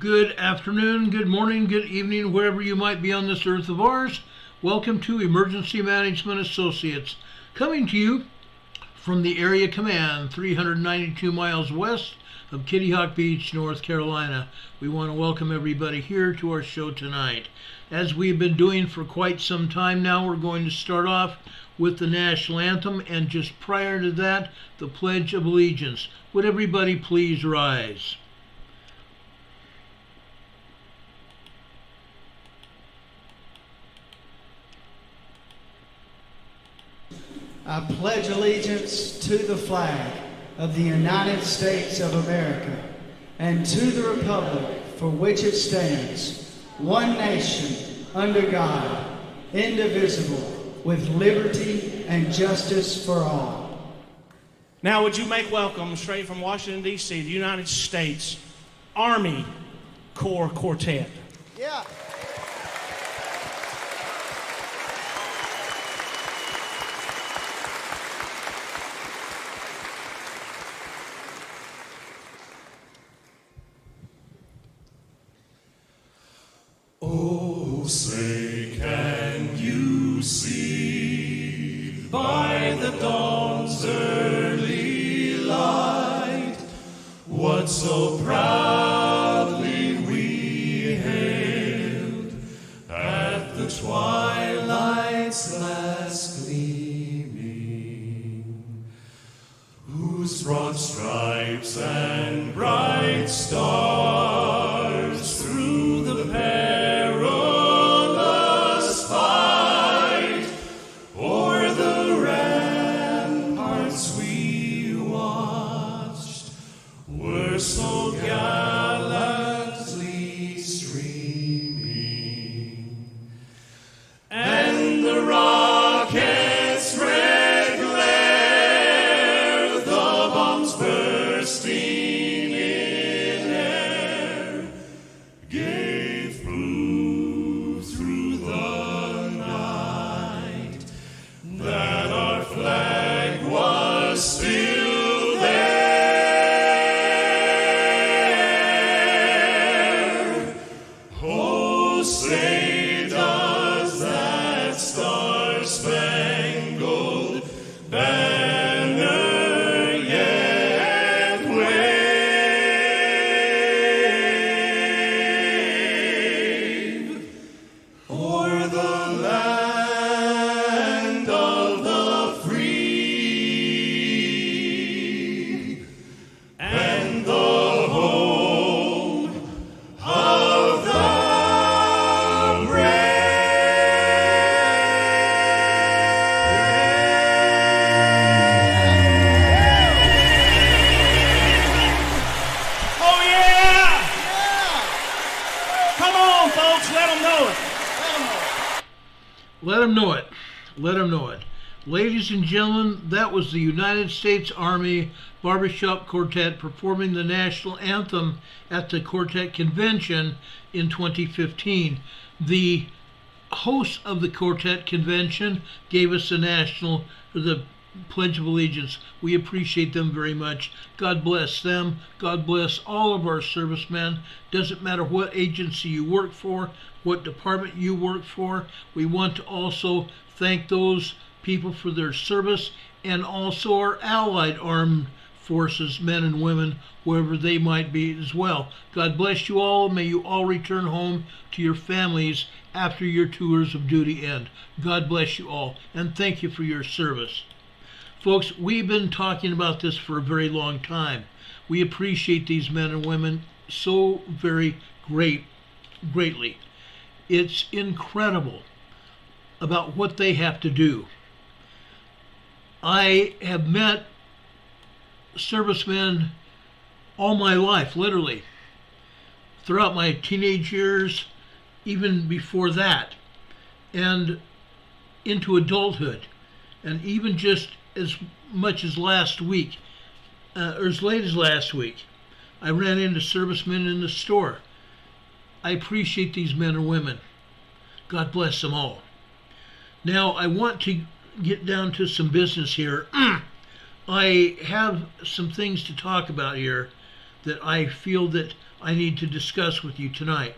Good afternoon, good morning, good evening, wherever you might be on this earth of ours. Welcome to Emergency Management Associates, coming to you from the Area Command, 392 miles west of Kitty Hawk Beach, North Carolina. We want to welcome everybody here to our show tonight. As we've been doing for quite some time now, we're going to start off with the national anthem, and just prior to that, the Pledge of Allegiance. Would everybody please rise? I pledge allegiance to the flag of the United States of America and to the republic for which it stands, one nation, under God, indivisible, with liberty and justice for all. Now would you make welcome, straight from Washington, D.C., the United States Army Corps Quartet. Yeah. Oh, say, can you see by the dawn's early light what so proudly we hailed at the twilight's last gleaming, whose broad stripes and bright stars through the perilous fight o'er the ramparts we watched were so gallantly streaming, and the rockets' red glare, the bombs bursting in air, gave proof through the night that our flag was still there. Oh, say does that star-spangled banner yet wave o'er the land of the free and the home of the Oh yeah! Come on, folks, let them know it. Let them know it. Let them know it. Ladies and gentlemen, that was the United States Army Barbershop Quartet performing the national anthem at the Quartet Convention in 2015. The host of the Quartet Convention gave us the Pledge of Allegiance. We appreciate them very much. God bless them. God bless all of our servicemen. Doesn't matter what agency you work for, what department you work for. We want to also thank those people for their service, and also our allied armed forces, men and women, wherever they might be as well. God bless you all. May you all return home to your families after your tours of duty end. God bless you all, and thank you for your service. Folks, we've been talking about this for a very long time. We appreciate these men and women so very greatly. It's incredible about what they have to do. I have met servicemen all my life, literally, throughout my teenage years, even before that, and into adulthood, and even just as much as last week, or as late as last week, I ran into servicemen in the store. I appreciate these men and women. God bless them all. Now, I want to get down to some business here. I have some things to talk about here that I feel that I need to discuss with you tonight.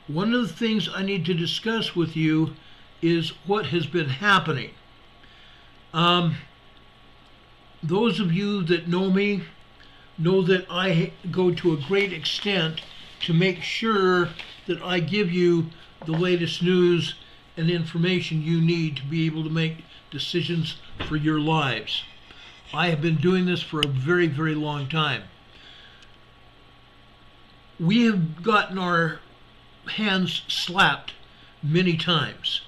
One of the things I need to discuss with you is what has been happening. Those of you that know me know that I go to a great extent to make sure that I give you the latest news and information you need to be able to make decisions for your lives. I have been doing this for a very, very long time. We have gotten our hands slapped many times.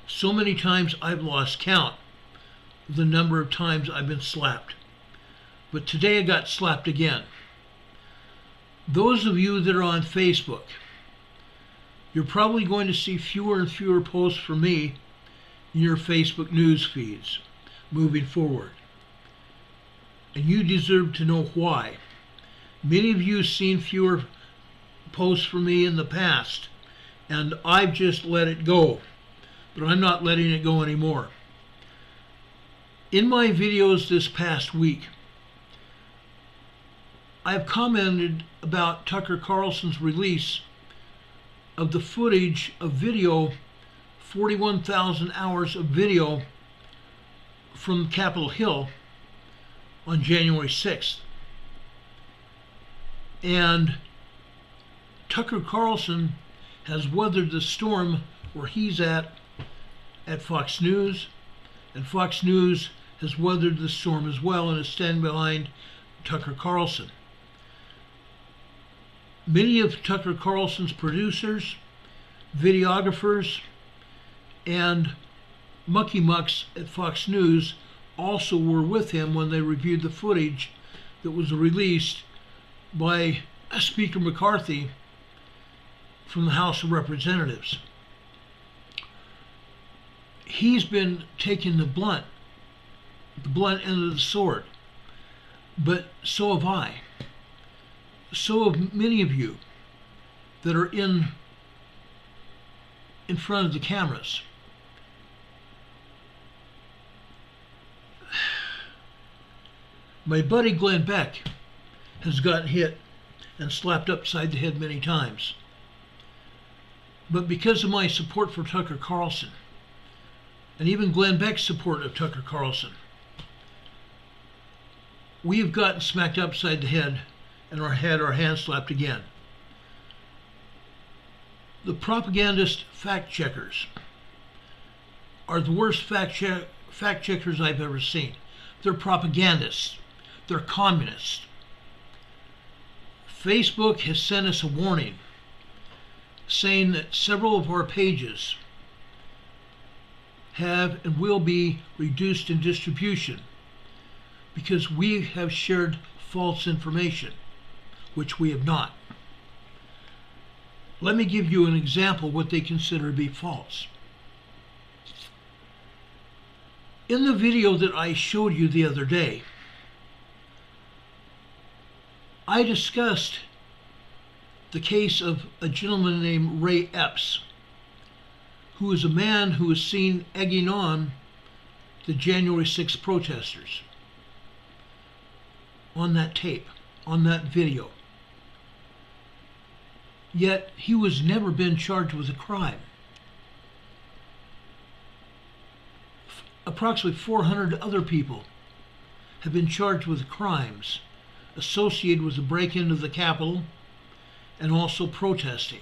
So many times I've lost count of the number of times I've been slapped. But today I got slapped again. Those of you that are on Facebook, you're probably going to see fewer and fewer posts from me in your Facebook news feeds moving forward. And you deserve to know why. Many of you have seen fewer posts from me in the past, and I've just let it go. But I'm not letting it go anymore. In my videos this past week, I've commented about Tucker Carlson's release of the footage of video, 41,000 hours of video from Capitol Hill on January 6th. And Tucker Carlson has weathered the storm where he's at Fox News, and Fox News has weathered the storm as well and is standing behind Tucker Carlson. Many of Tucker Carlson's producers, videographers, and mucky mucks at Fox News also were with him when they reviewed the footage that was released by Speaker McCarthy from the House of Representatives. He's been taking the blunt end of the sword, but so have I. So have many of you that are in front of the cameras. My buddy Glenn Beck has gotten hit and slapped upside the head many times. But because of my support for Tucker Carlson, and even Glenn Beck's support of Tucker Carlson, we've gotten smacked upside the head and had our hands slapped again. The propagandist fact checkers are the worst fact checkers I've ever seen. They're propagandists. They're communists. Facebook has sent us a warning saying that several of our pages have and will be reduced in distribution because we have shared false information, which we have not. Let me give you an example of what they consider to be false. In the video that I showed you the other day, I discussed the case of a gentleman named Ray Epps, who is a man who was seen egging on the January 6th protesters on that tape, on that video. Yet he was never been charged with a crime. Approximately 400 other people have been charged with crimes associated with the break-in of the Capitol and also protesting.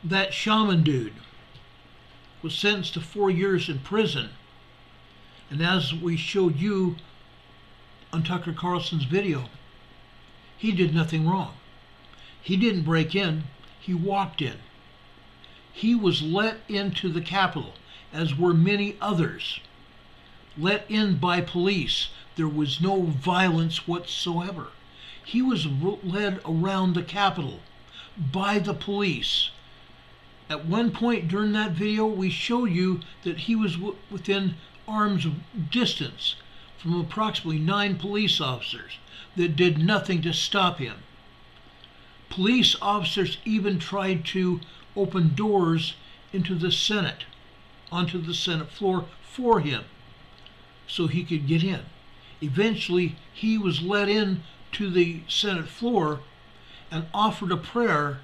That shaman dude was sentenced to 4 years in prison, and as we showed you on Tucker Carlson's video, he did nothing wrong. He didn't break in, he walked in. He was let into the Capitol, as were many others. Let in by police. There was no violence whatsoever. He was led around the Capitol by the police. At one point during that video, we show you that he was within arm's distance from approximately 9 police officers that did nothing to stop him. Police officers even tried to open doors into the Senate, onto the Senate floor for him, so he could get in. Eventually, he was led in to the Senate floor and offered a prayer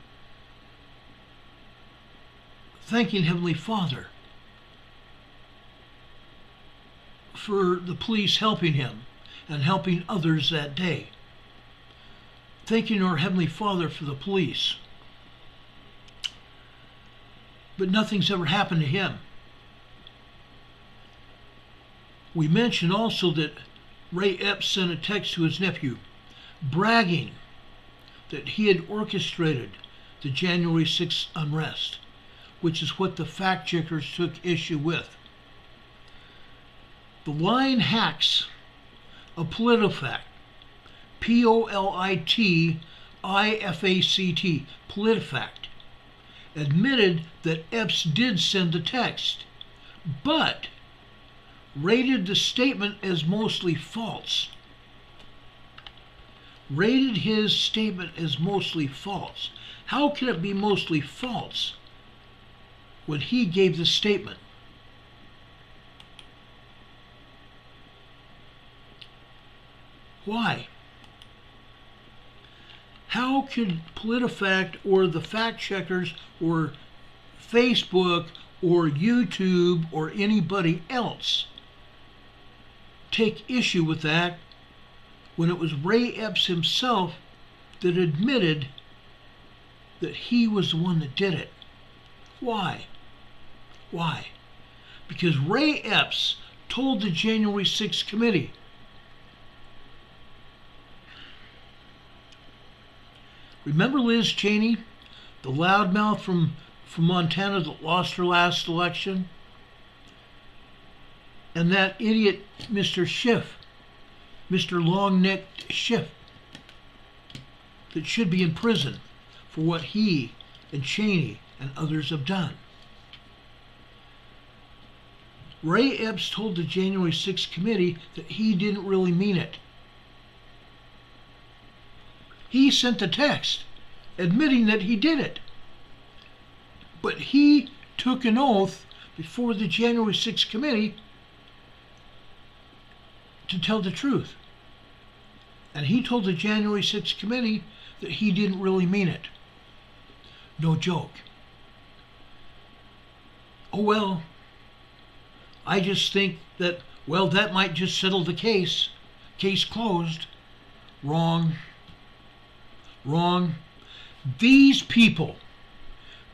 thanking Heavenly Father for the police helping him and helping others that day. Thanking our Heavenly Father for the police. But nothing's ever happened to him. We mentioned also that Ray Epps sent a text to his nephew bragging that he had orchestrated the January 6th unrest, which is what the fact checkers took issue with. The lying hacks of PolitiFact, PolitiFact, PolitiFact, admitted that Epps did send the text, but rated the statement as mostly false. Rated his statement as mostly false. How can it be mostly false when he gave the statement? Why? How could PolitiFact or the fact checkers or Facebook or YouTube or anybody else take issue with that when it was Ray Epps himself that admitted that he was the one that did it? Why? Why? Because Ray Epps told the January 6th committee, remember Liz Cheney, the loudmouth from Montana that lost her last election? And that idiot, Mr. Schiff, Mr. Long-necked Schiff, that should be in prison for what he and Cheney and others have done. Ray Epps told the January 6th committee that he didn't really mean it. He sent the text admitting that he did it. But he took an oath before the January 6th committee to tell the truth. And he told the January 6th committee that he didn't really mean it. No joke. Oh well, I just think that, well, that might just settle the case. Case closed. Wrong. Wrong. These people,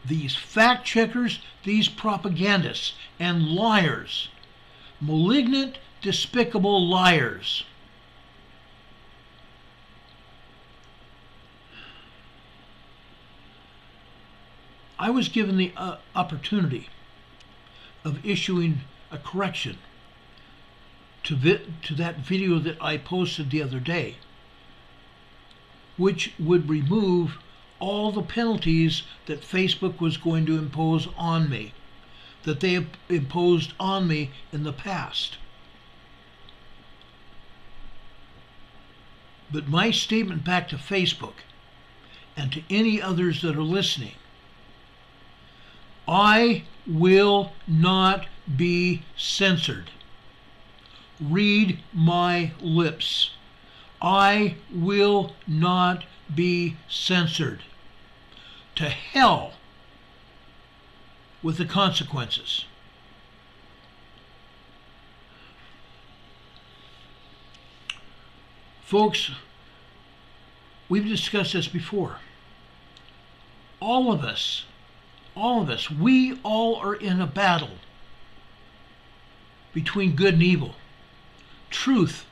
these fact checkers, these propagandists and liars, malignant, despicable liars, I was given the opportunity of issuing a correction to that video that I posted the other day, which would remove all the penalties that Facebook was going to impose on me, that they imposed on me in the past. But my statement back to Facebook and to any others that are listening, I will not be censored. Read my lips. I will not be censored. To hell with the consequences. Folks, we've discussed this before. All of us, we all are in a battle between good and evil, truth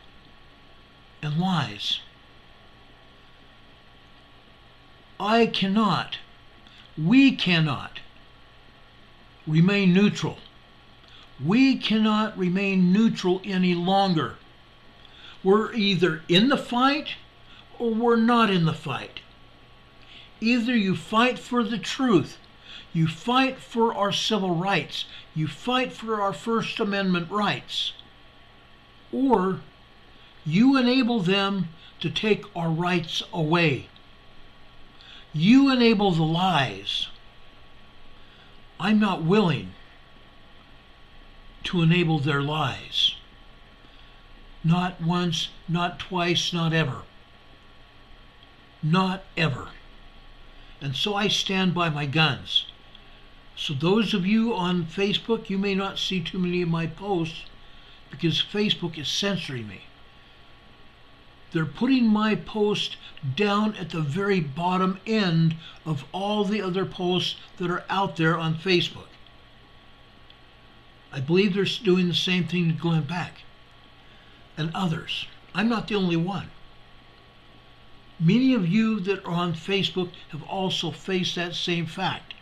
and lies. We cannot remain neutral. We cannot remain neutral any longer. We're either in the fight or we're not in the fight. Either you fight for the truth, you fight for our civil rights, you fight for our First Amendment rights, or you enable them to take our rights away. You enable the lies. I'm not willing to enable their lies. Not once, not twice, not ever. Not ever. And so I stand by my guns. So those of you on Facebook, you may not see too many of my posts because Facebook is censoring me. They're putting my post down at the very bottom end of all the other posts that are out there on Facebook. I believe they're doing the same thing to Glenn Beck and others. I'm not the only one. Many of you that are on Facebook have also faced that same fact.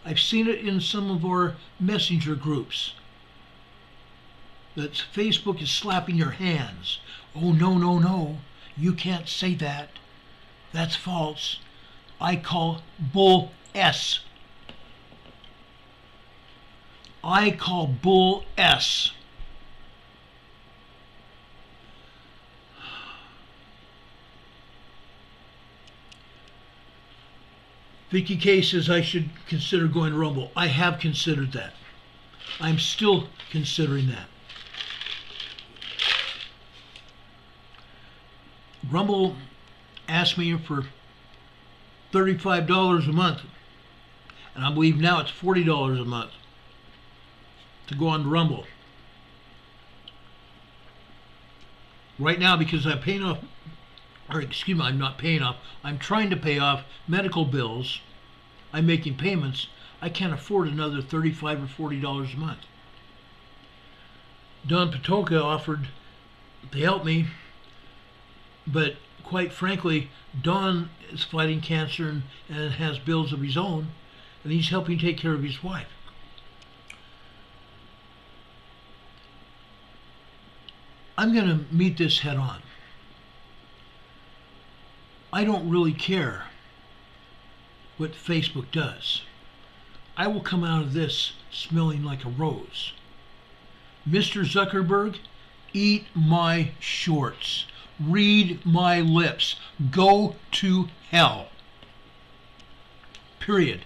I've seen it in some of our messenger groups. That Facebook is slapping your hands. Oh, no, no, no. You can't say that. That's false. I call bull S. I call bull S. Vicky K says I should consider going Rumble. I have considered that. I'm still considering that. Rumble asked me for $35 a month, and I believe now it's $40 a month to go on Rumble. Right now, because I'm paying off, or excuse me, I'm not paying off, I'm trying to pay off medical bills. I'm making payments. I can't afford another $35 or $40 a month. Don Patoka offered to help me, but quite frankly, Don is fighting cancer and has bills of his own, and he's helping take care of his wife. I'm going to meet this head on. I don't really care what Facebook does. I will come out of this smelling like a rose. Mr. Zuckerberg, eat my shorts. Read my lips. Go to hell. Period.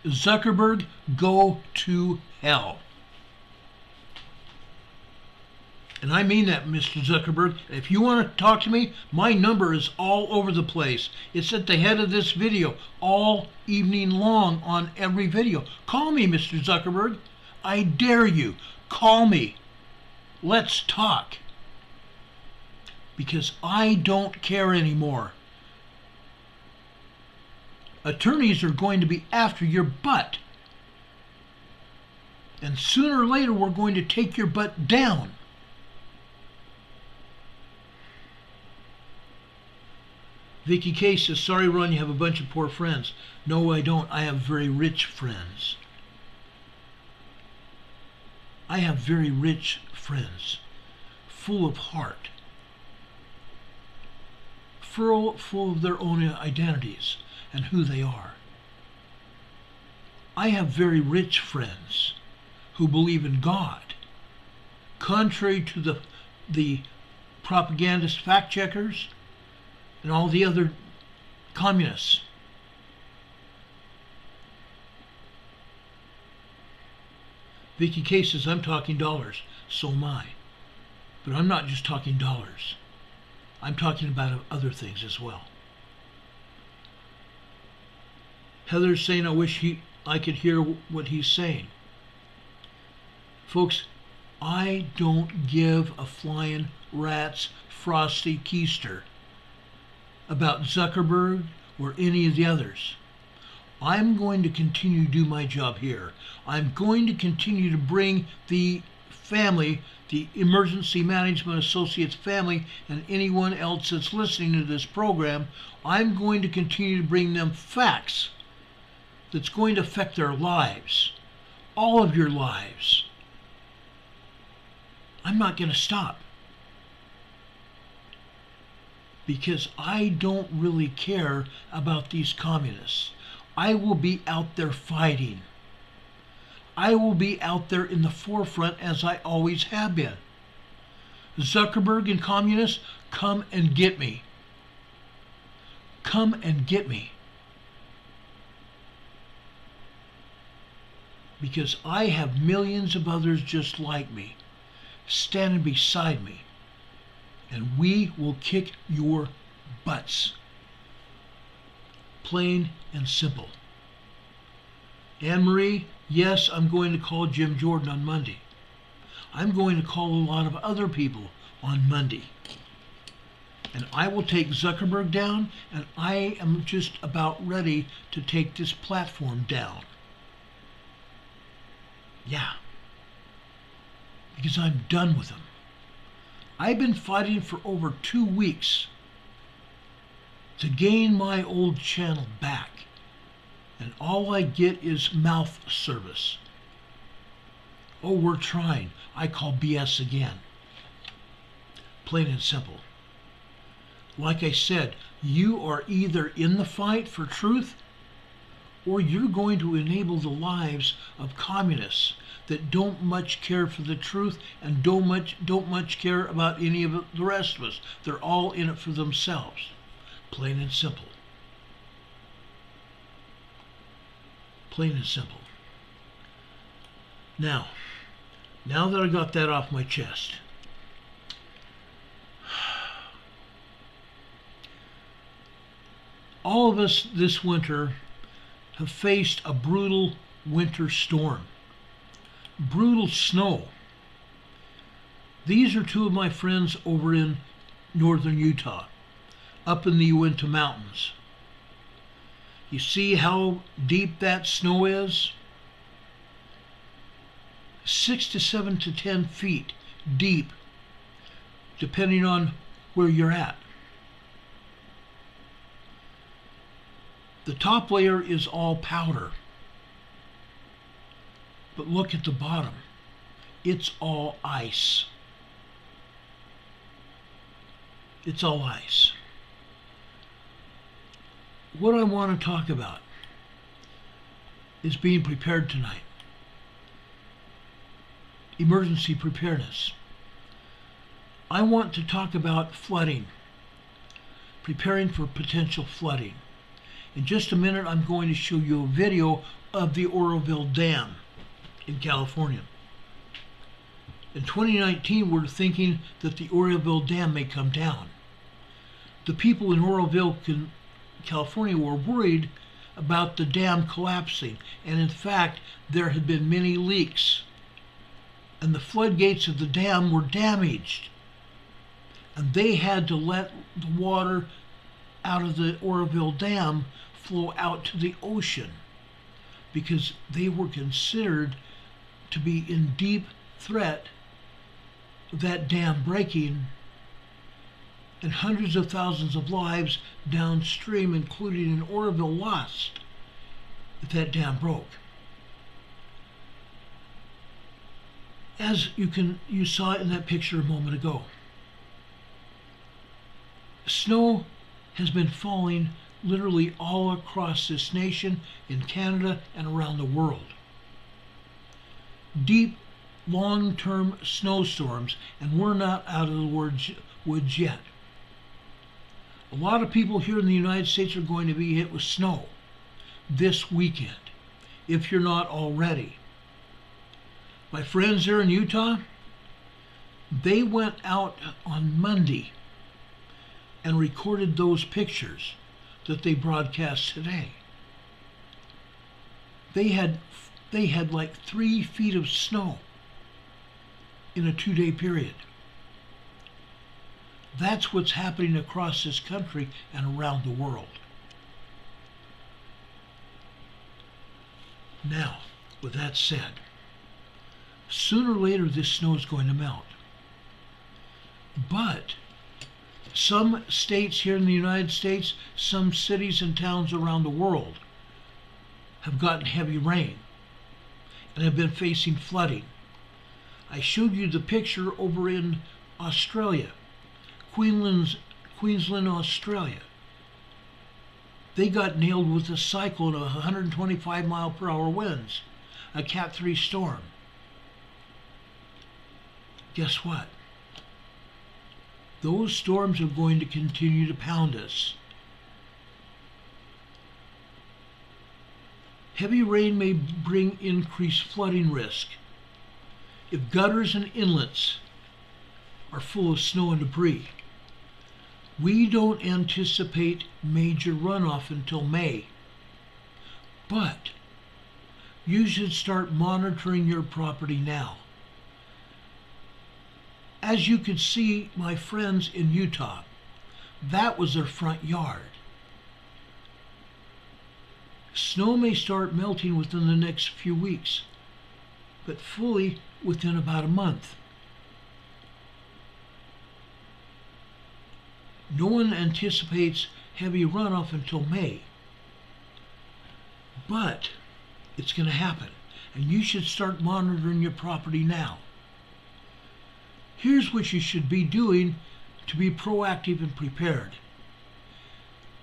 Zuckerberg, go to hell. And I mean that, Mr. Zuckerberg. If you want to talk to me, my number is all over the place. It's at the head of this video all evening long on every video. Call me, Mr. Zuckerberg. I dare you. Call me. Let's talk. Because I don't care anymore. Attorneys are going to be after your butt. And sooner or later, we're going to take your butt down. Vicky K says, sorry, Ron, you have a bunch of poor friends. No, I don't. I have very rich friends. I have very rich friends, full of heart, full of their own identities and who they are. I have very rich friends who believe in God, contrary to the propagandist fact checkers and all the other communists. Vicky K says, I'm talking dollars. So am I. But I'm not just talking dollars. I'm talking about other things as well. Heather's saying, I wish I could hear what he's saying. Folks, I don't give a flying rat's frosty keister about Zuckerberg or any of the others. I'm going to continue to do my job here. I'm going to continue to bring the family, the Emergency Management Associates family, and anyone else that's listening to this program, I'm going to continue to bring them facts that's going to affect their lives, all of your lives. I'm not going to stop. Because I don't really care about these communists. I will be out there fighting. I will be out there in the forefront as I always have been. Zuckerberg and communists, come and get me. Come and get me. Because I have millions of others just like me, standing beside me, and we will kick your butts. Plain and simple. Anne-Marie, yes, I'm going to call Jim Jordan on Monday. I'm going to call a lot of other people on Monday. And I will take Zuckerberg down, and I am just about ready to take this platform down. Yeah. Because I'm done with him. I've been fighting for over 2 weeks to gain my old channel back. And all I get is mouth service. Oh, we're trying. I call BS again. Plain and simple. Like I said, you are either in the fight for truth, or you're going to enable the lives of communists that don't much care for the truth and don't much care about any of the rest of us. They're all in it for themselves. Plain and simple. Plain and simple. Now that I got that off my chest, all of us this winter have faced a brutal winter storm. Brutal snow. These are two of my friends over in northern Utah, up in the Uinta Mountains. You see how deep that snow is? 6 to 7 to 10 feet deep, depending on where you're at. The top layer is all powder. But look at the bottom. It's all ice. It's all ice. What I want to talk about is being prepared tonight. Emergency preparedness. I want to talk about flooding, preparing for potential flooding. In just a minute, I'm going to show you a video of the Oroville Dam in California. In 2019, we're thinking that the Oroville Dam may come down. The people in Oroville, California, were worried about the dam collapsing, and in fact, there had been many leaks, and the floodgates of the dam were damaged, and they had to let the water out of the Oroville Dam flow out to the ocean because they were considered to be in deep threat of that dam breaking and hundreds of thousands of lives downstream, including in Oroville, lost if that dam broke. As you saw in that picture a moment ago, snow has been falling literally all across this nation, in Canada, and around the world. Deep, long-term snowstorms, and we're not out of the woods yet. A lot of people here in the United States are going to be hit with snow this weekend, if you're not already. My friends there in Utah, they went out on Monday and recorded those pictures that they broadcast today. They had like 3 feet of snow in a 2-day period. That's what's happening across this country and around the world. Now, with that said, sooner or later this snow is going to melt. But some states here in the United States, some cities and towns around the world have gotten heavy rain and have been facing flooding. I showed you the picture over in Australia, Queensland, Australia. They got nailed with a cyclone of 125 mile per hour winds, a Cat 3 storm. Guess what? Those storms are going to continue to pound us. Heavy rain may bring increased flooding risk. If gutters and inlets are full of snow and debris, We don't anticipate major runoff until May, but you should start monitoring your property now. As you could see, my friends in Utah, that was their front yard. Snow may start melting within the next few weeks, but fully within about a month. No one anticipates heavy runoff until May, but it's going to happen, and you should start monitoring your property now. Here's what you should be doing to be proactive and prepared.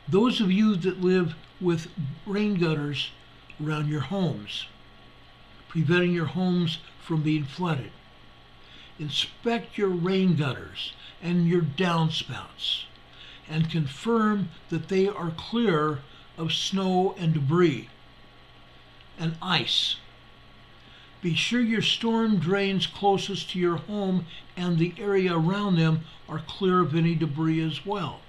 Those of you that live with rain gutters around your homes, preventing your homes from being flooded, inspect your rain gutters and your downspouts and confirm that they are clear of snow and debris and ice. Be sure your storm drains closest to your home and the area around them are clear of any debris as well.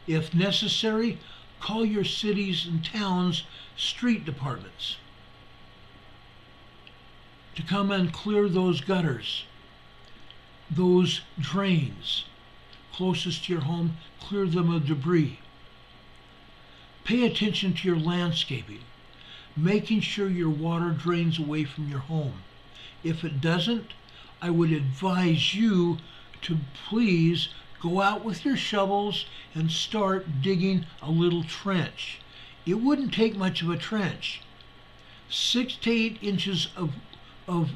If necessary, call your cities and towns' street departments to come and clear those gutters, those drains closest to your home, clear them of debris. Pay attention to your landscaping, making sure your water drains away from your home. If it doesn't, I would advise you to please go out with your shovels and start digging a little trench. It wouldn't take much of a trench. 6 to 8 inches of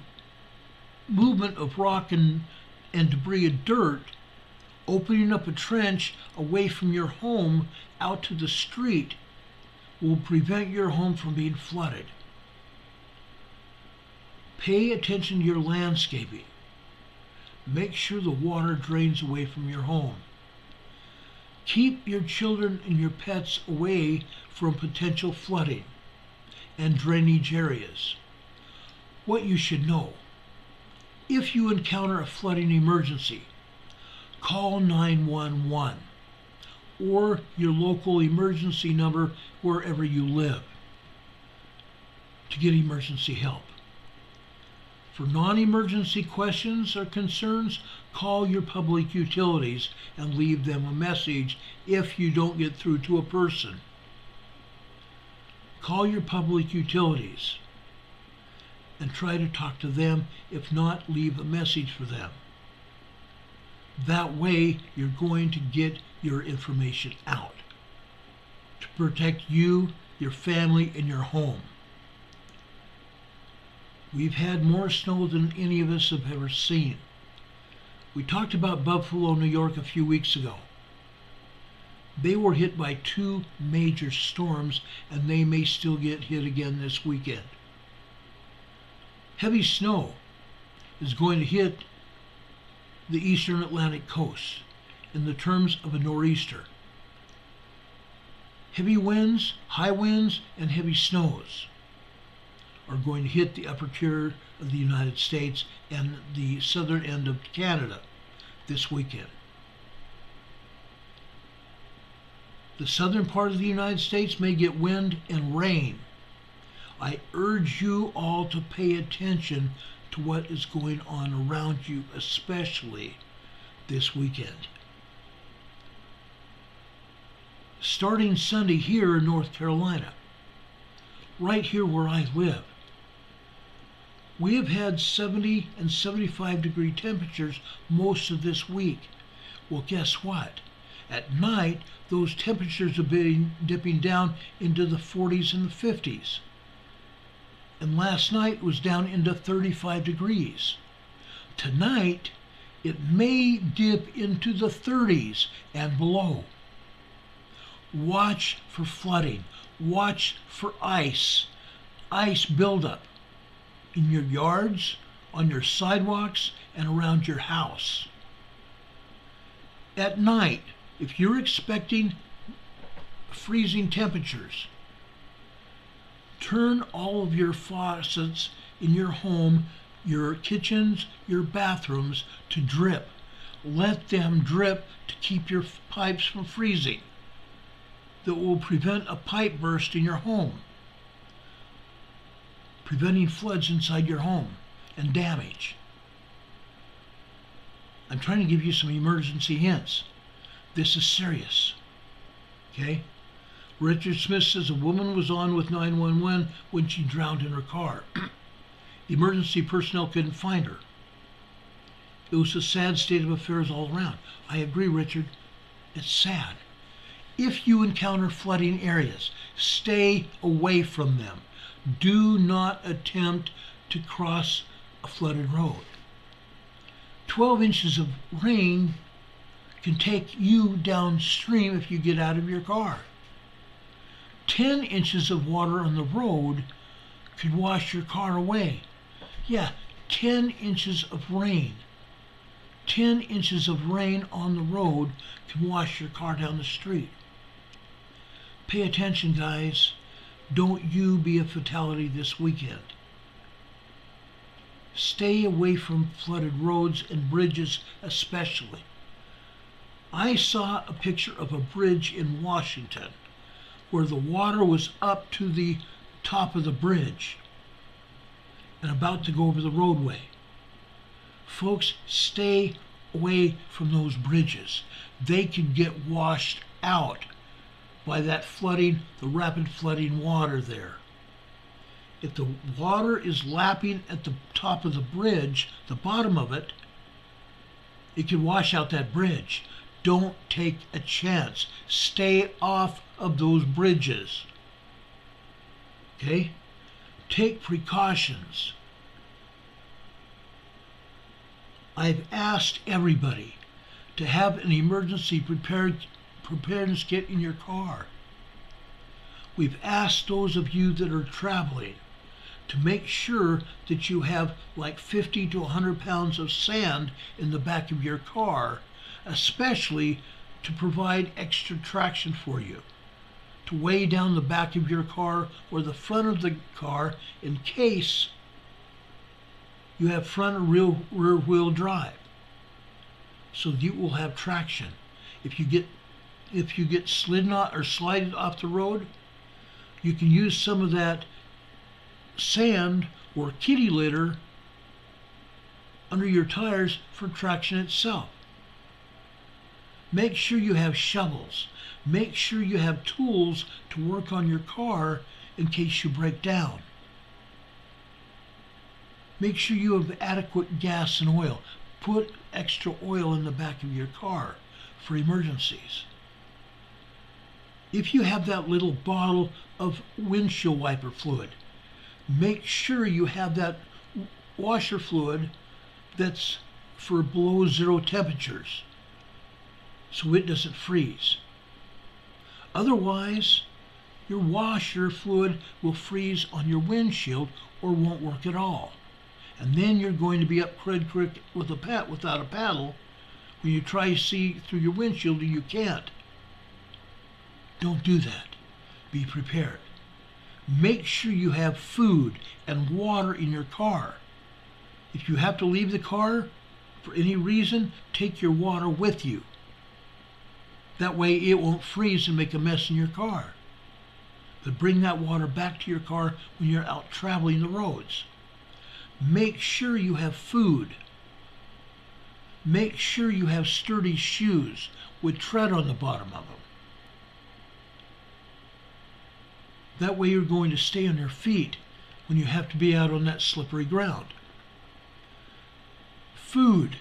movement of rock and debris and dirt, opening up a trench away from your home out to the street will prevent your home from being flooded. Pay attention to your landscaping. Make sure the water drains away from your home. Keep your children and your pets away from potential flooding and drainage areas. What you should know: if you encounter a flooding emergency, call 911 or your local emergency number wherever you live to get emergency help. For non-emergency questions or concerns, call your public utilities and leave them a message if you don't get through to a person. Call your public utilities and try to talk to them. If not, leave a message for them. That way, you're going to get your information out to protect you, your family, and your home. We've had more snow than any of us have ever seen. We talked about Buffalo, New York a few weeks ago. They were hit by 2 major storms, and they may still get hit again this weekend. Heavy snow is going to hit the eastern Atlantic coast in the terms of a nor'easter. Heavy winds, high winds, and heavy snows are going to hit the upper tier of the United States and the southern end of Canada this weekend. The southern part of the United States may get wind and rain. I urge you all to pay attention to what is going on around you, especially this weekend. Starting Sunday here in North Carolina, right here where I live, we have had 70 and 75 degree temperatures most of this week. Well, guess what? At night, those temperatures have been dipping down into the 40s and the 50s. And last night was down into 35 degrees. Tonight, it may dip into the 30s and below. Watch for flooding. Watch for ice buildup in your yards, on your sidewalks, and around your house. At night, if you're expecting freezing temperatures, turn all of your faucets in your home, your kitchens, your bathrooms to drip. Let them drip to keep your pipes from freezing. That will prevent a pipe burst in your home, preventing floods inside your home and damage. I'm trying to give you some emergency hints. This is serious. Okay? Richard Smith says a woman was on with 911 when she drowned in her car. Emergency personnel couldn't find her. It was a sad state of affairs all around. I agree, Richard. It's sad. If you encounter flooding areas, stay away from them. Do not attempt to cross a flooded road. 12 inches of rain can take you downstream if you get out of your car. 10 inches of water on the road could wash your car away. Yeah, 10 inches of rain. 10 inches of rain on the road can wash your car down the street. Pay attention, guys. Don't you be a fatality this weekend. Stay away from flooded roads and bridges especially. I saw a picture of a bridge in Washington where the water was up to the top of the bridge and about to go over the roadway. Folks, stay away from those bridges. They can get washed out by that flooding, the rapid flooding water there. If the water is lapping at the top of the bridge, the bottom of it, it can wash out that bridge. Don't take a chance. Stay off of those bridges. Okay? Take precautions. I've asked everybody to have an emergency preparedness kit in your car. We've asked those of you that are traveling to make sure that you have like 50 to 100 pounds of sand in the back of your car, especially to provide extra traction for you, to weigh down the back of your car or the front of the car in case you have front or rear wheel drive, so you will have traction. If you get slidden off or slided off the road, you can use some of that sand or kitty litter under your tires for traction itself. Make sure you have shovels. Make sure you have tools to work on your car in case you break down. Make sure you have adequate gas and oil. Put extra oil in the back of your car for emergencies. If you have that little bottle of windshield wiper fluid, make sure you have that washer fluid that's for below 0 temperatures so it doesn't freeze. Otherwise, your washer fluid will freeze on your windshield or won't work at all. And then you're going to be up Crud Creek without a paddle. When you try to see through your windshield, you can't. Don't do that. Be prepared. Make sure you have food and water in your car. If you have to leave the car for any reason, take your water with you. That way it won't freeze and make a mess in your car. But bring that water back to your car when you're out traveling the roads. Make sure you have food. Make sure you have sturdy shoes with tread on the bottom of them. That way you're going to stay on your feet when you have to be out on that slippery ground. Food.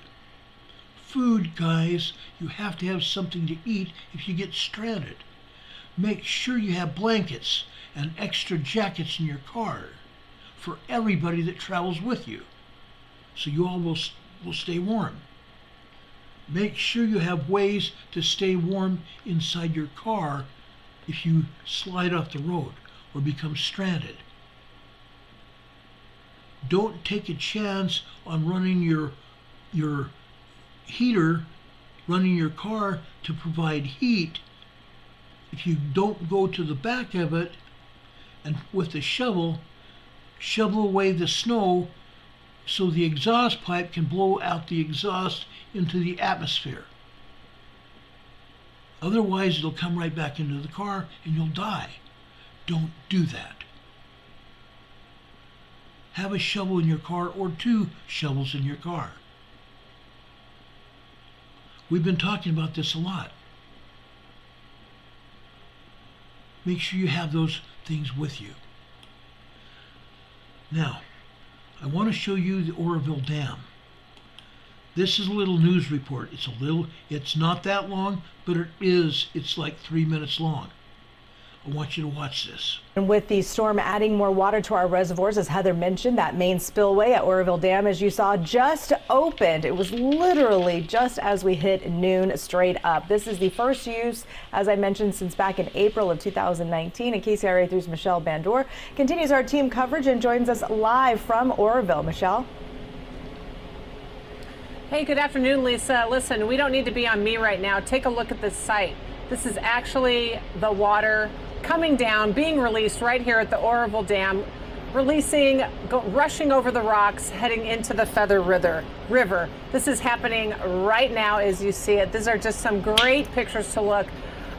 Food, guys. You have to have something to eat if you get stranded. Make sure you have blankets and extra jackets in your car for everybody that travels with you, so you all will stay warm. Make sure you have ways to stay warm inside your car if you slide off the road or become stranded. Don't take a chance on running your heater, running your car to provide heat if you don't go to the back of it and with the shovel away the snow so the exhaust pipe can blow out the exhaust into the atmosphere. Otherwise, it'll come right back into the car and you'll die. Don't do that. Have a shovel in your car or 2 shovels in your car. We've been talking about this a lot. Make sure you have those things with you. Now, I want to show you the Oroville Dam. This is a little news report. It's not that long, but it's like 3 minutes long. I want you to watch this. And with the storm adding more water to our reservoirs, as Heather mentioned, that main spillway at Oroville Dam, as you saw, just opened. It was literally just as we hit noon straight up. This is the first use, as I mentioned, since back in April of 2019. And KCRA 3's Michelle Bandor continues our team coverage and joins us live from Oroville. Michelle? Hey, good afternoon, Lisa. Listen, we don't need to be on me right now. Take a look at this site. This is actually the water coming down, being released right here at the Oroville Dam, rushing over the rocks, heading into the Feather River. This is happening right now as you see it. These are just some great pictures to look.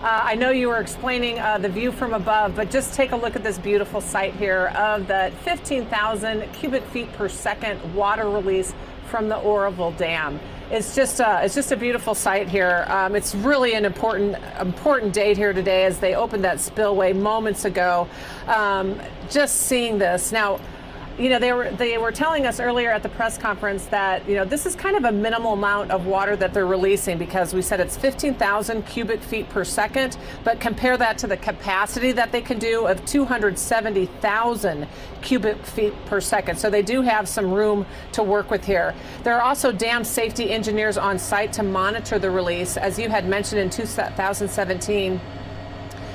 I know you were explaining the view from above, but just take a look at this beautiful site here of the 15,000 cubic feet per second water release from the Oroville Dam. It's just a beautiful site here. It's really an important date here today as they opened that spillway moments ago. Just seeing this now, you know, they were telling us earlier at the press conference that, you know, this is kind of a minimal amount of water that they're releasing, because we said it's 15,000 cubic feet per second, but compare that to the capacity that they can do of 270,000 cubic feet per second. So they do have some room to work with here. There are also dam safety engineers on site to monitor the release. As you had mentioned, in 2017,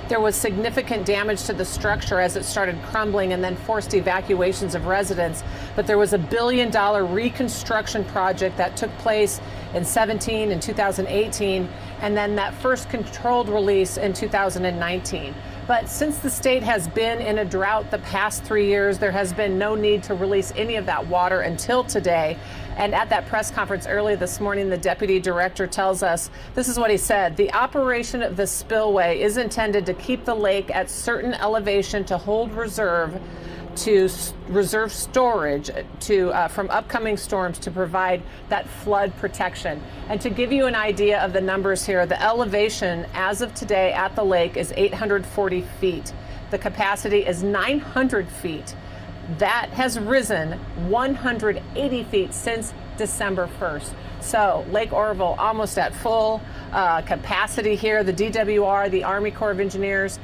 there was significant damage to the structure as it started crumbling and then forced evacuations of residents. But there was a $1 billion reconstruction project that took place in 2017 and 2018, and then that first controlled release in 2019. But since the state has been in a drought the past 3 years, there has been no need to release any of that water until today. And at that press conference early this morning, the deputy director tells us, this is what he said: the operation of the spillway is intended to keep the lake at certain elevation to hold reserve storage from upcoming storms to provide that flood protection. And to give you an idea of the numbers here, the elevation as of today at the lake is 840 feet. The capacity is 900 feet. That has risen 180 feet since December 1st. So Lake Oroville almost at full capacity here. The DWR, the Army Corps of Engineers,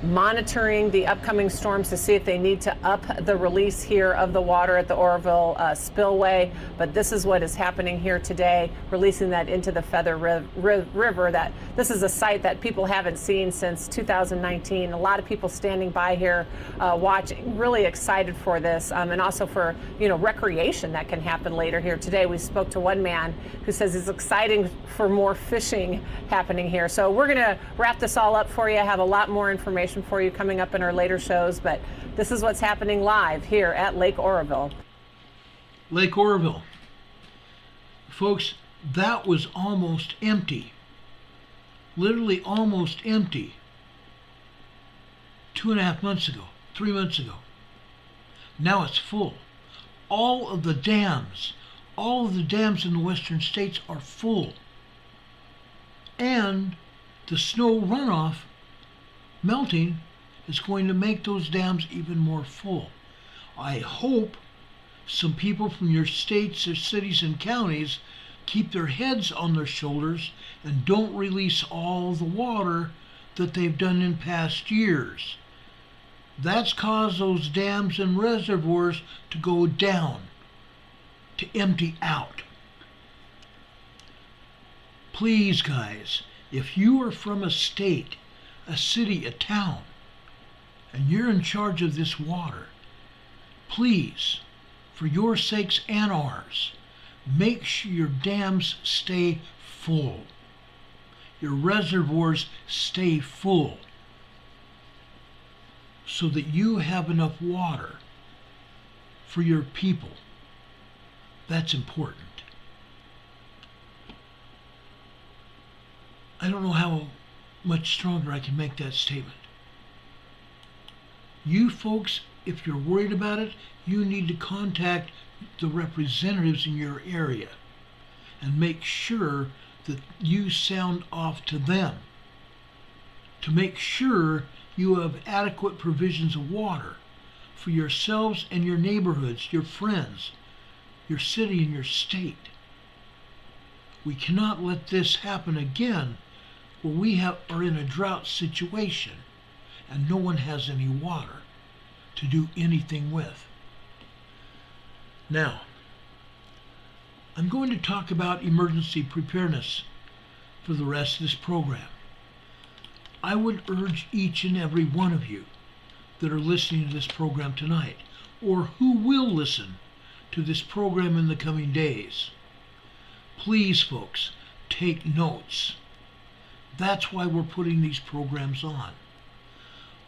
monitoring the upcoming storms to see if they need to up the release here of the water at the Oroville spillway. But this is what is happening here today, releasing that into the Feather River. That this is a site that people haven't seen since 2019. A lot of people standing by here watching, really excited for this, and also for, you know, recreation that can happen later here today. We spoke to one man who says it's exciting for more fishing happening here. So we're going to wrap this all up for you. I have a lot more information for you coming up in our later shows, but this is what's happening live here at Lake Oroville. Lake Oroville. Folks, that was almost empty. Literally almost empty 2.5 months ago, 3 months ago. Now it's full. All of the dams in the western states are full. And the snow runoff melting is going to make those dams even more full. I hope some people from your states or cities and counties keep their heads on their shoulders and don't release all the water that they've done in past years. That's caused those dams and reservoirs to go down, to empty out. Please, guys, if you are from a state, a city, a town, and you're in charge of this water, please, for your sakes and ours, make sure your dams stay full. Your reservoirs stay full so that you have enough water for your people That's important. I don't know how much stronger I can make that statement. You folks, if you're worried about it, you need to contact the representatives in your area and make sure that you sound off to them to make sure you have adequate provisions of water for yourselves and your neighborhoods, your friends, your city and your state. We cannot let this happen again where we are in a drought situation and no one has any water to do anything with. Now, I'm going to talk about emergency preparedness for the rest of this program. I would urge each and every one of you that are listening to this program tonight, or who will listen to this program in the coming days, please, folks, take notes. That's why we're putting these programs on.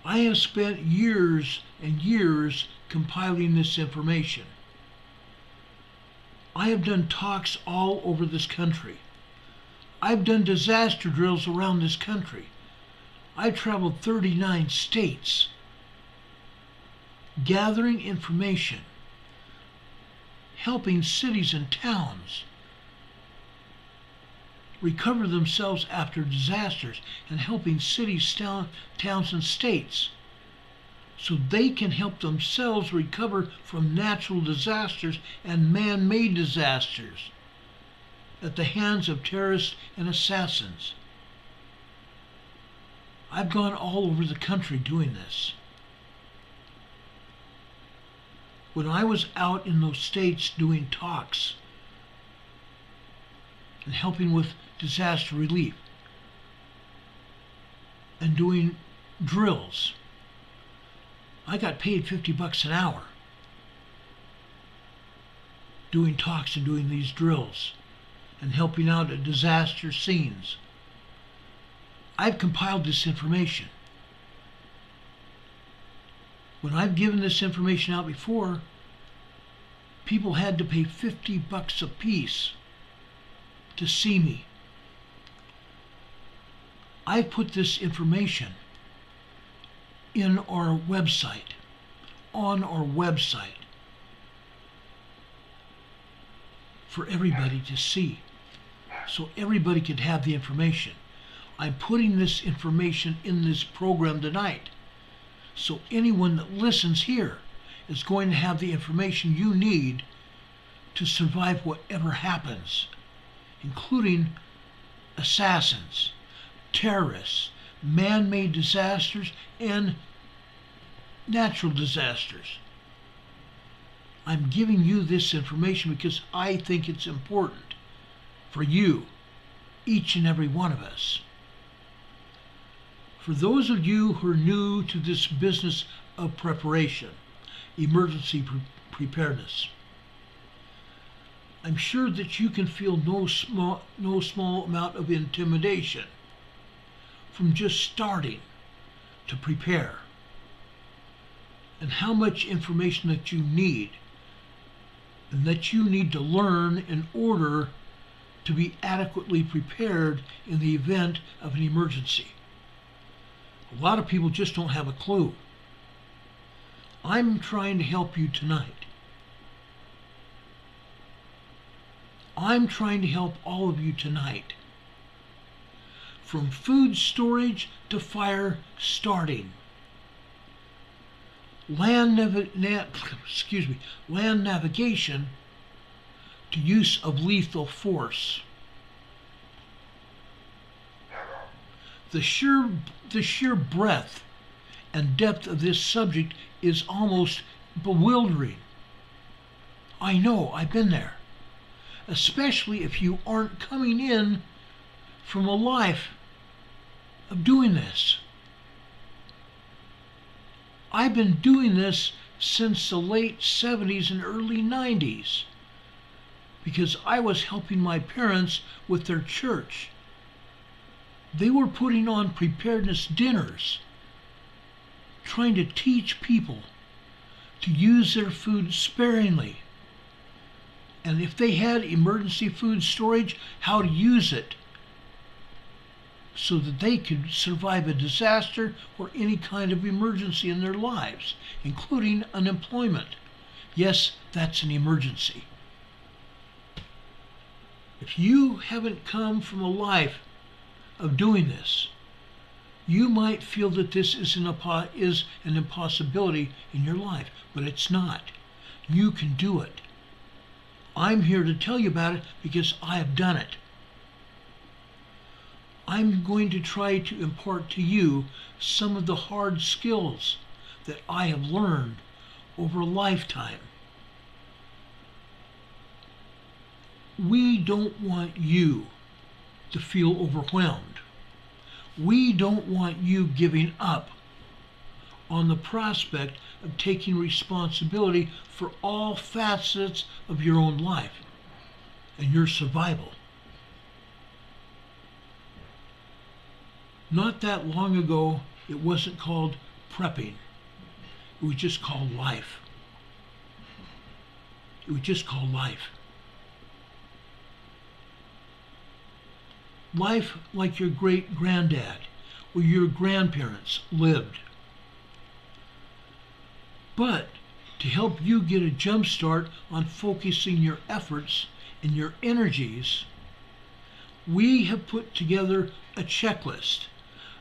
I have spent years and years compiling this information. I have done talks all over this country. I've done disaster drills around this country. I've traveled 39 states, gathering information, helping cities and towns recover themselves after disasters, and helping cities, towns, and states so they can help themselves recover from natural disasters and man-made disasters at the hands of terrorists and assassins. I've gone all over the country doing this. When I was out in those states doing talks and helping with disaster relief and doing drills, I got paid $50 an hour doing talks and doing these drills and helping out at disaster scenes. I've compiled this information. When I've given this information out before, people had to pay $50 a piece to see me. I put this information in our website, on our website, for everybody to see, so everybody could have the information. I'm putting this information in this program tonight, so anyone that listens here is going to have the information you need to survive whatever happens, including assassins, terrorists, man-made disasters, and natural disasters. I'm giving you this information because I think it's important for you, each and every one of us. For those of you who are new to this business of preparation, emergency preparedness, I'm sure that you can feel no small amount of intimidation from just starting to prepare, and how much information that you need and that you need to learn in order to be adequately prepared in the event of an emergency. A lot of people just don't have a clue. I'm trying to help you tonight. I'm trying to help all of you tonight. From food storage to fire starting. Land navigation to use of lethal force. The sheer breadth and depth of this subject is almost bewildering. I know, I've been there. Especially if you aren't coming in from a life of doing this. I've been doing this since the late 70s and early 90s because I was helping my parents with their church. They were putting on preparedness dinners, trying to teach people to use their food sparingly And if they had emergency food storage, how to use it so that they could survive a disaster or any kind of emergency in their lives, including unemployment. Yes, that's an emergency. If you haven't come from a life of doing this, you might feel that this is an impossibility in your life, but it's not. You can do it. I'm here to tell you about it because I have done it. I'm going to try to impart to you some of the hard skills that I have learned over a lifetime. We don't want you to feel overwhelmed. We don't want you giving up on the prospect of taking responsibility for all facets of your own life and your survival. Not that long ago, it wasn't called prepping. It was just called life. It was just called life. Life like your great-granddad or your grandparents lived. But to help you get a jump start on focusing your efforts and your energies, we have put together a checklist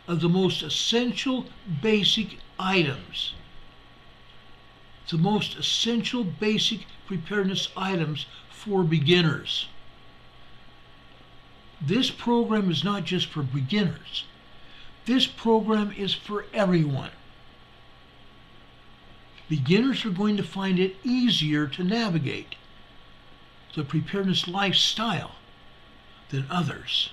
of the most essential basic items, the most essential basic preparedness items for beginners. This program is not just for beginners. This program is for everyone. Beginners are going to find it easier to navigate the preparedness lifestyle than others,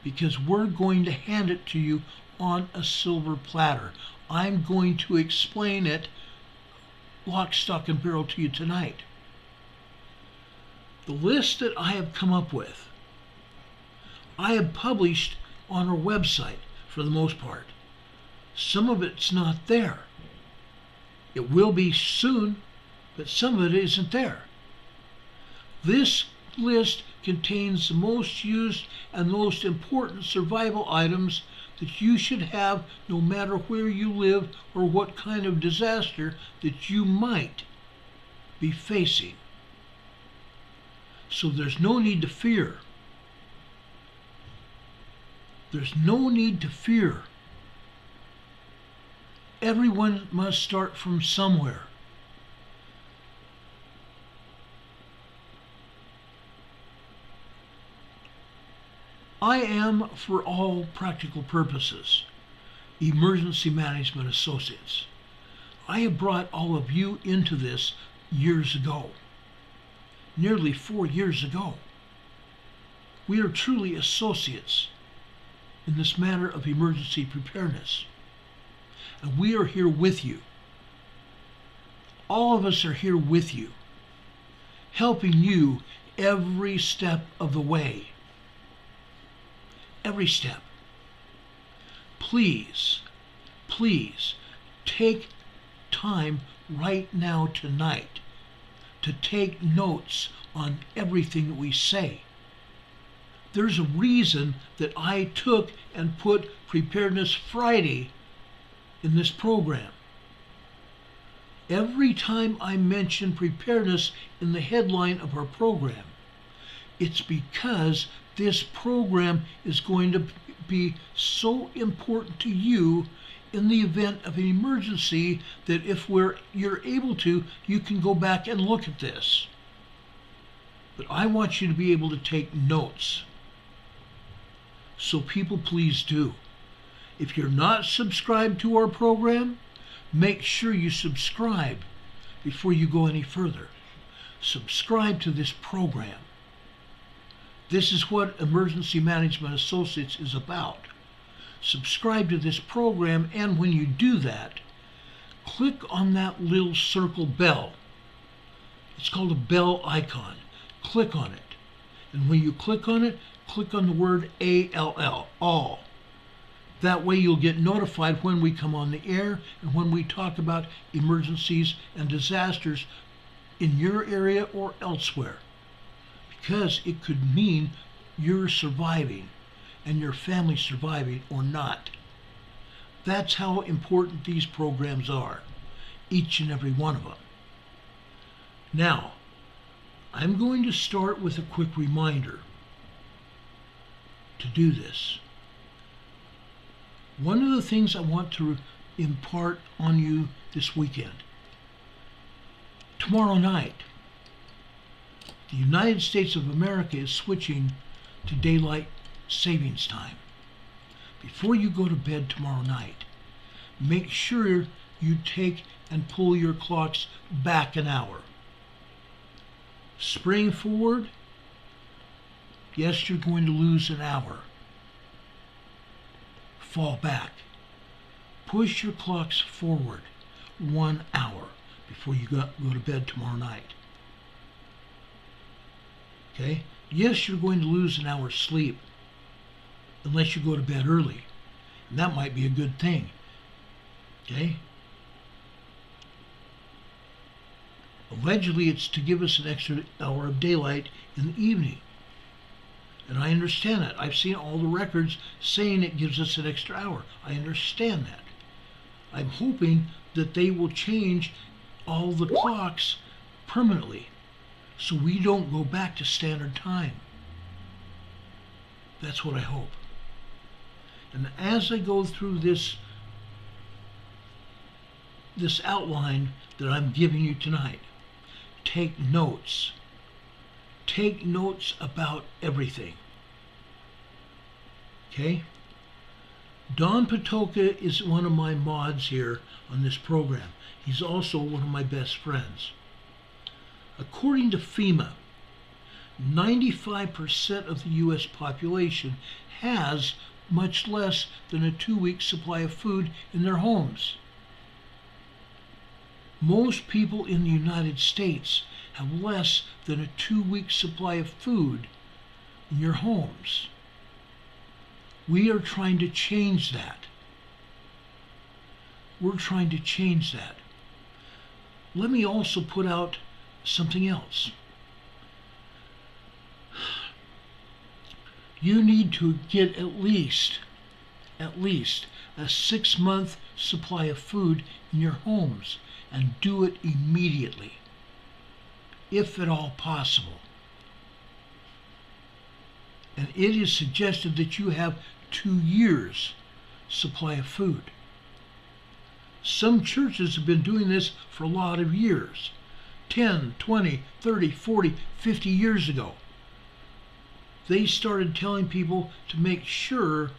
because we're going to hand it to you on a silver platter. I'm going to explain it lock, stock, and barrel to you tonight. The list that I have come up with, I have published on our website for the most part. Some of it's not there. It will be soon, but some of it isn't there. This list contains the most used and most important survival items that you should have no matter where you live or what kind of disaster that you might be facing. So there's no need to fear. There's no need to fear. Everyone must start from somewhere. I am, for all practical purposes, Emergency Management Associates. I have brought all of you into this years ago, nearly 4 years ago. We are truly associates in this matter of emergency preparedness. And we are here with you. All of us are here with you, helping you every step of the way. Every step. Please, please take time right now tonight to take notes on everything that we say. There's a reason that I took and put Preparedness Friday in this program. Every time I mention preparedness in the headline of our program, it's because this program is going to be so important to you in the event of an emergency that if you're able to, you can go back and look at this. But I want you to be able to take notes. So people, please do. If you're not subscribed to our program, make sure you subscribe before you go any further. Subscribe to this program. This is what Emergency Management Associates is about. Subscribe to this program, and when you do that, click on that little circle bell. It's called a bell icon. Click on it. And when you click on it, click on the word ALL, all. That way you'll get notified when we come on the air and when we talk about emergencies and disasters in your area or elsewhere, because it could mean you're surviving and your family surviving or not. That's how important these programs are, each and every one of them. Now, I'm going to start with a quick reminder to do this. One of the things I want to impart on you this weekend. Tomorrow night, the United States of America is switching to daylight savings time. Before you go to bed tomorrow night, make sure you take and pull your clocks back an hour. Spring forward, yes, you're going to lose an hour. Fall back. Push your clocks forward 1 hour before you go to bed tomorrow night. Okay? Yes, you're going to lose an hour's sleep unless you go to bed early. And that might be a good thing. Okay? Allegedly, it's to give us an extra hour of daylight in the evening. And I understand that. I've seen all the records saying it gives us an extra hour. I understand that. I'm hoping that they will change all the clocks permanently so we don't go back to standard time. That's what I hope. And as I go through this outline that I'm giving you tonight, take notes. Take notes about everything. Okay? Don Patoka is one of my mods here on this program. He's also one of my best friends. According to FEMA, 95% of the U.S. population has much less than a 2-week supply of food in their homes. Most people in the United States have less than a 2-week supply of food in your homes. We are trying to change that. We're trying to change that. Let me also put out something else. You need to get at least a 6-month supply of food in your homes, and do it immediately, if at all possible. And it is suggested that you have 2 years supply of food. Some churches have been doing this for a lot of years, 10, 20, 30, 40, 50 years ago. They started telling people to make sure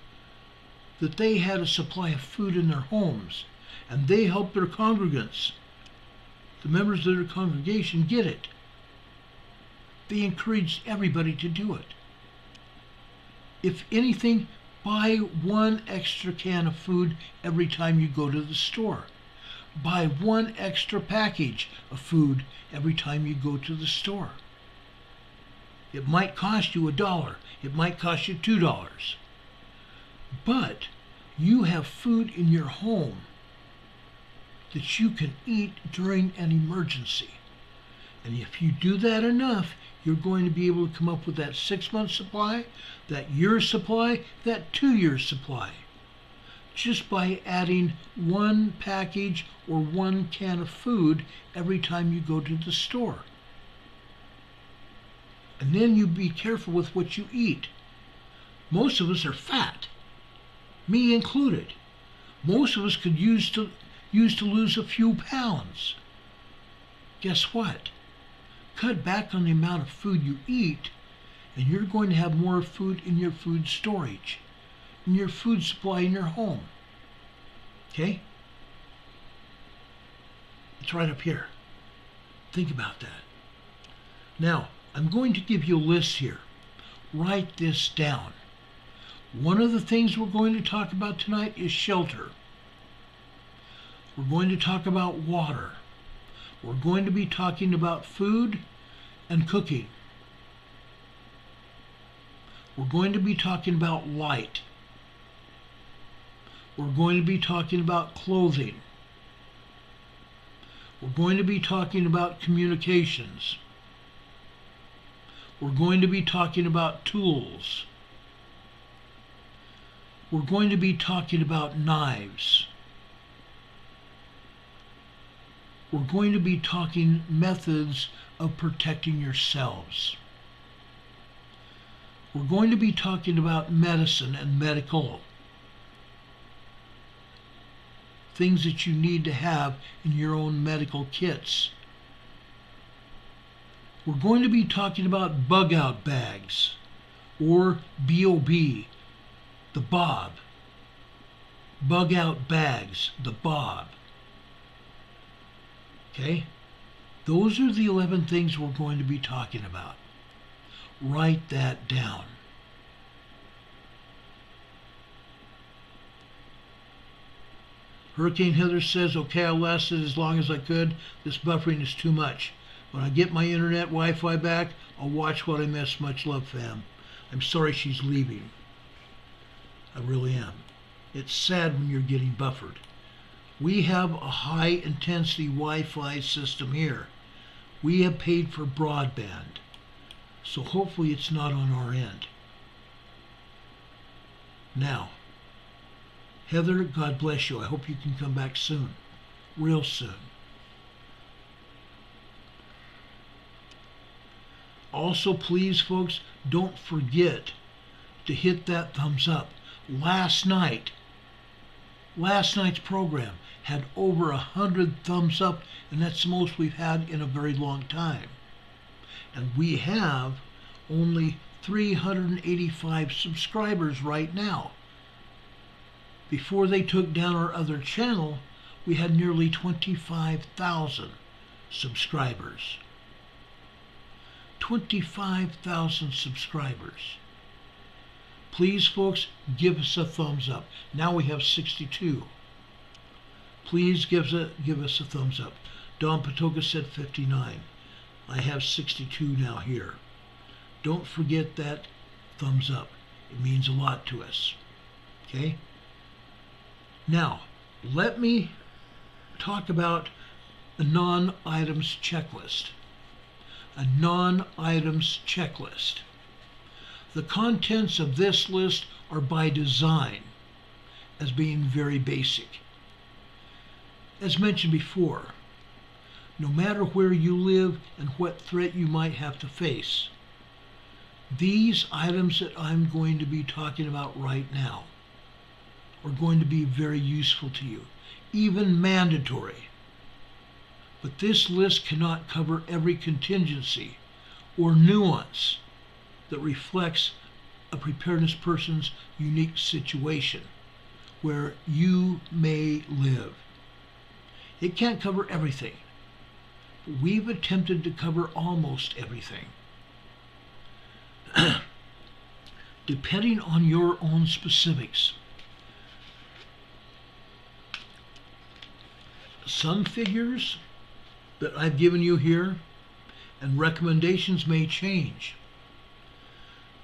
that they had a supply of food in their homes, and they helped their congregants, the members of their congregation, get it. They encouraged everybody to do it. If anything, buy 1 extra can of food every time you go to the store. Buy 1 extra package of food every time you go to the store. It might cost you $1. It might cost you $2. But you have food in your home that you can eat during an emergency. And if you do that enough, you're going to be able to come up with that 6-month supply, that year supply, that 2-year supply, just by adding 1 package or 1 can of food every time you go to the store. And then you be careful with what you eat. Most of us are fat, me included. Most of us could use to lose a few pounds. Guess what? Cut back on the amount of food you eat, and you're going to have more food in your food storage, in your food supply in your home. Okay? It's right up here. Think about that. Now, I'm going to give you a list here. Write this down. One of the things we're going to talk about tonight is shelter. We're going to talk about water. We're going to be talking about food and cooking. We're going to be talking about light. We're going to be talking about clothing. We're going to be talking about communications. We're going to be talking about tools. We're going to be talking about knives. We're going to be talking methods of protecting yourselves. We're going to be talking about medicine and medical. Things that you need to have in your own medical kits. We're going to be talking about bug out bags, or BOB, the Bob. Bug out bags, the Bob. Okay? Those are the 11 things we're going to be talking about. Write that down. Hurricane Heather says, okay, I lasted as long as I could. This buffering is too much. When I get my internet Wi-Fi back, I'll watch what I missed. Much love, fam. I'm sorry she's leaving. I really am. It's sad when you're getting buffered. We have a high intensity Wi-Fi system here. We have paid for broadband. So hopefully it's not on our end. Now, Heather, God bless you. I hope you can come back soon. Real soon. Also, please, folks, don't forget to hit that thumbs up. Last night's program had over 100 thumbs up, and that's the most we've had in a very long time. And we have only 385 subscribers right now. Before they took down our other channel, we had nearly 25,000 subscribers. 25,000 subscribers. Please, folks, give us a thumbs up. Now we have 62. Please give us a thumbs up. Don Patoka said 59. I have 62 now here. Don't forget that thumbs up. It means a lot to us. Okay? Now, let me talk about a non-items checklist. A non-items checklist. The contents of this list are by design as being very basic. As mentioned before, no matter where you live and what threat you might have to face, these items that I'm going to be talking about right now are going to be very useful to you, even mandatory. But this list cannot cover every contingency or nuance that reflects a preparedness person's unique situation where you may live. It can't cover everything, but we've attempted to cover almost everything. Depending on your own specifics. Some figures that I've given you here and recommendations may change.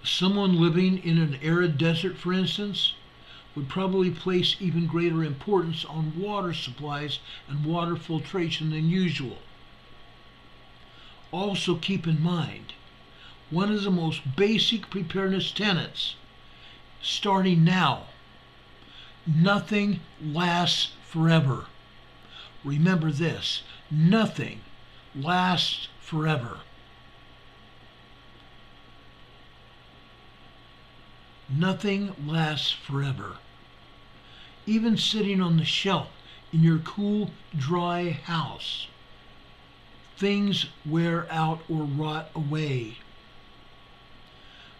Someone living in an arid desert, for instance, would probably place even greater importance on water supplies and water filtration than usual. Also keep in mind, one of the most basic preparedness tenets, starting now, nothing lasts forever. Remember this, nothing lasts forever. Nothing lasts forever. Even sitting on the shelf in your cool, dry house, things wear out or rot away.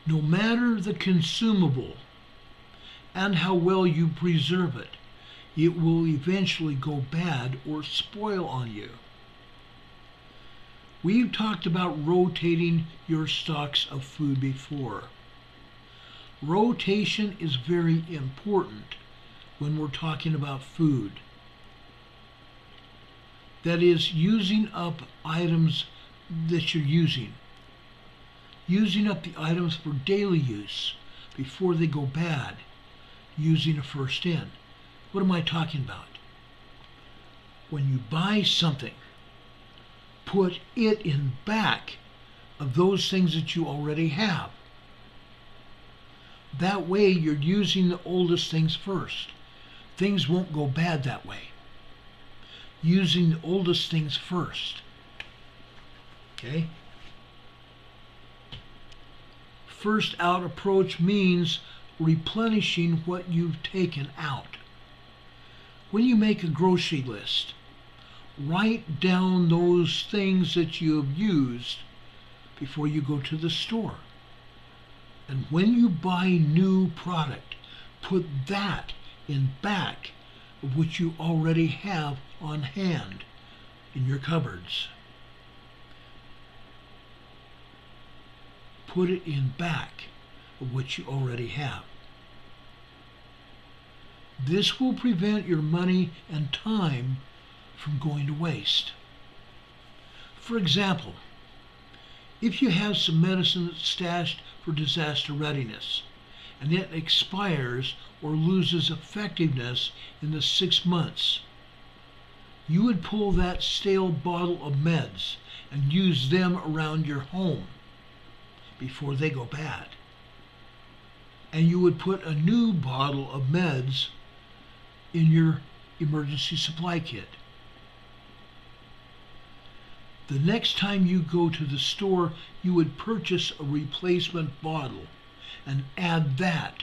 No matter the consumable and how well you preserve it, it will eventually go bad or spoil on you. We've talked about rotating your stocks of food before. Rotation is very important when we're talking about food. That is, using up items that you're using. Using up the items for daily use before they go bad. Using a first in. What am I talking about? When you buy something put it in back of those things that you already have. That way you're using the oldest things first. Things won't go bad that way. Using the oldest things first. Okay? First out approach means replenishing what you've taken out. When you make a grocery list, write down those things that you have used before you go to the store. And when you buy new product, put that in back of what you already have on hand in your cupboards. Put it in back of what you already have. This will prevent your money and time from going to waste. For example, if you have some medicine that's stashed for disaster readiness and it expires or loses effectiveness in the 6 months, you would pull that stale bottle of meds and use them around your home before they go bad. And you would put a new bottle of meds in your emergency supply kit. The next time you go to the store, you would purchase a replacement bottle and add that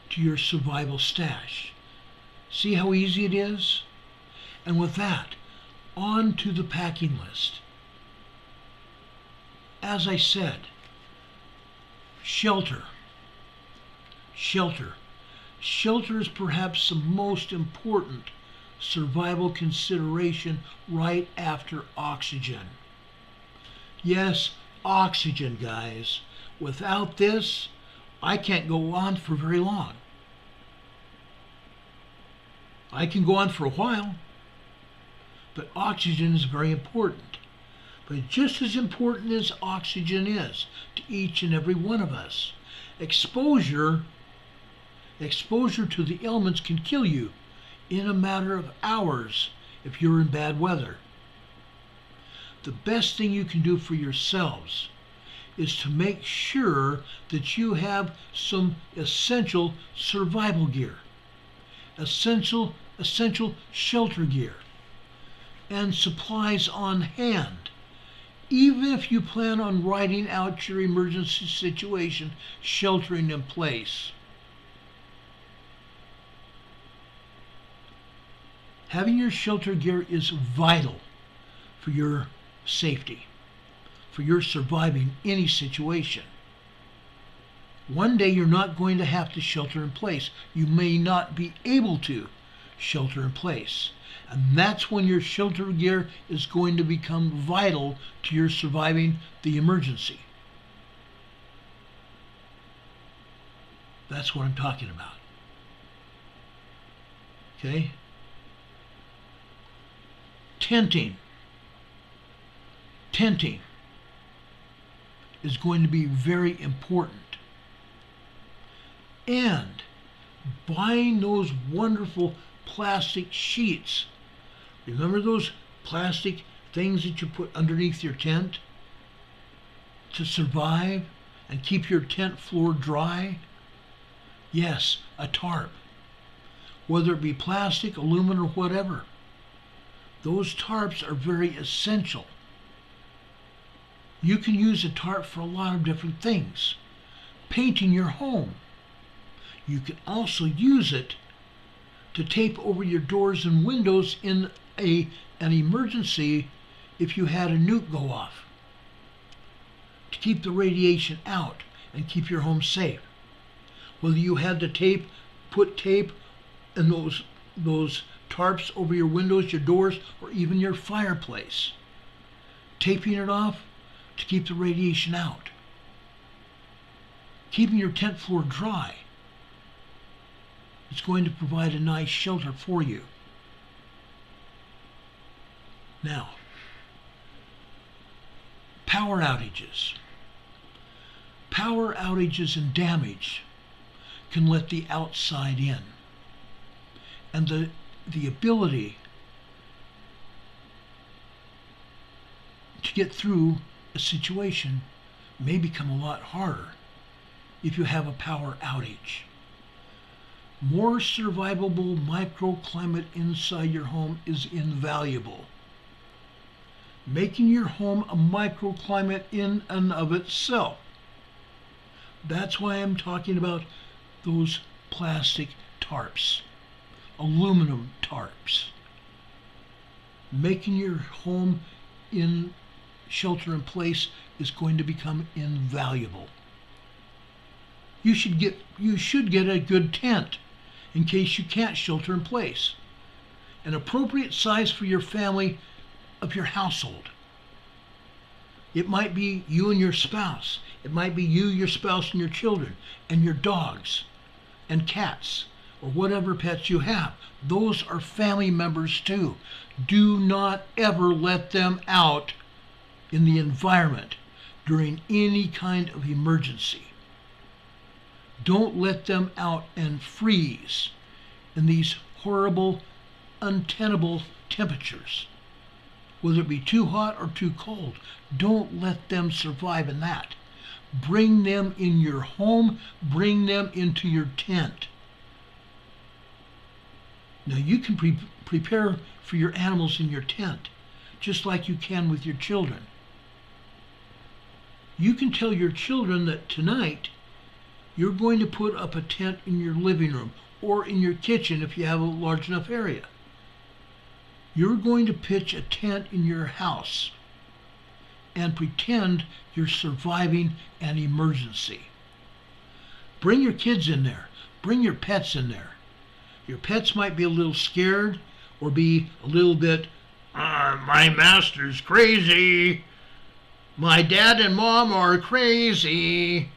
to your survival stash. See how easy it is? And with that, on to the packing list. As I said, shelter. Shelter. Shelter is perhaps the most important survival consideration right after oxygen. Yes, oxygen, guys. Without this, I can't go on for very long. I can go on for a while, but oxygen is very important. But just as important as oxygen is to each and every one of us, exposure to the elements can kill you in a matter of hours if you're in bad weather. The best thing you can do for yourselves is to make sure that you have some essential survival gear, essential shelter gear, and supplies on hand. Even if you plan on writing out your emergency situation, sheltering in place. Having your shelter gear is vital for your safety, for your surviving any situation. One day you're not going to have to shelter in place. You may not be able to shelter in place. And that's when your shelter gear is going to become vital to your surviving the emergency. That's what I'm talking about. Okay? Tenting. Tenting is going to be very important. And buying those wonderful plastic sheets. Remember those plastic things that you put underneath your tent to survive and keep your tent floor dry? Yes, a tarp. Whether it be plastic, aluminum, or whatever. Those tarps are very essential. You can use a tarp for a lot of different things. Painting your home. You can also use it to tape over your doors and windows in an emergency if you had a nuke go off, to keep the radiation out and keep your home safe. Whether you had to put tape in those tarps over your windows, your doors, or even your fireplace, taping it off to keep the radiation out, keeping your tent floor dry. It's going to provide a nice shelter for you. Now, power outages. Power outages and damage can let the outside in. And the ability to get through a situation may become a lot harder if you have a power outage. More survivable microclimate inside your home is invaluable. Making your home a microclimate in and of itself. That's why I'm talking about those plastic tarps, aluminum tarps. Making your home in shelter in place is going to become invaluable. You should get a good tent in case you can't shelter in place. An appropriate size for your family of your household. It might be you and your spouse. It might be you, your spouse, and your children, and your dogs, and cats, or whatever pets you have. Those are family members too. Do not ever let them out in the environment during any kind of emergency. Don't let them out and freeze in these horrible, untenable temperatures. Whether it be too hot or too cold, don't let them survive in that. Bring them in your home, bring them into your tent. Now you can prepare for your animals in your tent, just like you can with your children. You can tell your children that tonight you're going to put up a tent in your living room or in your kitchen if you have a large enough area. You're going to pitch a tent in your house and pretend you're surviving an emergency. Bring your kids in there. Bring your pets in there. Your pets might be a little scared or be a little bit, my master's crazy. My dad and mom are crazy.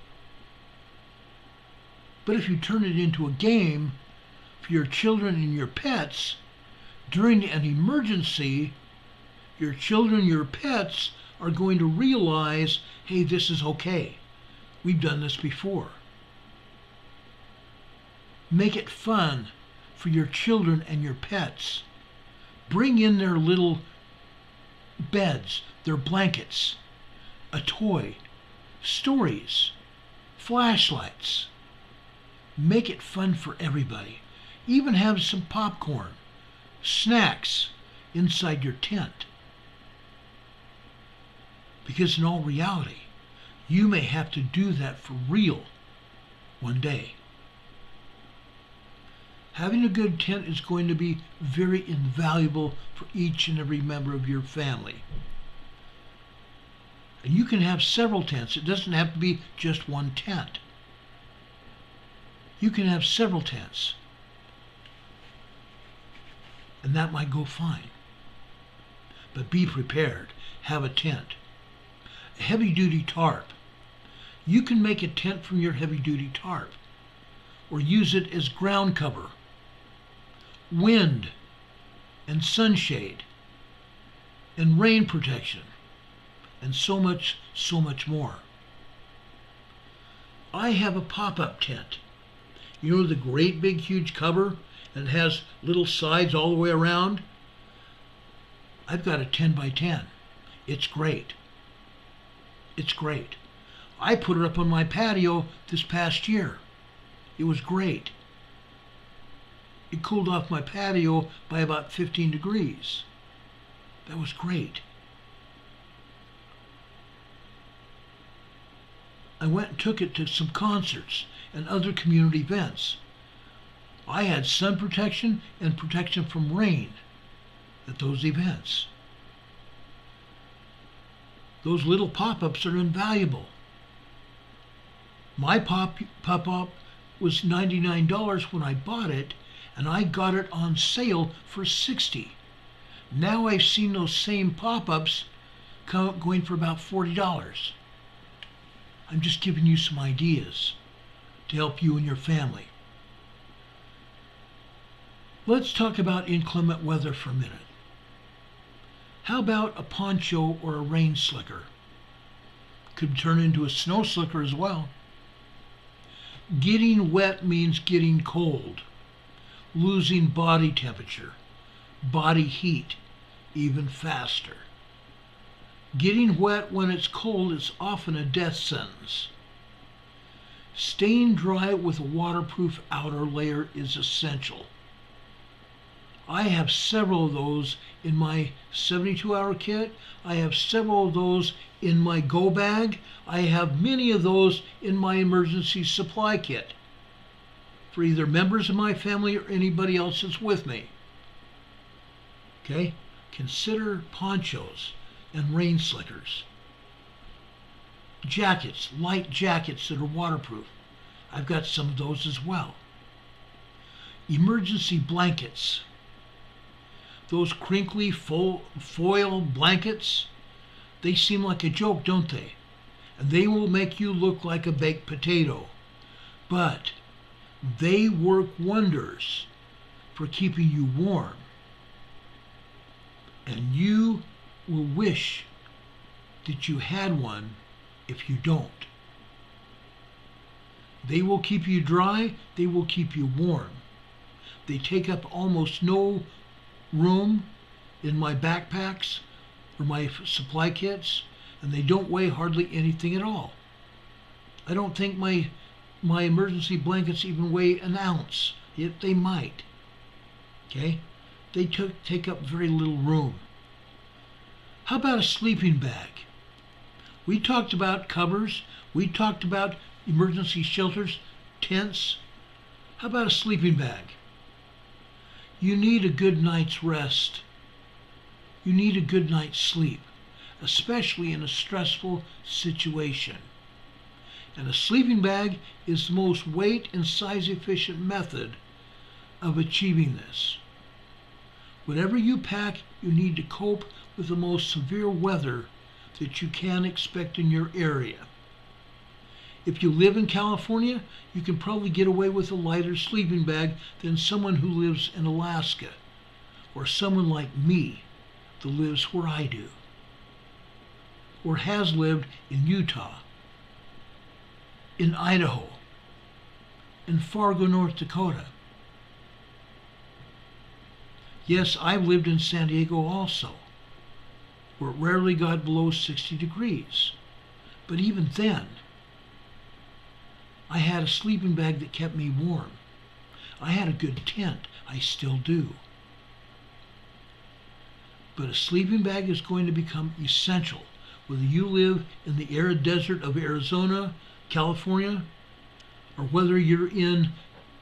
But if you turn it into a game for your children and your pets, during an emergency, your children, your pets are going to realize, hey, this is okay. We've done this before. Make it fun for your children and your pets. Bring in their little beds, their blankets, a toy, stories, flashlights. Make it fun for everybody. Even have some popcorn, snacks inside your tent. Because in all reality, you may have to do that for real one day. Having a good tent is going to be very invaluable for each and every member of your family. And you can have several tents. It doesn't have to be just one tent. You can have several tents. And that might go fine. But be prepared. Have a tent. A heavy-duty tarp. You can make a tent from your heavy-duty tarp or use it as ground cover, wind and sunshade and rain protection and so much more. I have a pop-up tent. You know the great big huge cover and it has little sides all the way around? I've got a 10 by 10. It's great. It's great. I put it up on my patio this past year. It was great. It cooled off my patio by about 15 degrees. That was great. I went and took it to some concerts and other community events. I had sun protection and protection from rain at those events. Those little pop-ups are invaluable. My pop-up was $99 when I bought it, and I got it on sale for $60. Now I've seen those same pop-ups going for about $40. I'm just giving you some ideas to help you and your family. Let's talk about inclement weather for a minute. How about a poncho or a rain slicker? Could turn into a snow slicker as well. Getting wet means getting cold, losing body temperature, body heat even faster. Getting wet when it's cold is often a death sentence. Staying dry with a waterproof outer layer is essential. I have several of those in my 72-hour kit. I have several of those in my go bag. I have many of those in my emergency supply kit for either members of my family or anybody else that's with me. Okay? Consider ponchos and rain slickers. Jackets, light jackets that are waterproof. I've got some of those as well. Emergency blankets. Those crinkly foil blankets, they seem like a joke, don't they? And they will make you look like a baked potato. But they work wonders for keeping you warm. And you will wish that you had one if you don't. They will keep you dry, they will keep you warm. They take up almost no room in my backpacks or my supply kits, and they don't weigh hardly anything at all. I don't think my emergency blankets even weigh an ounce, yet they might. Okay? They take up very little room. How about a sleeping bag? We talked about covers, we talked about emergency shelters, tents. How about a sleeping bag? You need a good night's rest. You need a good night's sleep, especially in a stressful situation. And a sleeping bag is the most weight and size efficient method of achieving this. Whatever you pack, you need to cope with the most severe weather that you can expect in your area. If you live in California, you can probably get away with a lighter sleeping bag than someone who lives in Alaska, or someone like me that lives where I do, or has lived in Utah, in Idaho, in Fargo, North Dakota. Yes, I've lived in San Diego also, where it rarely got below 60 degrees. But even then, I had a sleeping bag that kept me warm. I had a good tent. I still do. But a sleeping bag is going to become essential, whether you live in the arid desert of Arizona, California, or whether you're in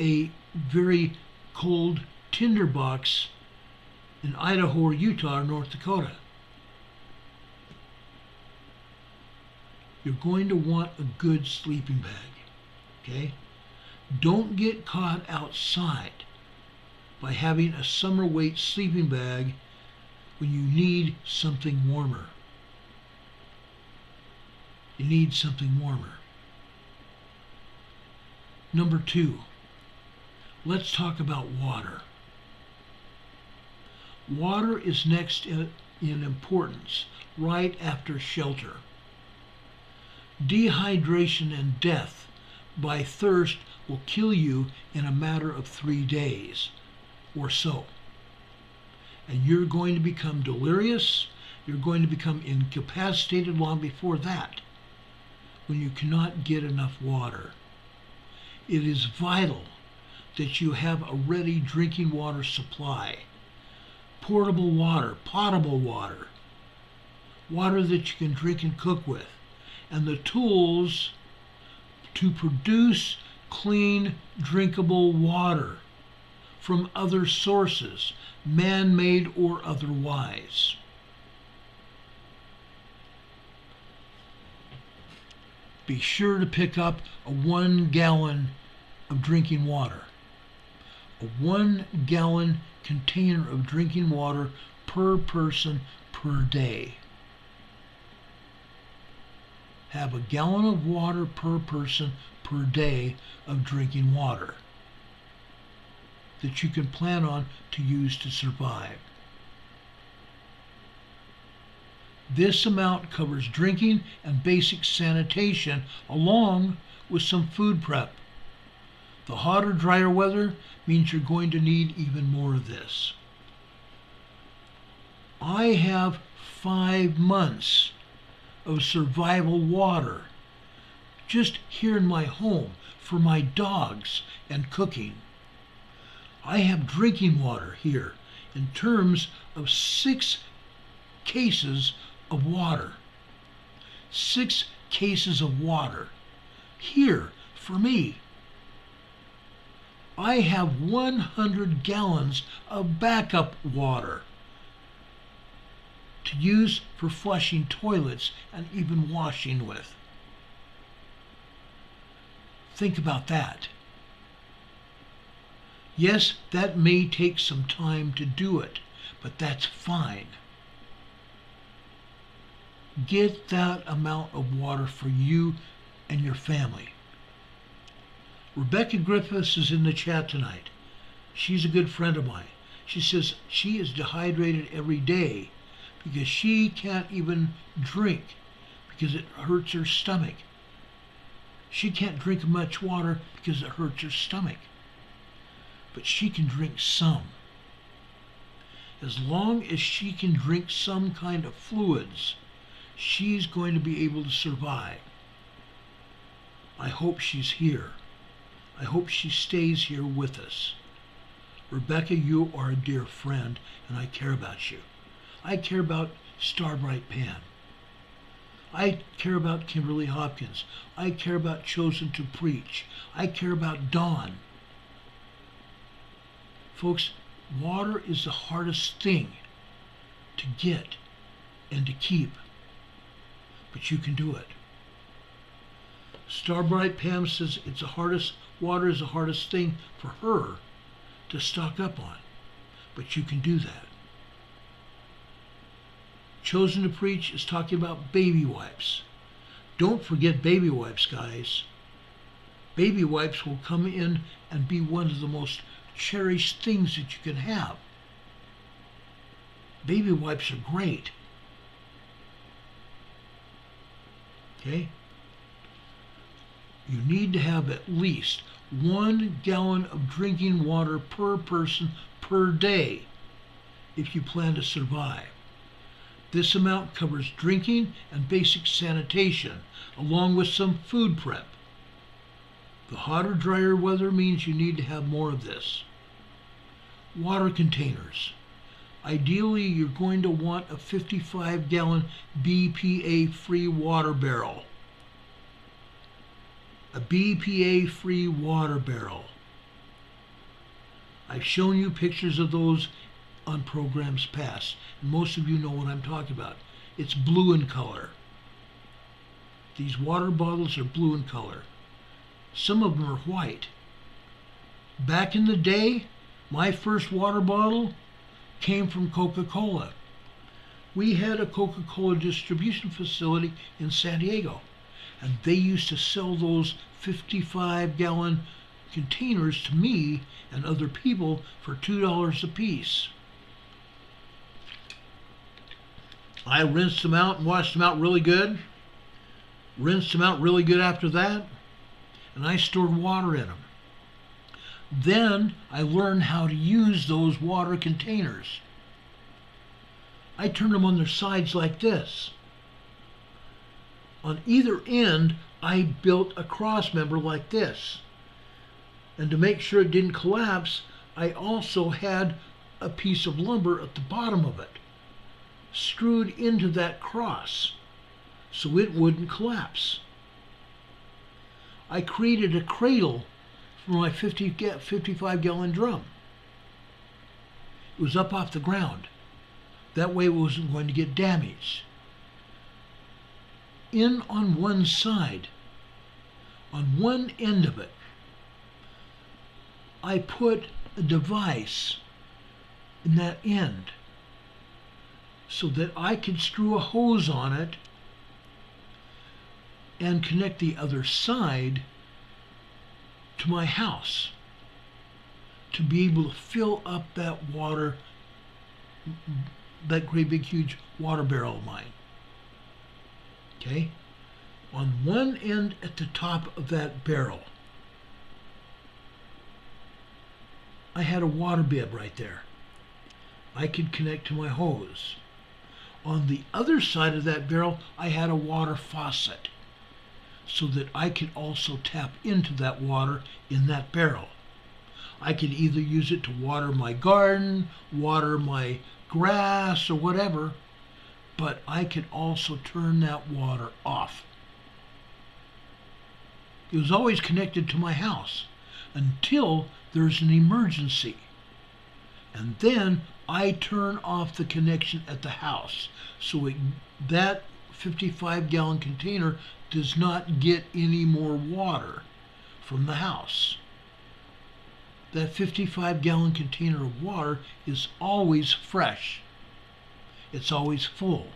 a very cold tinderbox in Idaho or Utah or North Dakota. You're going to want a good sleeping bag. Okay? Don't get caught outside by having a summer weight sleeping bag when you need something warmer. You need something warmer. Number 2, let's talk about water. Water is next in importance, right after shelter. Dehydration and death by thirst will kill you in a matter of 3 days or so. And you're going to become delirious, you're going to become incapacitated long before that when you cannot get enough water. It is vital that you have a ready drinking water supply. Portable water, potable water, water that you can drink and cook with, and the tools to produce clean, drinkable water from other sources, man-made or otherwise. Be sure to pick up a 1 gallon of drinking water. A 1 gallon container of drinking water per person per day. Have a gallon of water per person per day of drinking water that you can plan on to use to survive. This amount covers drinking and basic sanitation along with some food prep. The hotter, drier weather means you're going to need even more of this. I have 5 months of survival water. Just here in my home for my dogs and cooking. I have drinking water here in terms of 6 cases of water. 6 cases of water here for me. I have 100 gallons of backup water to use for flushing toilets and even washing with. Think about that. Yes, that may take some time to do it, but that's fine. Get that amount of water for you and your family. Rebecca Griffiths is in the chat tonight. She's a good friend of mine. She says she is dehydrated every day because she can't even drink because it hurts her stomach. She can't drink much water because it hurts her stomach. But she can drink some. As long as she can drink some kind of fluids, she's going to be able to survive. I hope she's here. I hope she stays here with us. Rebecca, you are a dear friend, and I care about you. I care about Starbright Pam. I care about Kimberly Hopkins. I care about Chosen to Preach. I care about Dawn. Folks, water is the hardest thing to get and to keep, but you can do it. Starbright Pam says water is the hardest thing for her to stock up on, but you can do that. Chosen to Preach is talking about baby wipes. Don't forget baby wipes, guys. Baby wipes will come in and be one of the most cherished things that you can have. Baby wipes are great. Okay? You need to have at least 1 gallon of drinking water per person per day if you plan to survive. This amount covers drinking and basic sanitation, along with some food prep. The hotter, drier weather means you need to have more of this. Water containers. Ideally, you're going to want a 55-gallon BPA-free water barrel. A BPA-free water barrel. I've shown you pictures of those on programs past, and most of you know what I'm talking about. It's blue in color. These water bottles are blue in color. Some of them are white. Back in the day, my first water bottle came from Coca-Cola. We had a Coca-Cola distribution facility in San Diego, and they used to sell those 55-gallon containers to me and other people for $2 a piece. I rinsed them out and washed them out really good. Rinsed them out really good after that, and I stored water in them. Then I learned how to use those water containers. I turned them on their sides like this. On either end, I built a cross member like this. And to make sure it didn't collapse, I also had a piece of lumber at the bottom of it, screwed into that cross so it wouldn't collapse. I created a cradle for my 55-gallon drum. It was up off the ground. That way it wasn't going to get damaged. In on one side, on one end of it, I put a device in that end so that I could screw a hose on it and connect the other side to my house to be able to fill up that water, that great big huge water barrel of mine. Okay? On one end at the top of that barrel, I had a water bib right there. I could connect to my hose. On the other side of that barrel, I had a water faucet so that I could also tap into that water in that barrel. I could either use it to water my garden, water my grass, or whatever, but I could also turn that water off. It was always connected to my house until there's an emergency. And then I turn off the connection at the house so that 55-gallon container does not get any more water from the house. That 55-gallon container of water is always fresh. It's always full.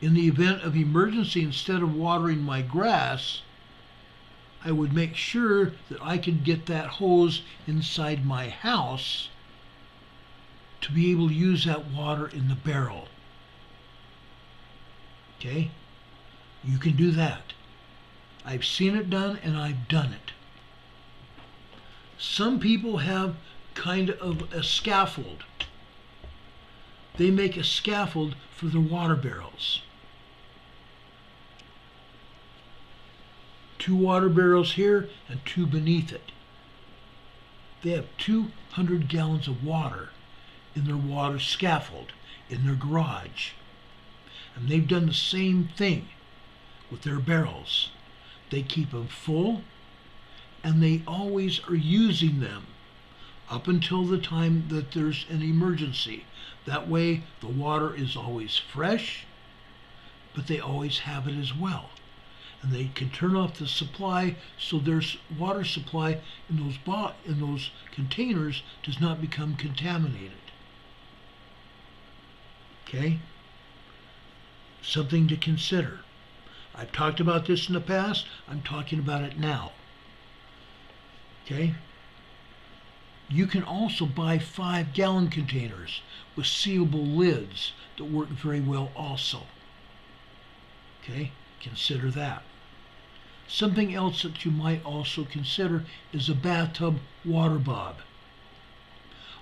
In the event of emergency, instead of watering my grass, I would make sure that I could get that hose inside my house to be able to use that water in the barrel. Okay? You can do that. I've seen it done and I've done it. Some people have kind of a scaffold. They make a scaffold for their water barrels. 2 water barrels here and 2 beneath it. They have 200 gallons of water in their water scaffold in their garage. And they've done the same thing with their barrels. They keep them full, and they always are using them up until the time that there's an emergency. That way the water is always fresh, but they always have it as well. And they can turn off the supply so their water supply in those containers does not become contaminated. Okay? Something to consider. I've talked about this in the past. I'm talking about it now. Okay? You can also buy 5-gallon containers with sealable lids that work very well also. Okay? Consider that. Something else that you might also consider is a bathtub water bob.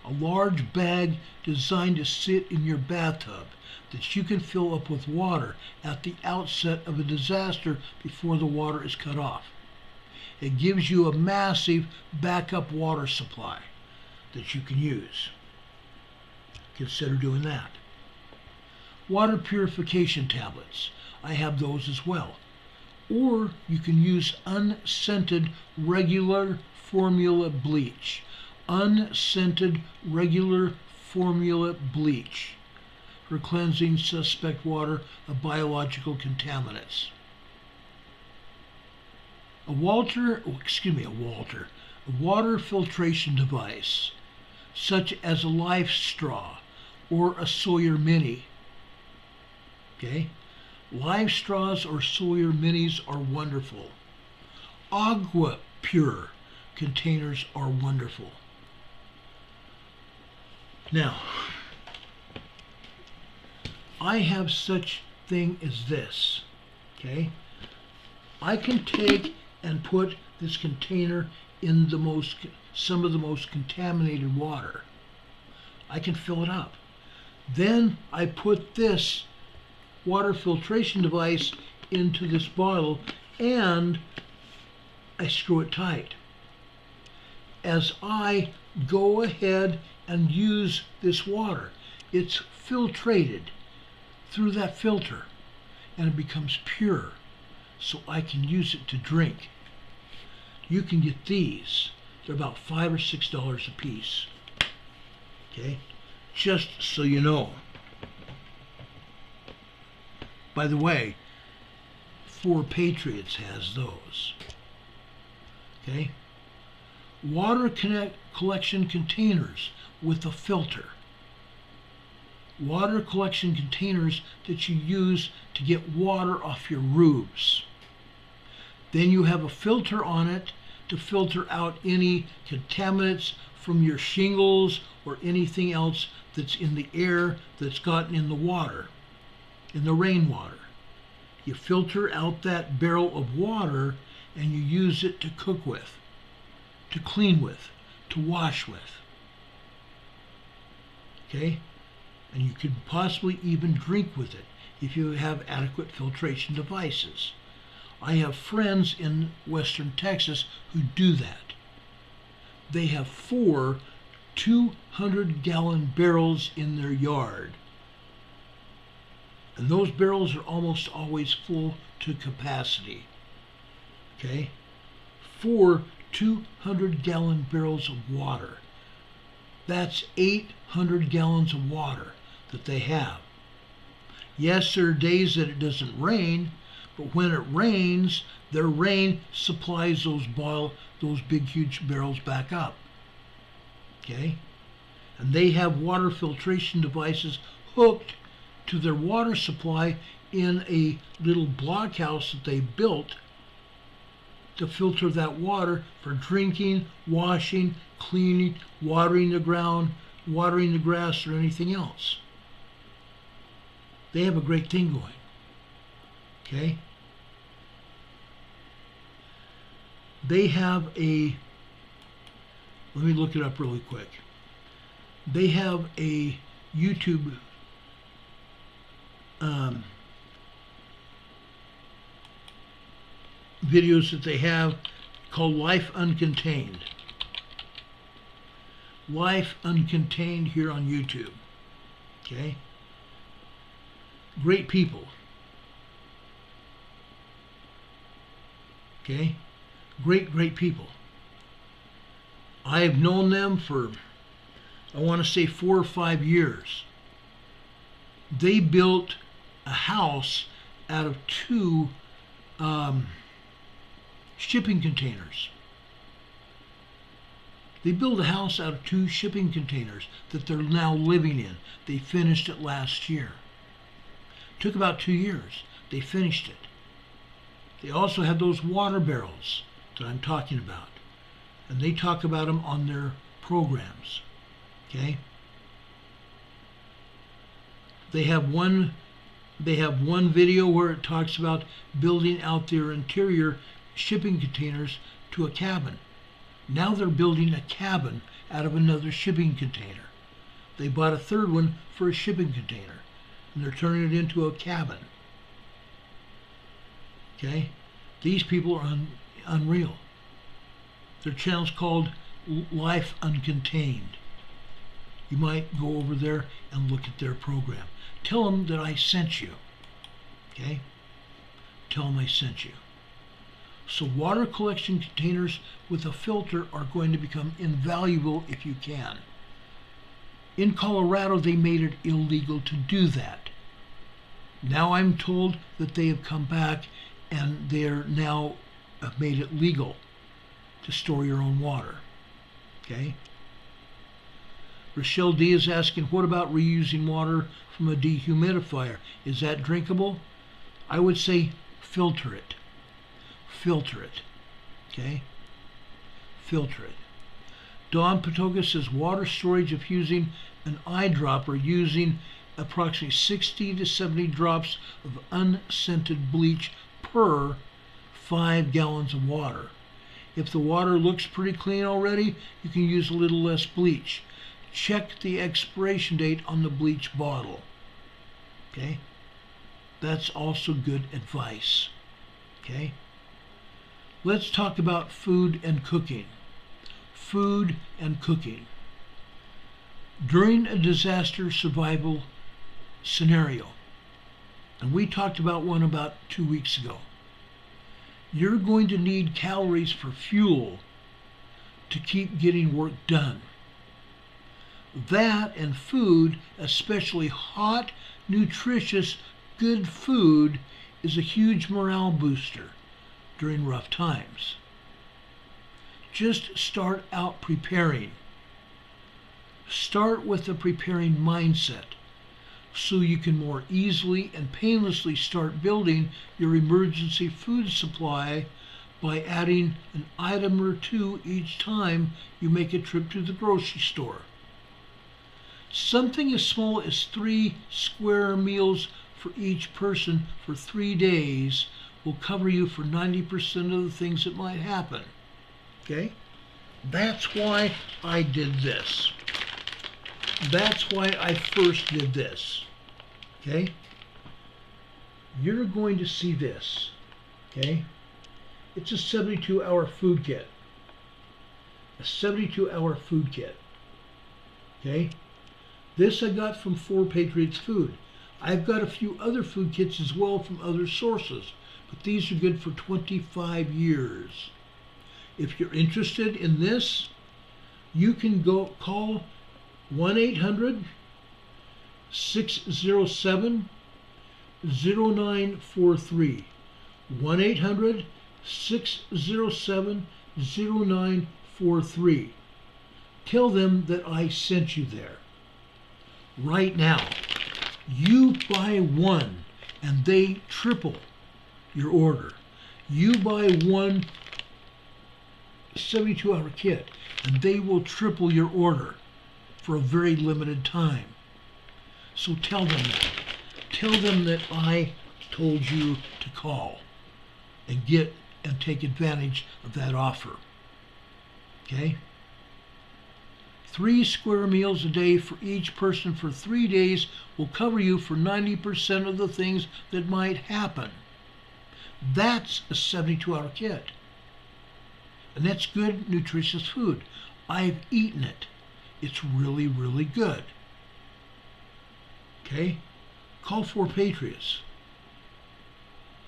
A large bag designed to sit in your bathtub that you can fill up with water at the outset of a disaster before the water is cut off. It gives you a massive backup water supply that you can use. Consider doing that. Water purification tablets. I have those as well. Or you can use unscented regular formula bleach. Unscented regular formula bleach for cleansing suspect water of biological contaminants. A water filtration device, such as a Life Straw or a Sawyer Mini. Okay? Life Straws or Sawyer Minis are wonderful. Agua Pure containers are wonderful. Now, I have such thing as this. Okay? I can take and put this container in some of the most contaminated water. I can fill it up. Then I put this water filtration device into this bottle and I screw it tight. As I go ahead and use this water, it's filtrated through that filter and it becomes pure, so I can use it to drink. You can get these. They're about $5 or $6 a piece. Okay? Just so you know. By the way, 4 Patriots has those. Okay? Water collection containers with a filter. Water collection containers that you use to get water off your roofs. Then you have a filter on it to filter out any contaminants from your shingles or anything else that's in the air that's gotten in the water, in the rainwater. You filter out that barrel of water and you use it to cook with, to clean with, to wash with. Okay? And you could possibly even drink with it if you have adequate filtration devices. I have friends in western Texas who do that. They have 4 200-gallon barrels in their yard. And those barrels are almost always full to capacity. Okay? 4 200-gallon barrels of water. That's 800 gallons of water that they have. Yes, there are days that it doesn't rain, but when it rains, their rain supplies those big, huge barrels back up. Okay? And they have water filtration devices hooked to their water supply in a little blockhouse that they built to filter that water for drinking, washing, cleaning, watering the ground, watering the grass, or anything else. They have a great thing going. Okay? They have a, let me look it up really quick. They have a YouTube videos that they have called Life Uncontained. Life Uncontained here on YouTube. Okay? Great people. Okay? Great people. I have known them for, I want to say 4 or 5 years. They built a house out of 2 shipping containers. They built a house out of 2 shipping containers that they're now living in. They finished it last year. Took about 2 years. They finished it. They also have those water barrels that I'm talking about. And they talk about them on their programs. Okay? They have one video where it talks about building out their interior shipping containers to a cabin. Now they're building a cabin out of another shipping container. They bought a 3rd one for a shipping container, and they're turning it into a cabin. Okay? These people are unreal. Their channel's called Life Uncontained. You might go over there and look at their program. Tell them that I sent you. Okay? Tell them I sent you. So water collection containers with a filter are going to become invaluable if you can. In Colorado, they made it illegal to do that. Now I'm told that they have come back and they're now have made it legal to store your own water. Okay? Rochelle D is asking, what about reusing water from a dehumidifier? Is that drinkable? I would say filter it. Filter it. Okay? Filter it. Don Patoka says water storage of using an eyedropper using approximately 60 to 70 drops of unscented bleach per 5 gallons of water. If the water looks pretty clean already, you can use a little less bleach. Check the expiration date on the bleach bottle. Okay? That's also good advice. Okay? Let's talk about food and cooking. Food and cooking. During a disaster survival scenario, and we talked about one about 2 weeks ago, you're going to need calories for fuel to keep getting work done. That and food, especially hot, nutritious, good food, is a huge morale booster during rough times. Just start out preparing. Start with a preparing mindset so you can more easily and painlessly start building your emergency food supply by adding an item or 2 each time you make a trip to the grocery store. Something as small as 3 square meals for each person for 3 days will cover you for 90% of the things that might happen. Okay? That's why I did this. That's why I first did this. Okay? You're going to see this. Okay? It's a 72-hour food kit. A 72-hour food kit. Okay? This I got from 4 Patriots Food. I've got a few other food kits as well from other sources, but these are good for 25 years. If you're interested in this, you can go call 1-800-607-0943. 1-800-607-0943. Tell them that I sent you there. Right now, you buy one and they triple your order. You buy one 72-hour kit and they will triple your order for a very limited time. So tell them that. Tell them that I told you to call and get and take advantage of that offer. Okay? 3 square meals a day for each person for 3 days will cover you for 90% of the things that might happen. That's a 72-hour kit. And that's good, nutritious food. I've eaten it. It's really, really good. Okay? Call 4 Patriots.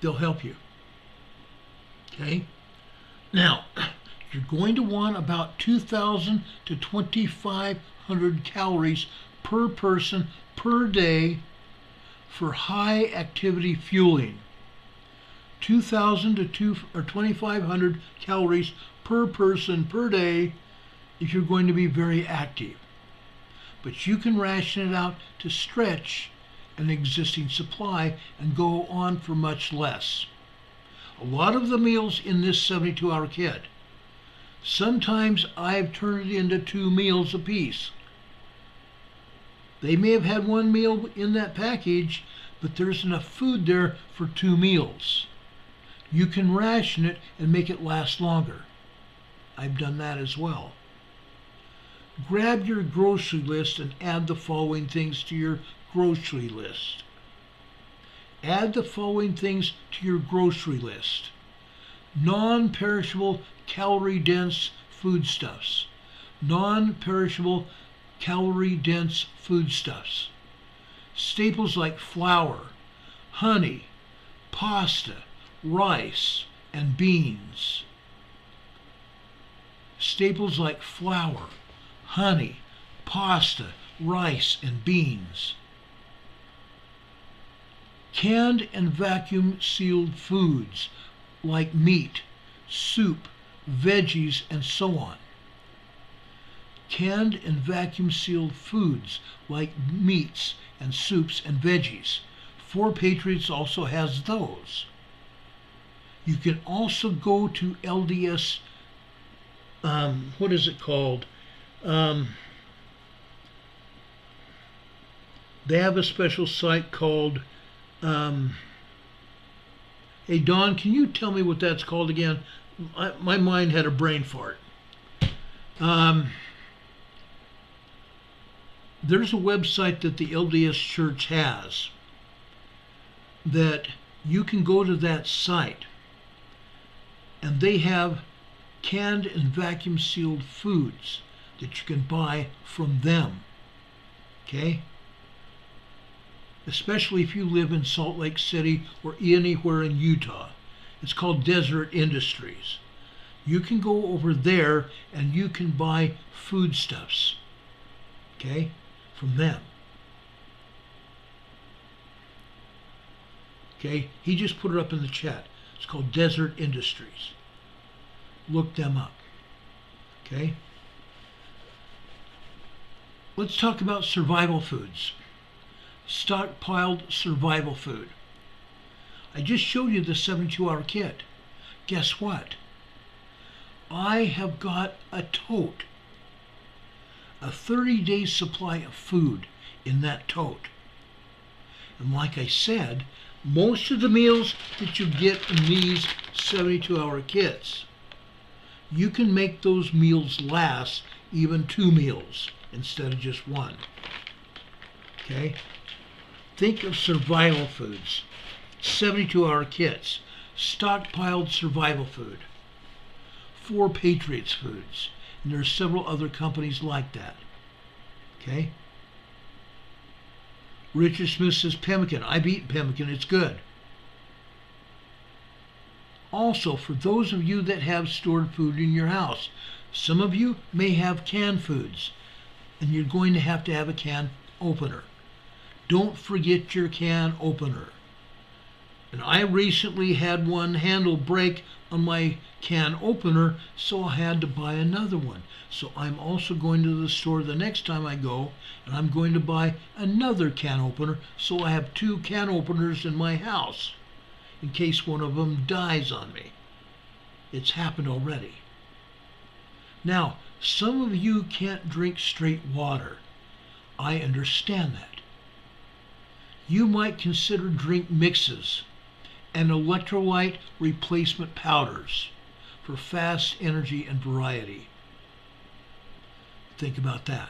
They'll help you. Okay? Now, you're going to want about 2,000 to 2,500 calories per person per day for high activity fueling. 2,000 to 2,500 calories per person per day if you're going to be very active. But you can ration it out to stretch an existing supply and go on for much less. A lot of the meals in this 72-hour kit, sometimes I've turned it into 2 meals apiece. They may have had 1 meal in that package, but there's enough food there for 2 meals. You can ration it and make it last longer. I've done that as well. Grab your grocery list and add the following things to your grocery list. Add the following things to your grocery list. Non-perishable calorie-dense foodstuffs. Non-perishable calorie-dense foodstuffs. Staples like flour, honey, pasta, rice, and beans. Staples like flour, honey, pasta, rice, and beans. Canned and vacuum sealed foods like meat, soup, veggies, and so on. Canned and vacuum sealed foods like meats and soups and veggies. 4 Patriots also has those. You can also go to LDS, what is it called? They have a special site called, hey Don, can you tell me what that's called again? My mind had a brain fart. There's a website that the LDS Church has that you can go to that site and they have canned and vacuum sealed foods that you can buy from them. Okay? Especially if you live in Salt Lake City or anywhere in Utah. It's called Desert Industries. You can go over there and you can buy foodstuffs, okay, from them. Okay, he just put it up in the chat. It's called Desert Industries. Look them up, okay? Let's talk about survival foods. Stockpiled survival food. I just showed you the 72-hour kit. Guess what? I have got a tote. A 30-day supply of food in that tote. And like I said, most of the meals that you get in these 72-hour kits, you can make those meals last even 2 meals instead of just one. Okay? Think of survival foods. 72-hour kits. Stockpiled survival food. 4 Patriots Foods. And there are several other companies like that. Okay? Richard Smith says pemmican. I've eaten pemmican. It's good. Also, for those of you that have stored food in your house, some of you may have canned foods, and you're going to have a can opener. Don't forget your can opener. And I recently had one handle break on my can opener, so I had to buy another one. So I'm also going to the store the next time I go, and I'm going to buy another can opener, so I have 2 can openers in my house, in case one of them dies on me. It's happened already. Now, some of you can't drink straight water. I understand that. You might consider drink mixes and electrolyte replacement powders for fast energy and variety. Think about that.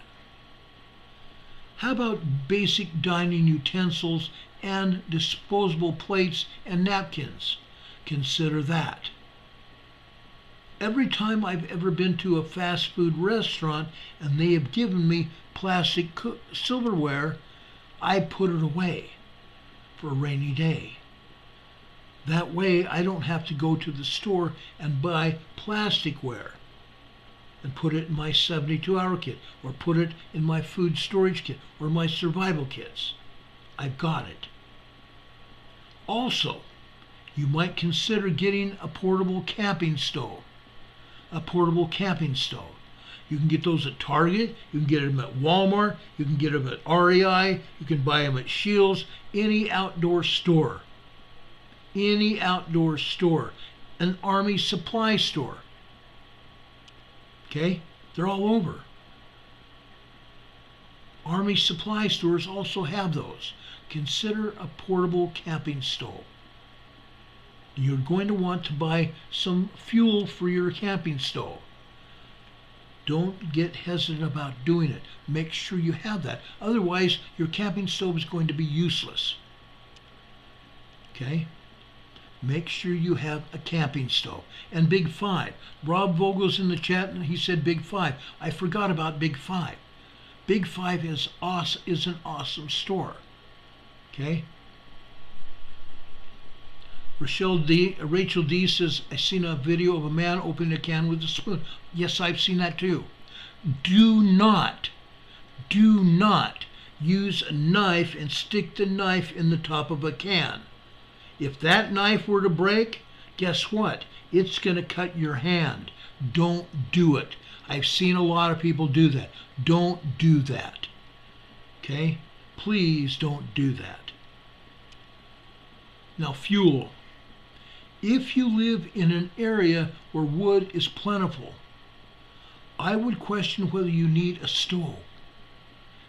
How about basic dining utensils and disposable plates and napkins? Consider that. Every time I've ever been to a fast food restaurant and they have given me plastic silverware, I put it away for a rainy day. That way I don't have to go to the store and buy plasticware and put it in my 72-hour kit, or put it in my food storage kit or my survival kits. I've got it. Also, you might consider getting a portable camping stove. A portable camping stove. You can get those at Target, you can get them at Walmart, you can get them at REI, you can buy them at Shields, any outdoor store. Any outdoor store. An Army supply store. Okay? They're all over. Army supply stores also have those. Consider a portable camping stove. You're going to want to buy some fuel for your camping stove. Don't get hesitant about doing it. Make sure you have that. Otherwise, your camping stove is going to be useless. Okay? Make sure you have a camping stove. And Big 5. Rob Vogel's in the chat and he said Big 5. I forgot about Big 5. Big 5 is an awesome store. Okay? Rachel D says, I seen a video of a man opening a can with a spoon. Yes, I've seen that too. Do not use a knife and stick the knife in the top of a can. If that knife were to break, guess what? It's going to cut your hand. Don't do it. I've seen a lot of people do that. Don't do that. Okay? Please don't do that. Now, fuel. If you live in an area where wood is plentiful, I would question whether you need a stove.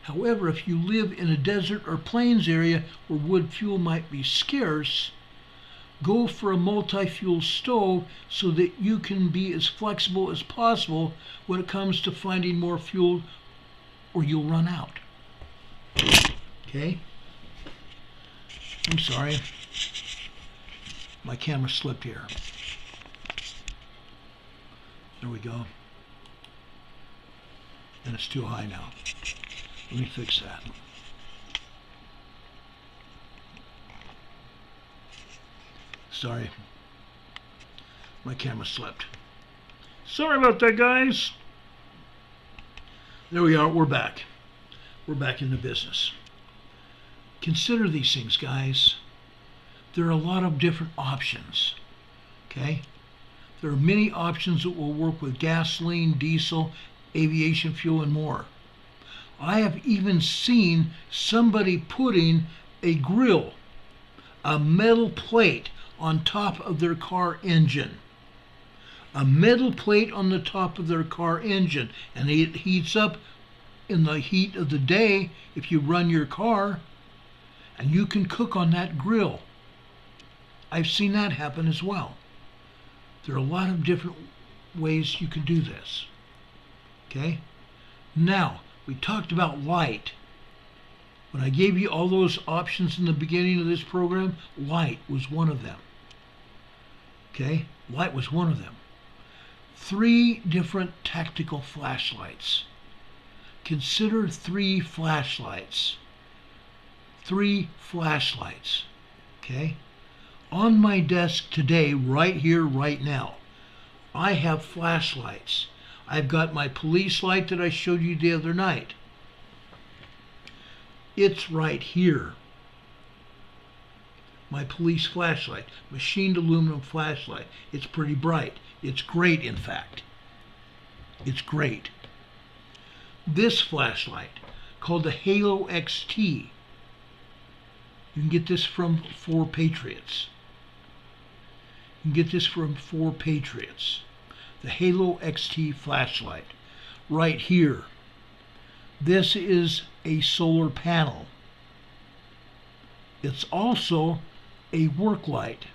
However, if you live in a desert or plains area where wood fuel might be scarce, go for a multi-fuel stove so that you can be as flexible as possible when it comes to finding more fuel, or you'll run out. Okay? I'm sorry. My camera slipped here. There we go. And it's too high now. Let me fix that. Sorry. My camera slipped. Sorry about that, guys. There we are. We're back. We're back in the business. Consider these things, guys. There are a lot of different options. Okay? There are many options that will work with gasoline, diesel, aviation fuel, and more. I have even seen somebody putting a grill, a metal plate on top of their car engine. A metal plate on the top of their car engine, and it heats up in the heat of the day if you run your car, and you can cook on that grill. I've seen that happen as well. There are a lot of different ways you can do this. Okay? Now, We talked about light. When I gave you all those options in the beginning of this program, light was one of them. Okay? Light was one of them. 3 different tactical flashlights. Consider 3 flashlights. 3 flashlights. Okay? On my desk today, right here, right now, I have flashlights. I've got my police light that I showed you the other night. It's right here. My police flashlight, machined aluminum flashlight. It's pretty bright. It's great, in fact. It's great. This flashlight, called the Halo XT, you can get this from 4 Patriots. You can get this from 4 Patriots. The Halo XT flashlight, right here. This is a solar panel. It's also a work light.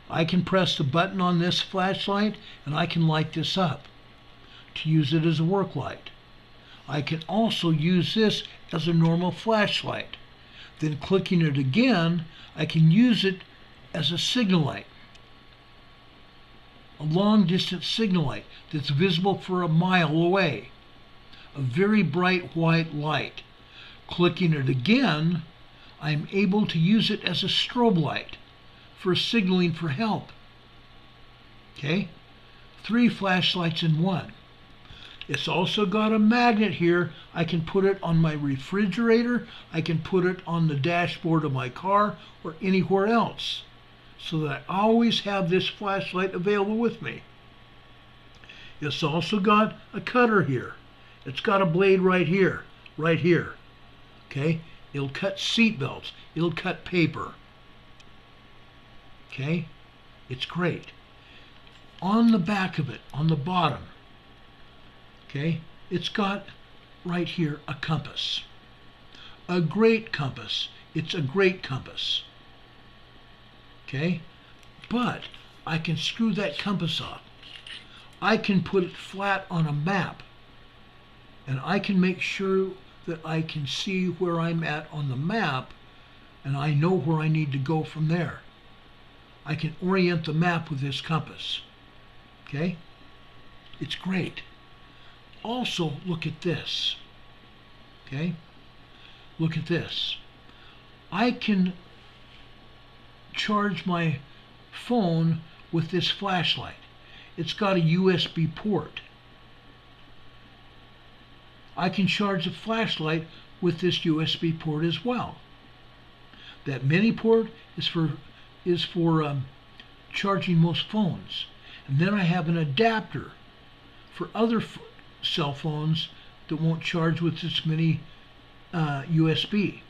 I can press the button on this flashlight and I can light this up to use it as a work light. I can also use this as a normal flashlight. Then clicking it again, I can use it as a signal light. A long distance signal light that's visible for a mile away. A very bright white light. Clicking it again, I'm able to use it as a strobe light for signaling for help. Okay? 3 flashlights in one. It's also got a magnet here. I can put it on my refrigerator. I can put it on the dashboard of my car or anywhere else, so that I always have this flashlight available with me. It's also got a cutter here. It's got a blade right here, right here. Okay? It'll cut seat belts. It'll cut paper. Okay? It's great. On the back of it, on the bottom, okay, it's got right here a compass. A great compass. It's a great compass. Okay? But I can screw that compass off. I can put it flat on a map. And I can make sure that I can see where I'm at on the map, and I know where I need to go from there. I can orient the map with this compass. Okay? It's great. Also, look at this. Okay? Look at this. I can charge my phone with this flashlight. It's got a USB port. I can charge the flashlight with this USB port as well. That mini port is for charging most phones. And then I have an adapter for other cell phones that won't charge with this mini USB.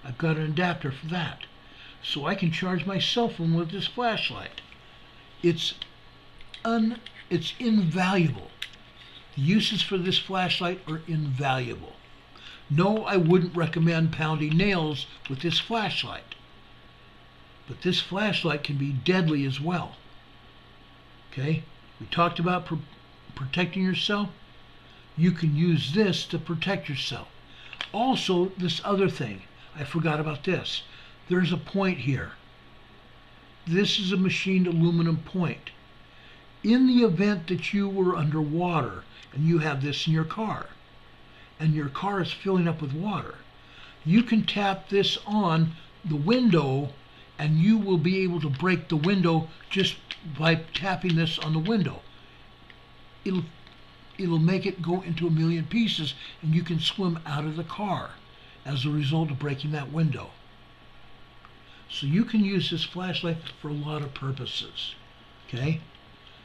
I've got an adapter for that. So I can charge my cell phone with this flashlight. It's invaluable. The uses for this flashlight are invaluable. No, I wouldn't recommend pounding nails with this flashlight. But this flashlight can be deadly as well. Okay? We talked about protecting yourself. You can use this to protect yourself. Also, this other thing, I forgot about this. There's a point here. This is a machined aluminum point. In the event that you were underwater and you have this in your car, and your car is filling up with water, you can tap this on the window and you will be able to break the window just by tapping this on the window. It'll make it go into a million pieces and you can swim out of the car as a result of breaking that window. So you can use this flashlight for a lot of purposes. Okay?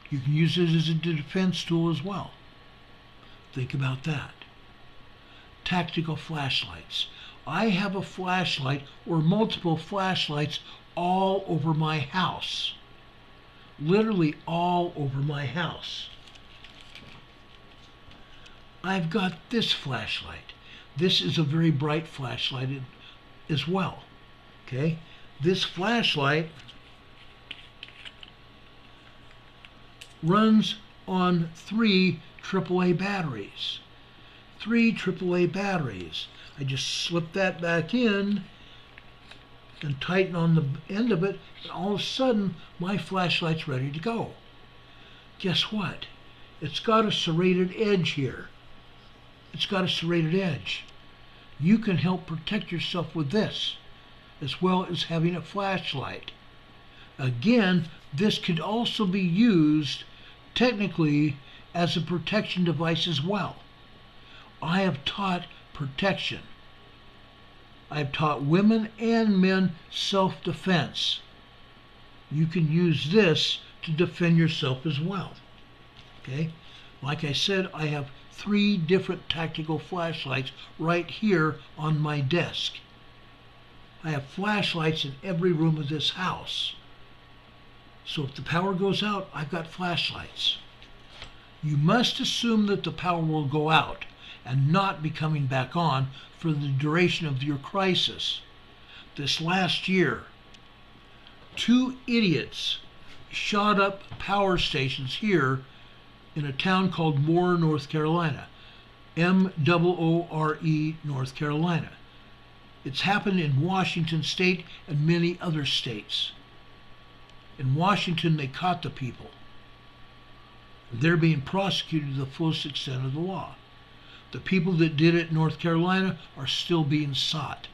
You can use it as a defense tool as well. Think about that. Tactical flashlights. I have a flashlight or multiple flashlights all over my house. Literally all over my house. I've got this flashlight. This is a very bright flashlight as well. Okay? This flashlight runs on 3 AAA batteries. 3 AAA batteries. I just slip that back in and tighten on the end of it, and all of a sudden my flashlight's ready to go. Guess what? It's got a serrated edge here. It's got a serrated edge. You can help protect yourself with this, as well as having a flashlight. Again, this could also be used technically as a protection device as well. I have taught protection. I've taught women and men self-defense. You can use this to defend yourself as well. Okay? Like I said, I have 3 different tactical flashlights right here on my desk. I have flashlights in every room of this house. So if the power goes out, I've got flashlights. You must assume that the power will go out and not be coming back on for the duration of your crisis. This last year, 2 idiots shot up power stations here in a town called Moore, North Carolina. M-O-O-R-E, North Carolina. It's happened in Washington State and many other states. In Washington, they caught the people. They're being prosecuted to the fullest extent of the law. The people that did it in North Carolina are still being sought.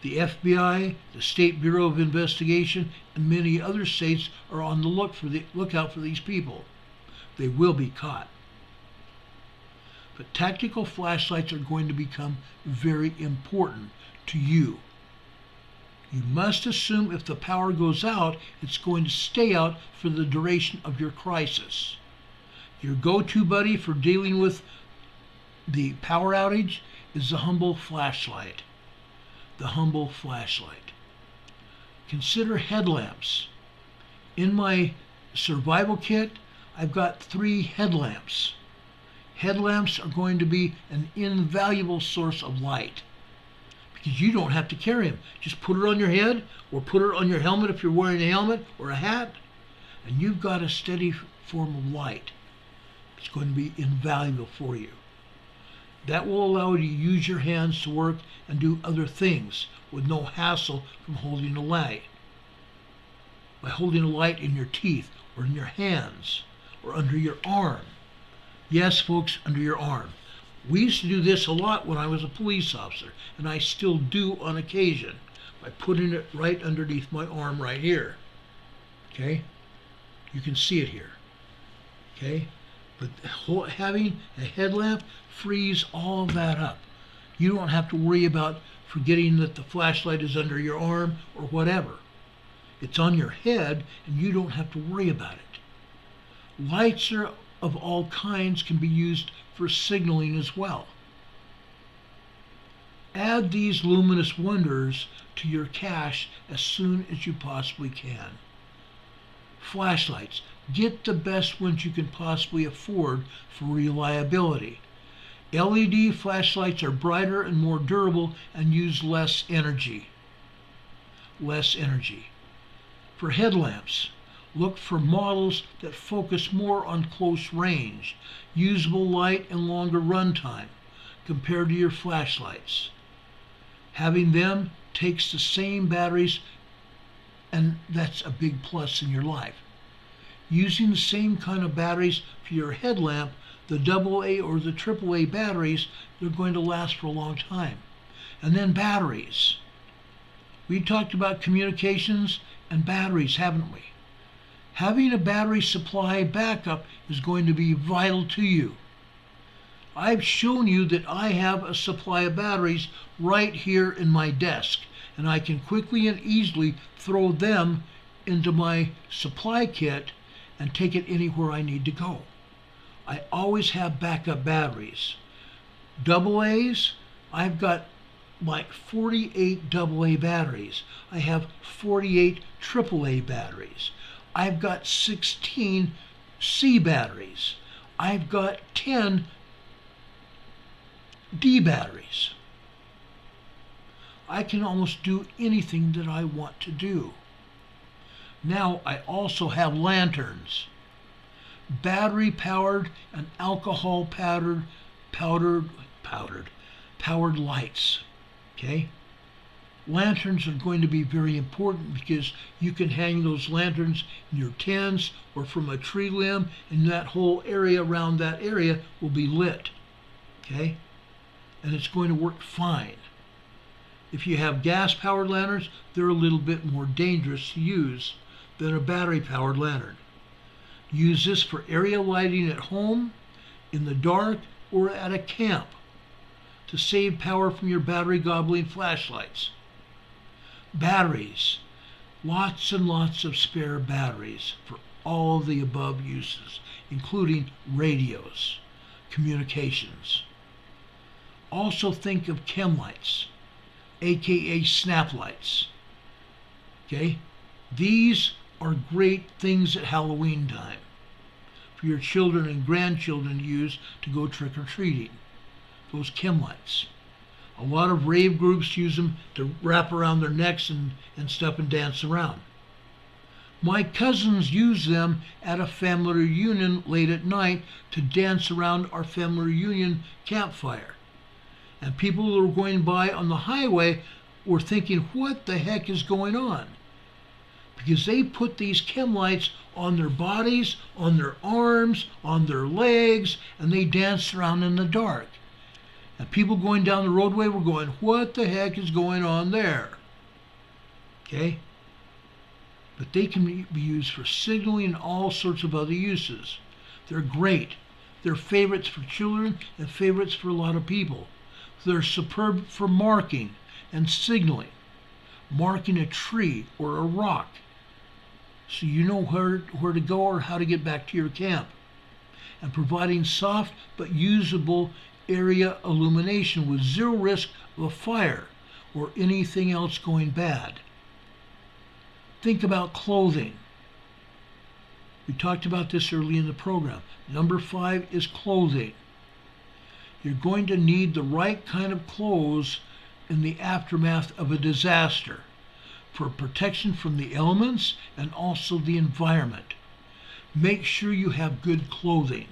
The FBI, the State Bureau of Investigation, and many other states are on the lookout for these people. They will be caught. But tactical flashlights are going to become very important to you. You must assume if the power goes out, it's going to stay out for the duration of your crisis. Your go-to buddy for dealing with the power outage is the humble flashlight. The humble flashlight. Consider headlamps. In my survival kit, I've got 3 headlamps. Headlamps are going to be an invaluable source of light because you don't have to carry them. Just put it on your head or put it on your helmet if you're wearing a helmet or a hat, and you've got a steady form of light. It's going to be invaluable for you. That will allow you to use your hands to work and do other things with no hassle from holding a light. By holding a light in your teeth or in your hands or under your arm. Yes, folks, under your arm. We used to do this a lot when I was a police officer, and I still do on occasion by putting it right underneath my arm right here. Okay? You can see it here. Okay? But having a headlamp frees all of that up. You don't have to worry about forgetting that the flashlight is under your arm or whatever. It's on your head, and you don't have to worry about it. Lights of all kinds can be used for signaling as well. Add these luminous wonders to your cache as soon as you possibly can. Flashlights. Get the best ones you can possibly afford for reliability. LED flashlights are brighter and more durable and use less energy. Less energy. For headlamps, look for models that focus more on close range, usable light, and longer run time compared to your flashlights. Having them takes the same batteries, and that's a big plus in your life. Using the same kind of batteries for your headlamp, the AA or the AAA batteries, they're going to last for a long time. And then batteries. We talked about communications and batteries, haven't we? Having a battery supply backup is going to be vital to you. I've shown you that I have a supply of batteries right here in my desk, and I can quickly and easily throw them into my supply kit and take it anywhere I need to go. I always have backup batteries. AA's, I've got like 48 AA batteries. I have 48 AAA batteries. I've got 16 C batteries. I've got 10 D batteries. I can almost do anything that I want to do. Now I also have lanterns. Battery powered and alcohol powered powered lights. Okay? Lanterns are going to be very important because you can hang those lanterns in your tents or from a tree limb, and that whole area around that area will be lit. Okay? And it's going to work fine. If you have gas-powered lanterns, they're a little bit more dangerous to use than a battery-powered lantern. Use this for area lighting at home, in the dark, or at a camp to save power from your battery-gobbling flashlights. Batteries. Lots and lots of spare batteries for all of the above uses, including radios, communications. Also think of chem lights, aka snap lights. Okay? These are great things at Halloween time for your children and grandchildren to use to go trick-or-treating. Those chem lights. A lot of rave groups use them to wrap around their necks and stuff and dance around. My cousins use them at a family reunion late at night to dance around our family reunion campfire. And people who were going by on the highway were thinking, what the heck is going on? Because they put these chem lights on their bodies, on their arms, on their legs, and they danced around in the dark. And people going down the roadway were going, what the heck is going on there? Okay? But they can be used for signaling and all sorts of other uses. They're great. They're favorites for children and favorites for a lot of people. They're superb for marking and signaling. Marking a tree or a rock, so you know where to go or how to get back to your camp. And providing soft but usable area illumination with zero risk of a fire or anything else going bad. Think about clothing. We talked about this early in the program. Number 5 is clothing. You're going to need the right kind of clothes in the aftermath of a disaster for protection from the elements and also the environment. Make sure you have good clothing,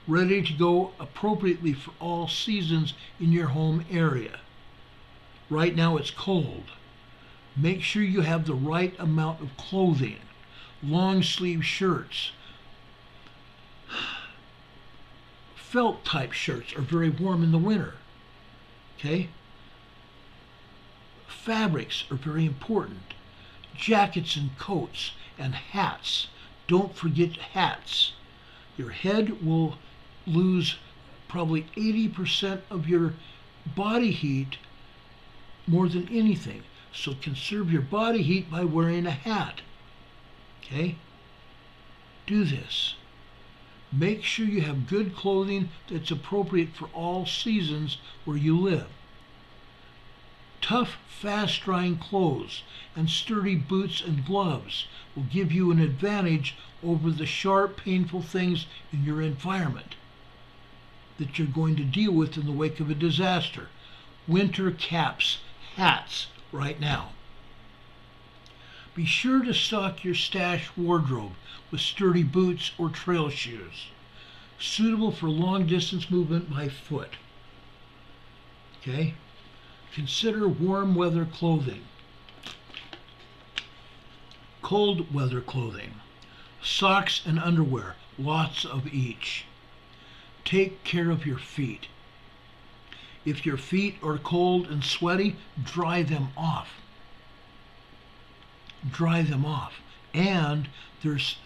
ready to go appropriately for all seasons in your home area. Right now it's cold. Make sure you have the right amount of clothing, long sleeve shirts. Felt type shirts are very warm in the winter. Okay? Fabrics are very important. Jackets and coats and hats. Don't forget hats. Your head will lose probably 80% of your body heat more than anything. So conserve your body heat by wearing a hat. Okay? Do this. Make sure you have good clothing that's appropriate for all seasons where you live. Tough, fast-drying clothes and sturdy boots and gloves will give you an advantage over the sharp, painful things in your environment that you're going to deal with in the wake of a disaster. Winter caps, hats, right now. Be sure to stock your stash wardrobe with sturdy boots or trail shoes, suitable for long-distance movement by foot. Okay? Consider warm weather clothing. Cold weather clothing. Socks and underwear, lots of each. Take care of your feet. If your feet are cold and sweaty, dry them off. Dry them off. And there's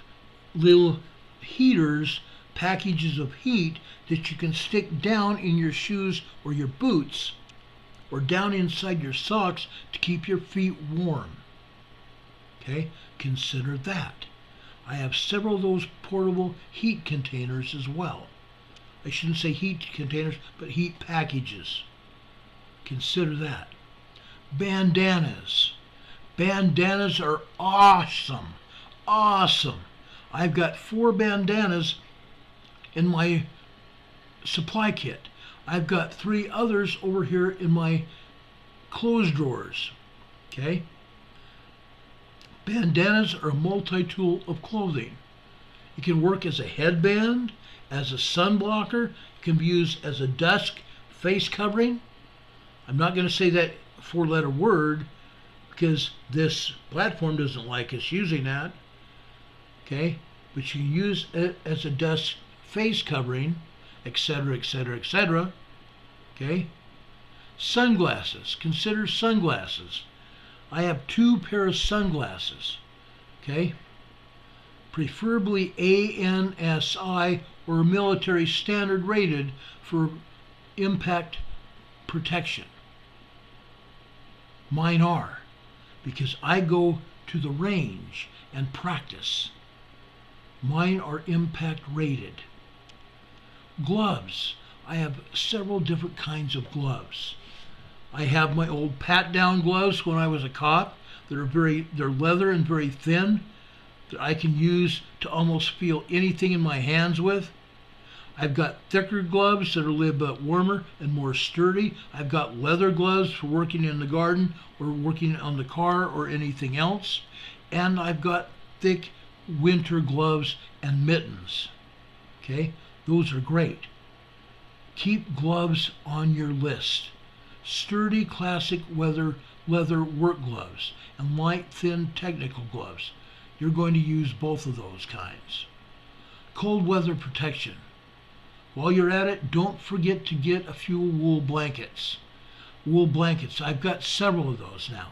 little heaters, packages of heat that you can stick down in your shoes or your boots or down inside your socks to keep your feet warm. Okay? Consider that. I have several of those portable heat containers as well. I shouldn't say heat containers, but heat packages. Consider that. Bandanas. Bandanas are awesome. Awesome. I've got 4 bandanas in my supply kit. I've got 3 others over here in my clothes drawers. Okay? Bandanas are a multi-tool of clothing. It can work as a headband, as a sun blocker. It can be used as a dust face covering. I'm not going to say that four-letter word because this platform doesn't like us using that. Okay, but you can use it as a dust face covering, etc., etc., etc. Okay, sunglasses. Consider sunglasses. I have 2 pairs of sunglasses. Okay, preferably ANSI or military standard rated for impact protection. Mine are, because I go to the range and practice. Mine are impact rated. Gloves. I have several different kinds of gloves. I have my old pat-down gloves when I was a cop. They're leather and very thin that I can use to almost feel anything in my hands with. I've got thicker gloves that are a little bit warmer and more sturdy. I've got leather gloves for working in the garden or working on the car or anything else. And I've got thick winter gloves and mittens. Okay, those are great. Keep gloves on your list. Sturdy classic leather work gloves and light thin technical gloves. You're going to use both of those kinds. Cold weather protection. While you're at it, don't forget to get a few wool blankets. Wool blankets, I've got several of those now.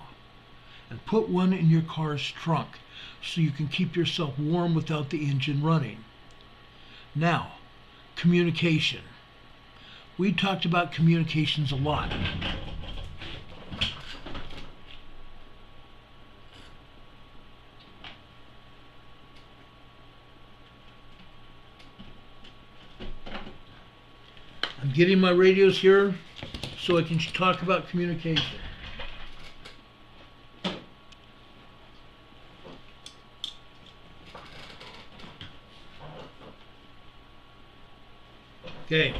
And put one in your car's trunk so you can keep yourself warm without the engine running. Now, communication. We talked about communications a lot. I'm getting my radios here so I can talk about communication. Okay.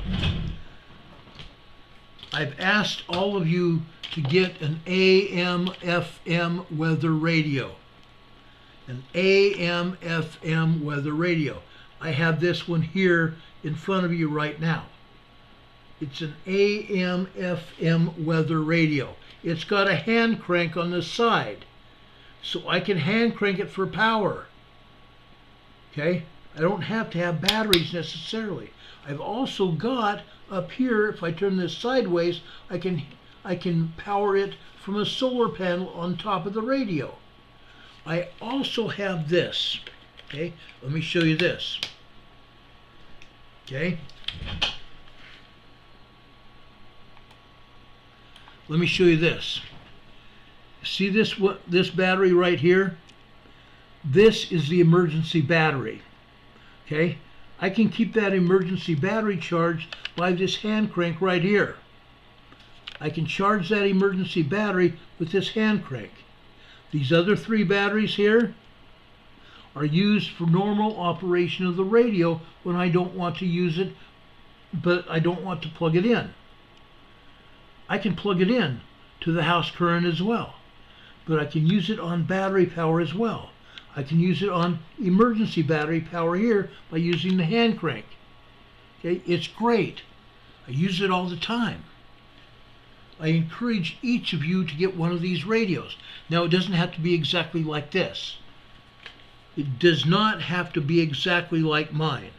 I've asked all of you to get an AM/FM weather radio. An AM/FM weather radio. I have this one here in front of you right now. It's an AM/FM weather radio. It's got a hand crank on the side, so I can hand crank it for power. Okay? I don't have to have batteries necessarily. I've also got up here, if I turn this sideways, I can power it from a solar panel on top of the radio. I also have this. Okay? Let me show you this. Okay? Let me show you this. See this battery right here? This is the emergency battery. Okay? I can keep that emergency battery charged by this hand crank right here. I can charge that emergency battery with this hand crank. These other 3 batteries here are used for normal operation of the radio when I don't want to use it, but I don't want to plug it in. I can plug it in to the house current as well, but I can use it on battery power as well. I can use it on emergency battery power here by using the hand crank. Okay, it's great. I use it all the time. I encourage each of you to get one of these radios. Now, it doesn't have to be exactly like this. It does not have to be exactly like mine.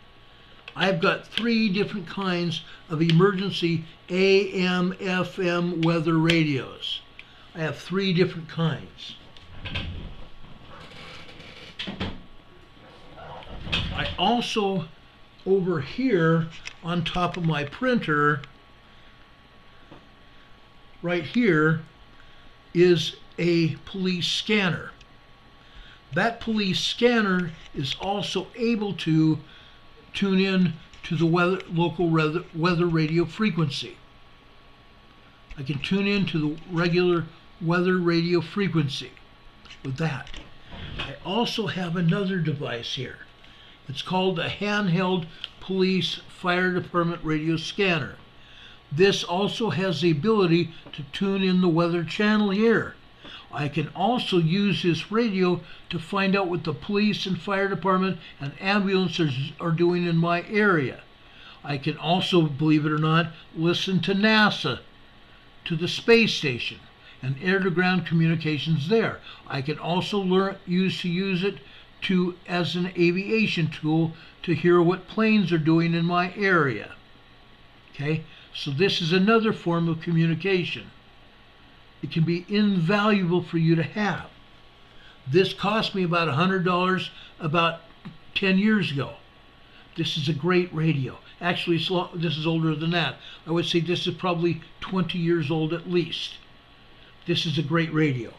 I've got 3 different kinds of emergency AM/FM weather radios. I have 3 different kinds. I also, over here on top of my printer, right here, is a police scanner. That police scanner is also able to tune in to the local weather radio frequency. I can tune in to the regular weather radio frequency with that. I also have another device here. It's called a handheld police fire department radio scanner. This also has the ability to tune in the weather channel here. I can also use this radio to find out what the police and fire department and ambulances are doing in my area. I can also, believe it or not, listen to NASA, to the space station, and air-to-ground communications there. I can also use it as an aviation tool to hear what planes are doing in my area. Okay, so this is another form of communication. It can be invaluable for you to have. This cost me about $100 about 10 years ago. This is a great radio. Actually, this is older than that. I would say this is probably 20 years old at least. This is a great radio.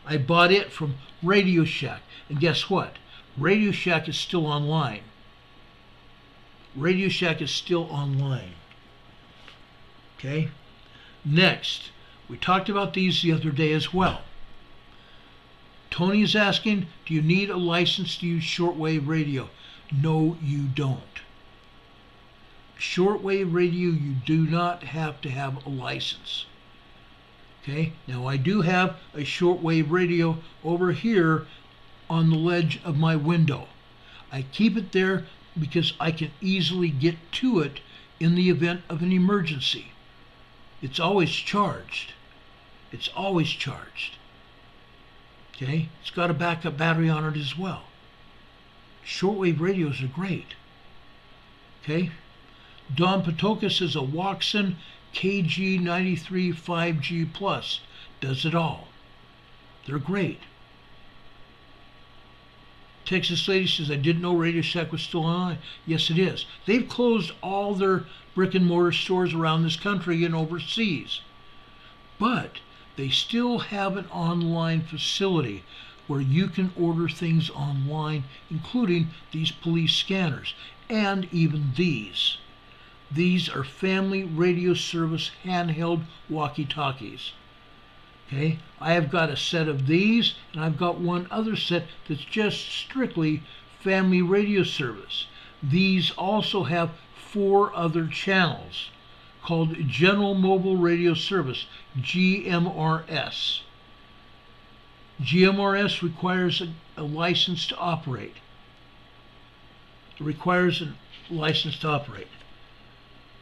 I bought it from Radio Shack. And guess what? Radio Shack is still online. Radio Shack is still online. Okay? Next, we talked about these the other day as well. Tony is asking, do you need a license to use shortwave radio? No, you don't. Shortwave radio, you do not have to have a license. Okay, now I do have a shortwave radio over here on the ledge of my window. I keep it there because I can easily get to it in the event of an emergency. It's always charged. It's always charged. Okay, it's got a backup battery on it as well. Shortwave radios are great. Okay, Don Patoka says a Watson KG93 5G Plus does it all. They're great. Texas lady says, I didn't know Radio Shack was still online. Yes, it is. They've closed all their brick and mortar stores around this country and overseas. But they still have an online facility where you can order things online, including these police scanners and even these. These are family radio service handheld walkie-talkies. Okay, I have got a set of these, and I've got one other set that's just strictly family radio service. These also have 4 other channels called General Mobile Radio Service, GMRS. GMRS requires a license to operate. It requires a license to operate.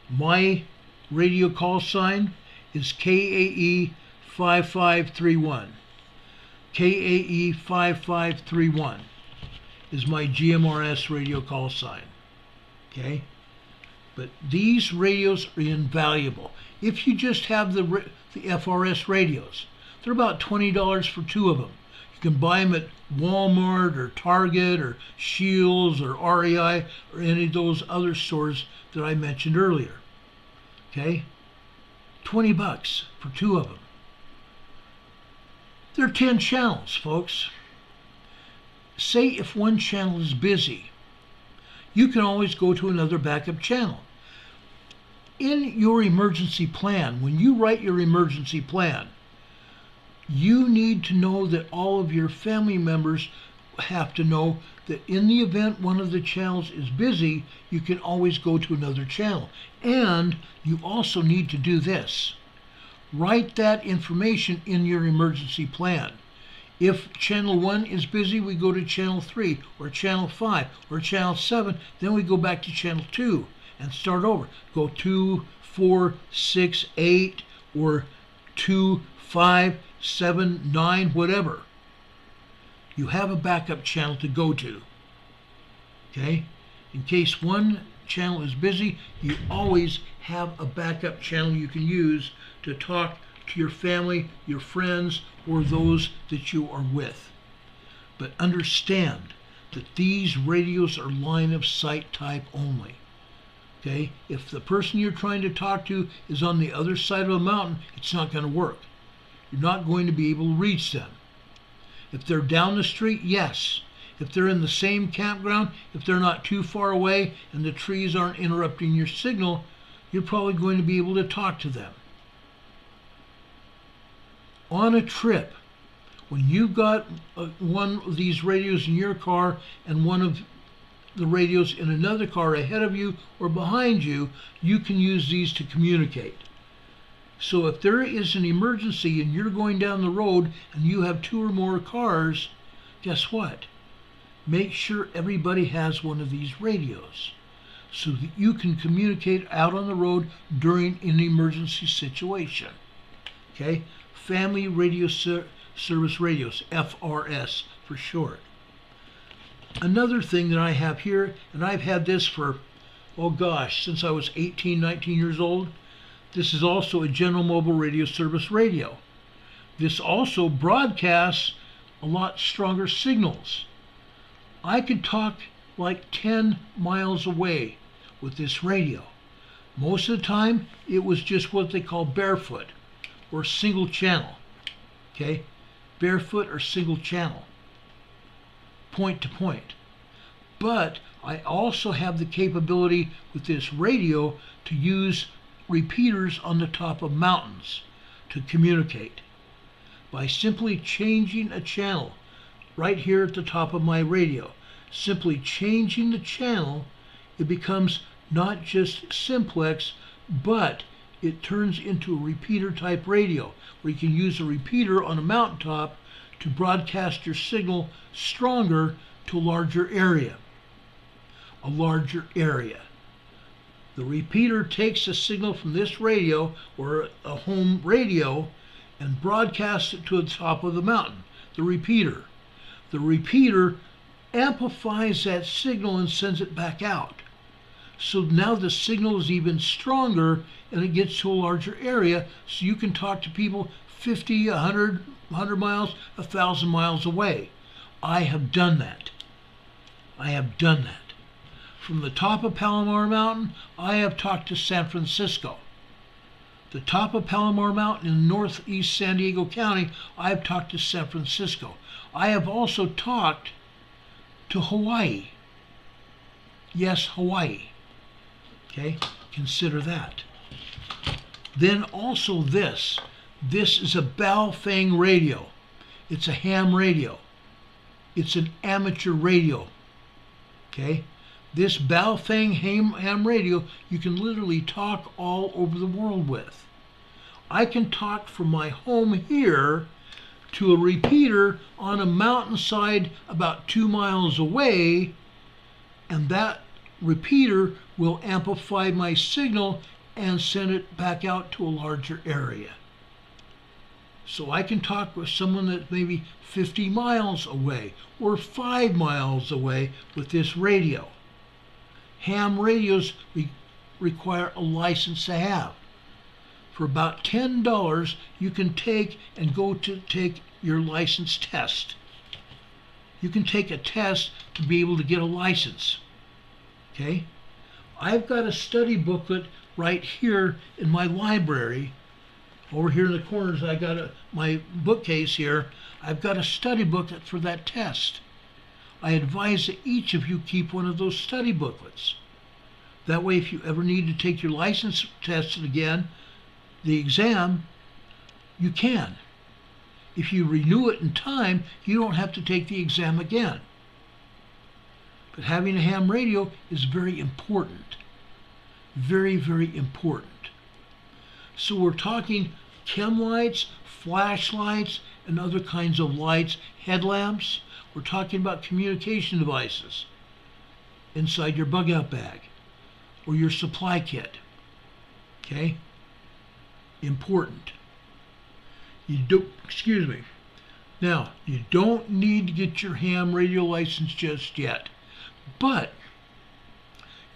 My radio call sign is KAE 5531. KAE 5531 is my GMRS radio call sign. Okay? But these radios are invaluable. If you just have the FRS radios, they're about $20 for 2 of them. You can buy them at Walmart or Target or Shields or REI or any of those other stores that I mentioned earlier. Okay? $20 for 2 of them. There are 10 channels, folks. Say if one channel is busy, you can always go to another backup channel. In your emergency plan, when you write your emergency plan, you need to know that all of your family members have to know that in the event one of the channels is busy, you can always go to another channel. And you also need to do this. Write that information in your emergency plan. If channel 1 is busy, we go to channel 3 or channel 5 or channel 7, then we go back to channel 2 and start over. Go 2, 4, 6, 8 or 2, 5, 7, 9, whatever. You have a backup channel to go to. Okay? In case one channel is busy, you always have a backup channel you can use to talk to your family, your friends, or those that you are with. But understand that these radios are line of sight type only. Okay? If the person you're trying to talk to is on the other side of a mountain, it's not going to work. You're not going to be able to reach them. If they're down the street, yes. If they're in the same campground, if they're not too far away and the trees aren't interrupting your signal, you're probably going to be able to talk to them. On a trip, when you've got one of these radios in your car and one of the radios in another car ahead of you or behind you, you can use these to communicate. So if there is an emergency and you're going down the road and you have 2 or more cars, guess what? Make sure everybody has one of these radios so that you can communicate out on the road during an emergency situation. Okay? Family Radio Service Radios, FRS for short. Another thing that I have here, and I've had this for, oh gosh, since I was 18, 19 years old. This is also a General Mobile Radio Service radio. This also broadcasts a lot stronger signals. I could talk like 10 miles away with this radio. Most of the time, it was just what they call barefoot or single channel. Okay? Barefoot or single channel. Point to point. But I also have the capability with this radio to use repeaters on the top of mountains to communicate. By simply changing a channel right here at the top of my radio, simply changing the channel, it becomes not just simplex, but it turns into a repeater type radio where you can use a repeater on a mountaintop to broadcast your signal stronger to a larger area. A larger area. The repeater takes a signal from this radio or a home radio and broadcasts it to the top of the mountain. The repeater. The repeater amplifies that signal and sends it back out. So now the signal is even stronger and it gets to a larger area so you can talk to people 50, 100 miles, 1,000 miles away. I have done that. I have done that. From the top of Palomar Mountain, I have talked to San Francisco. The top of Palomar Mountain in northeast San Diego County, I have talked to San Francisco. I have also talked to Hawaii. Yes, Hawaii. Okay, consider that. Then also this. This is a Baofeng radio. It's a ham radio. It's an amateur radio. Okay? This Baofeng ham radio you can literally talk all over the world with. I can talk from my home here to a repeater on a mountainside about 2 miles away, and that repeater will amplify my signal and send it back out to a larger area. So I can talk with someone that's maybe 50 miles away or 5 miles away with this radio. Ham radios require a license to have. For about $10, you can take your license test. You can take a test to be able to get a license. Okay? I've got a study booklet right here in my library. Over here in the corners, I got my bookcase here. I've got a study booklet for that test. I advise that each of you keep one of those study booklets. That way, if you ever need to take your license tested again, the exam, you can. If you renew it in time, you don't have to take the exam again. But having a ham radio is very important. Very, very important. So we're talking chem lights, flashlights, and other kinds of lights, headlamps. We're talking about communication devices inside your bug out bag or your supply kit. Okay? Important. Now, you don't need to get your ham radio license just yet, but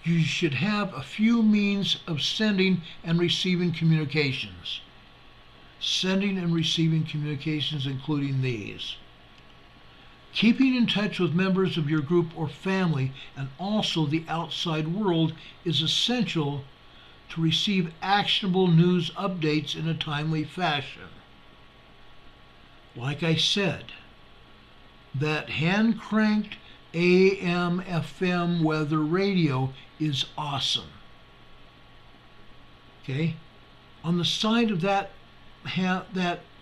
you should have a few means of sending and receiving communications. Sending and receiving communications including these. Keeping in touch with members of your group or family and also the outside world is essential to receive actionable news updates in a timely fashion. Like I said, that hand-cranked AM/FM weather radio is awesome. Okay? On the side of that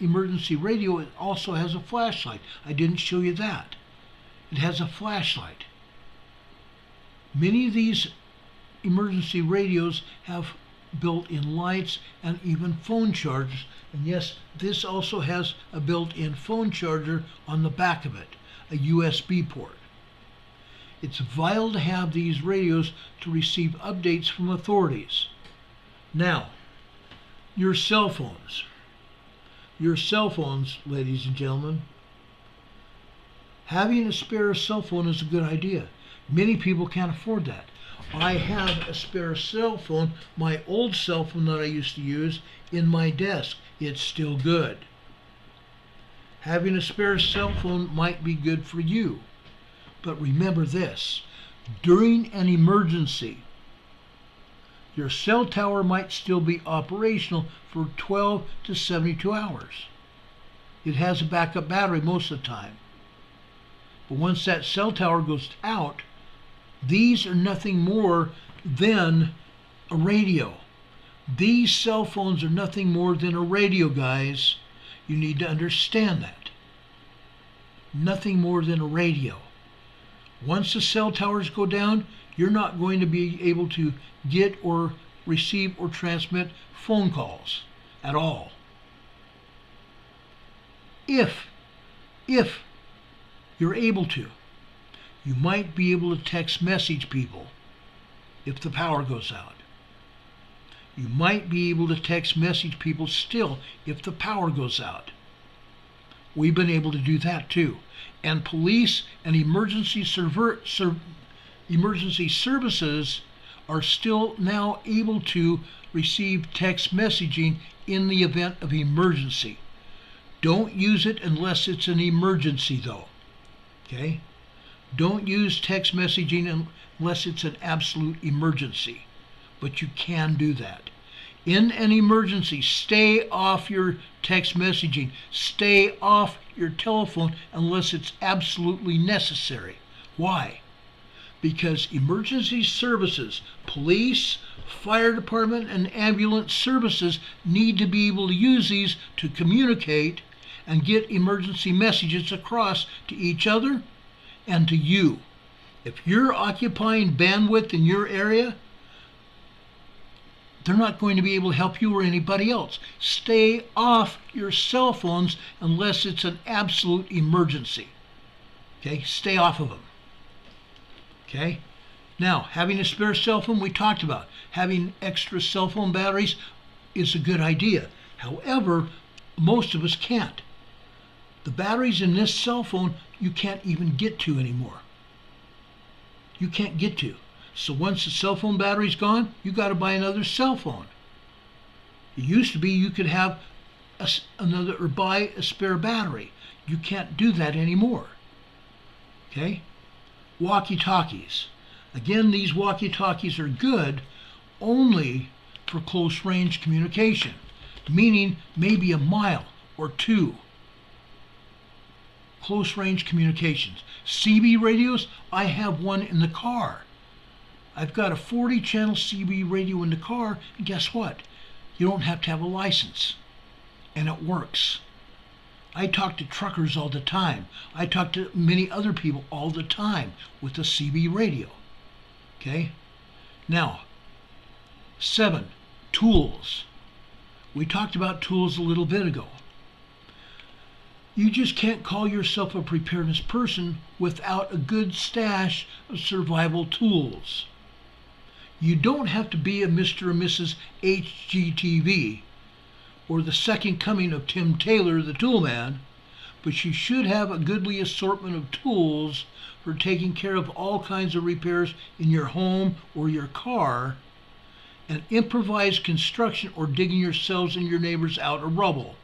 emergency radio, it also has a flashlight. I didn't show you that. It has a flashlight. Many of these emergency radios have built-in lights, and even phone chargers. And yes, this also has a built-in phone charger on the back of it, a USB port. It's vital to have these radios to receive updates from authorities. Now, your cell phones. Your cell phones, ladies and gentlemen. Having a spare cell phone is a good idea. Many people can't afford that. I have a spare cell phone, my old cell phone that I used to use, in my desk. It's still good. Having a spare cell phone might be good for you. But remember this, during an emergency, your cell tower might still be operational for 12 to 72 hours. It has a backup battery most of the time. But once that cell tower goes out, these are nothing more than a radio. These cell phones are nothing more than a radio, guys. You need to understand that. Nothing more than a radio. Once the cell towers go down, you're not going to be able to get or receive or transmit phone calls at all. If you're able to, you might be able to text message people if the power goes out. You might be able to text message people still if the power goes out. We've been able to do that too. And police and emergency services are still now able to receive text messaging in the event of emergency. Don't use it unless it's an emergency though. Okay? Don't use text messaging unless it's an absolute emergency. But you can do that. In an emergency, stay off your text messaging. Stay off your telephone unless it's absolutely necessary. Why? Because emergency services, police, fire department, and ambulance services need to be able to use these to communicate and get emergency messages across to each other and to you. If you're occupying bandwidth in your area, they're not going to be able to help you or anybody else. Stay off your cell phones unless it's an absolute emergency. Okay, stay off of them. Okay, now having a spare cell phone, we talked about. Having extra cell phone batteries is a good idea. However, most of us can't. The batteries in this cell phone you can't even get to anymore. You can't get to. So once the cell phone battery's gone, you got to buy another cell phone. It used to be you could have another or buy a spare battery. You can't do that anymore. Okay? Walkie-talkies. Again, these walkie-talkies are good only for close range communication, meaning maybe a mile or two. Close range communications. CB radios, I have one in the car. I've got a 40 channel CB radio in the car, and guess what? You don't have to have a license, and it works. I talk to truckers all the time. I talk to many other people all the time with a CB radio. Okay? Now, 7, tools. We talked about tools a little bit ago. You just can't call yourself a preparedness person without a good stash of survival tools. You don't have to be a Mr. or Mrs. HGTV or the second coming of Tim Taylor, the tool man, but you should have a goodly assortment of tools for taking care of all kinds of repairs in your home or your car, and improvised construction or digging yourselves and your neighbors out of rubble.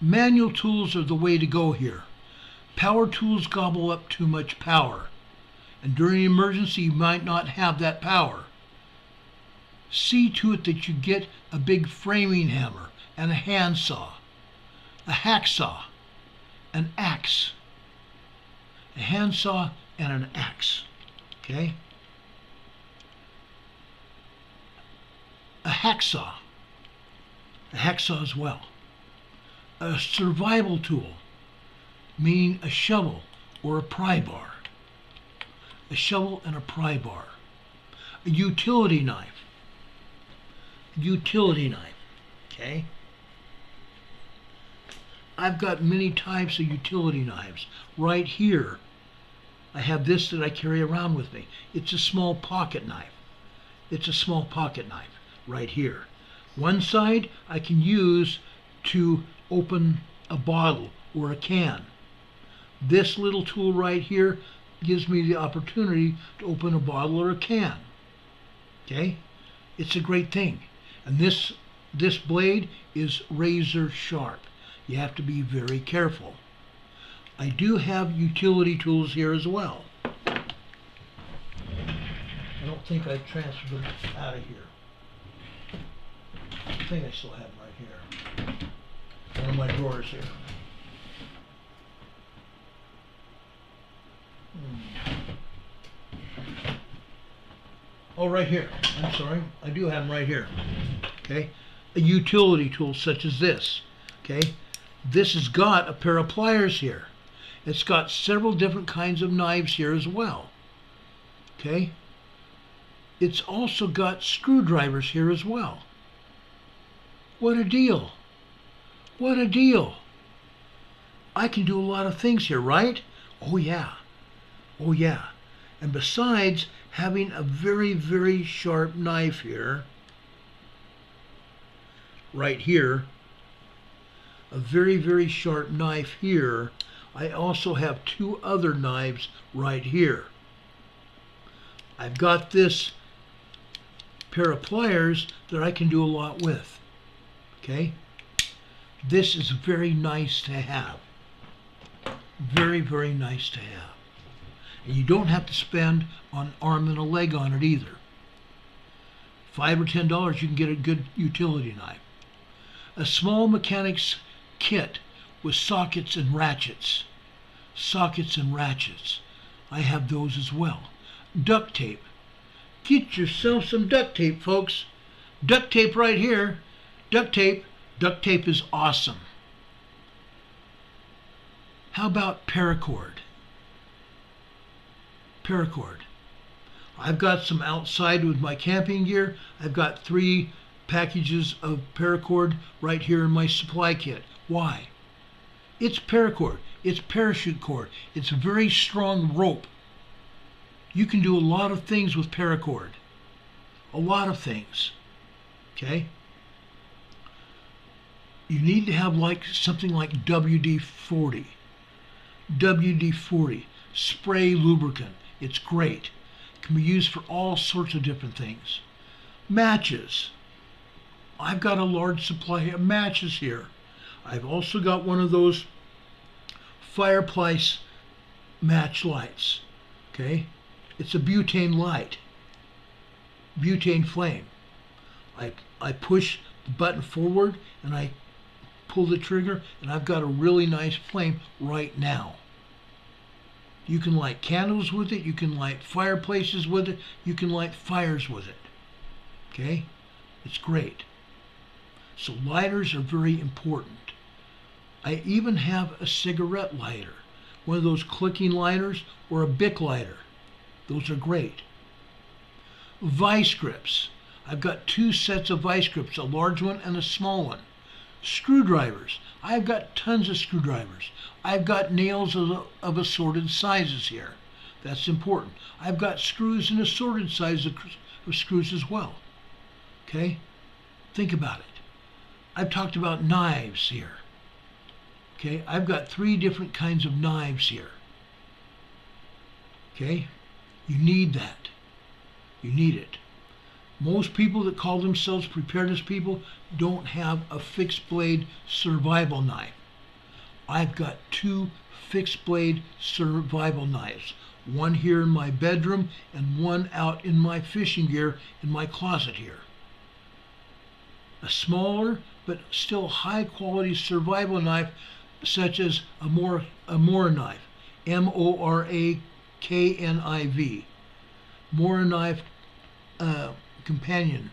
Manual tools are the way to go here. Power tools gobble up too much power, and during an emergency you might not have that power. See to it that you get a big framing hammer and a handsaw, a hacksaw, an axe, a handsaw and an axe. Okay? A hacksaw as well. A survival tool, meaning a shovel or a pry bar. A shovel and a pry bar. A utility knife. utility knife. Okay? I've got many types of utility knives. Right here, I have this that I carry around with me. It's a small pocket knife. It's a small pocket knife right here. One side I can use to open a bottle or a can. This little tool right here gives me the opportunity to open a bottle or a can. Okay? It's a great thing. And this blade is razor sharp. You have to be very careful. I do have utility tools here as well. I don't think I transferred them out of here. I think I still have them right here. One of my drawers here. Oh, right here. I'm sorry. I do have them right here. Okay? A utility tool such as this. Okay? This has got a pair of pliers here. It's got several different kinds of knives here as well. Okay? It's also got screwdrivers here as well. What a deal. What a deal. I can do a lot of things here, right? Oh yeah. Oh yeah. And besides having a very, very sharp knife here, right here, a very, very sharp knife here, I also have two other knives right here. I've got this pair of pliers that I can do a lot with. Okay? This is very nice to have. Very, very nice to have. And you don't have to spend an arm and a leg on it either. $5 or $10, you can get a good utility knife. A small mechanic's kit with sockets and ratchets. Sockets and ratchets. I have those as well. Duct tape. Get yourself some duct tape, folks. Duct tape right here. Duct tape. Duct tape is awesome. How about paracord? Paracord. I've got some outside with my camping gear. I've got 3 packages of paracord right here in my supply kit. Why? It's paracord. It's parachute cord. It's a very strong rope. You can do a lot of things with paracord. A lot of things. Okay? You need to have something like WD-40. WD-40. Spray lubricant. It's great. It can be used for all sorts of different things. Matches. I've got a large supply of matches here. I've also got one of those fireplace match lights. Okay? It's a butane light. Butane flame. I push the button forward and I pull the trigger and I've got a really nice flame right now. You can light candles with it, you can light fireplaces with it, you can light fires with it. Okay? It's great. So lighters are very important. I even have a cigarette lighter, one of those clicking lighters or a Bic lighter. Those are great. Vice grips. I've got 2 sets of vice grips, a large one and a small one. Screwdrivers. I've got tons of screwdrivers. I've got nails of assorted sizes here. That's important. I've got screws in assorted sizes of screws as well. Okay? Think about it. I've talked about knives here. Okay? I've got 3 different kinds of knives here. Okay? You need that. You need it. Most people that call themselves preparedness people don't have a fixed blade survival knife. I've got 2 fixed blade survival knives. One here in my bedroom and one out in my fishing gear in my closet here. A smaller but still high quality survival knife such as a Mora knife. Morakniv. Mora knife companion.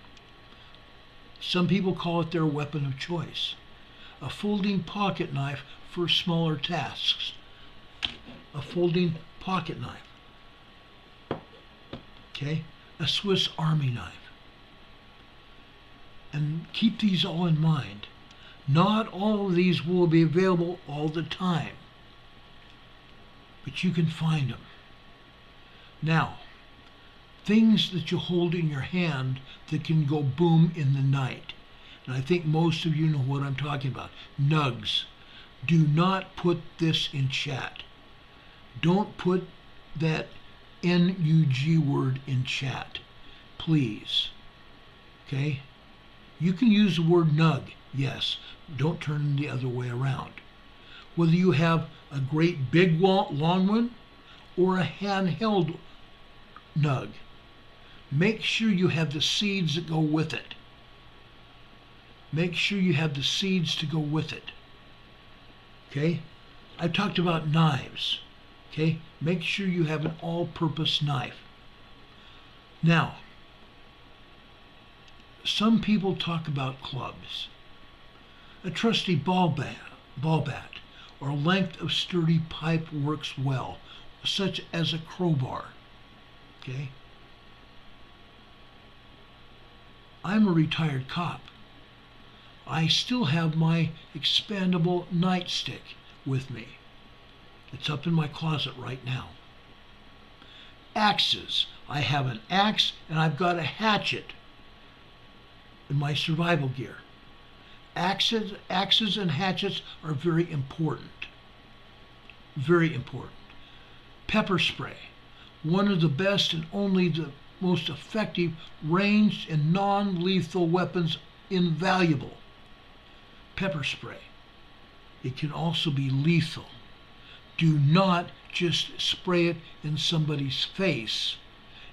Some people call it their weapon of choice. A folding pocket knife for smaller tasks. A folding pocket knife. Okay? A Swiss Army knife. And keep these all in mind. Not all of these will be available all the time, but you can find them. Now, things that you hold in your hand that can go boom in the night. And I think most of you know what I'm talking about. Nugs. Do not put this in chat. Don't put that NUG word in chat, please. Okay? You can use the word nug, yes. Don't turn the other way around. Whether you have a great big long one or a handheld nug, make sure you have the seeds that go with it. Make sure you have the seeds to go with it. Okay? I talked about knives. Okay? Make sure you have an all-purpose knife. Now, some people talk about clubs. A trusty ball bat or length of sturdy pipe works well, such as a crowbar. Okay? I'm a retired cop. I still have my expandable nightstick with me. It's up in my closet right now. Axes. I have an axe and I've got a hatchet in my survival gear. Axes and hatchets are very important. Very important. Pepper spray. One of the best and only the most effective ranged and non-lethal weapons, invaluable. Pepper spray. It can also be lethal. Do not just spray it in somebody's face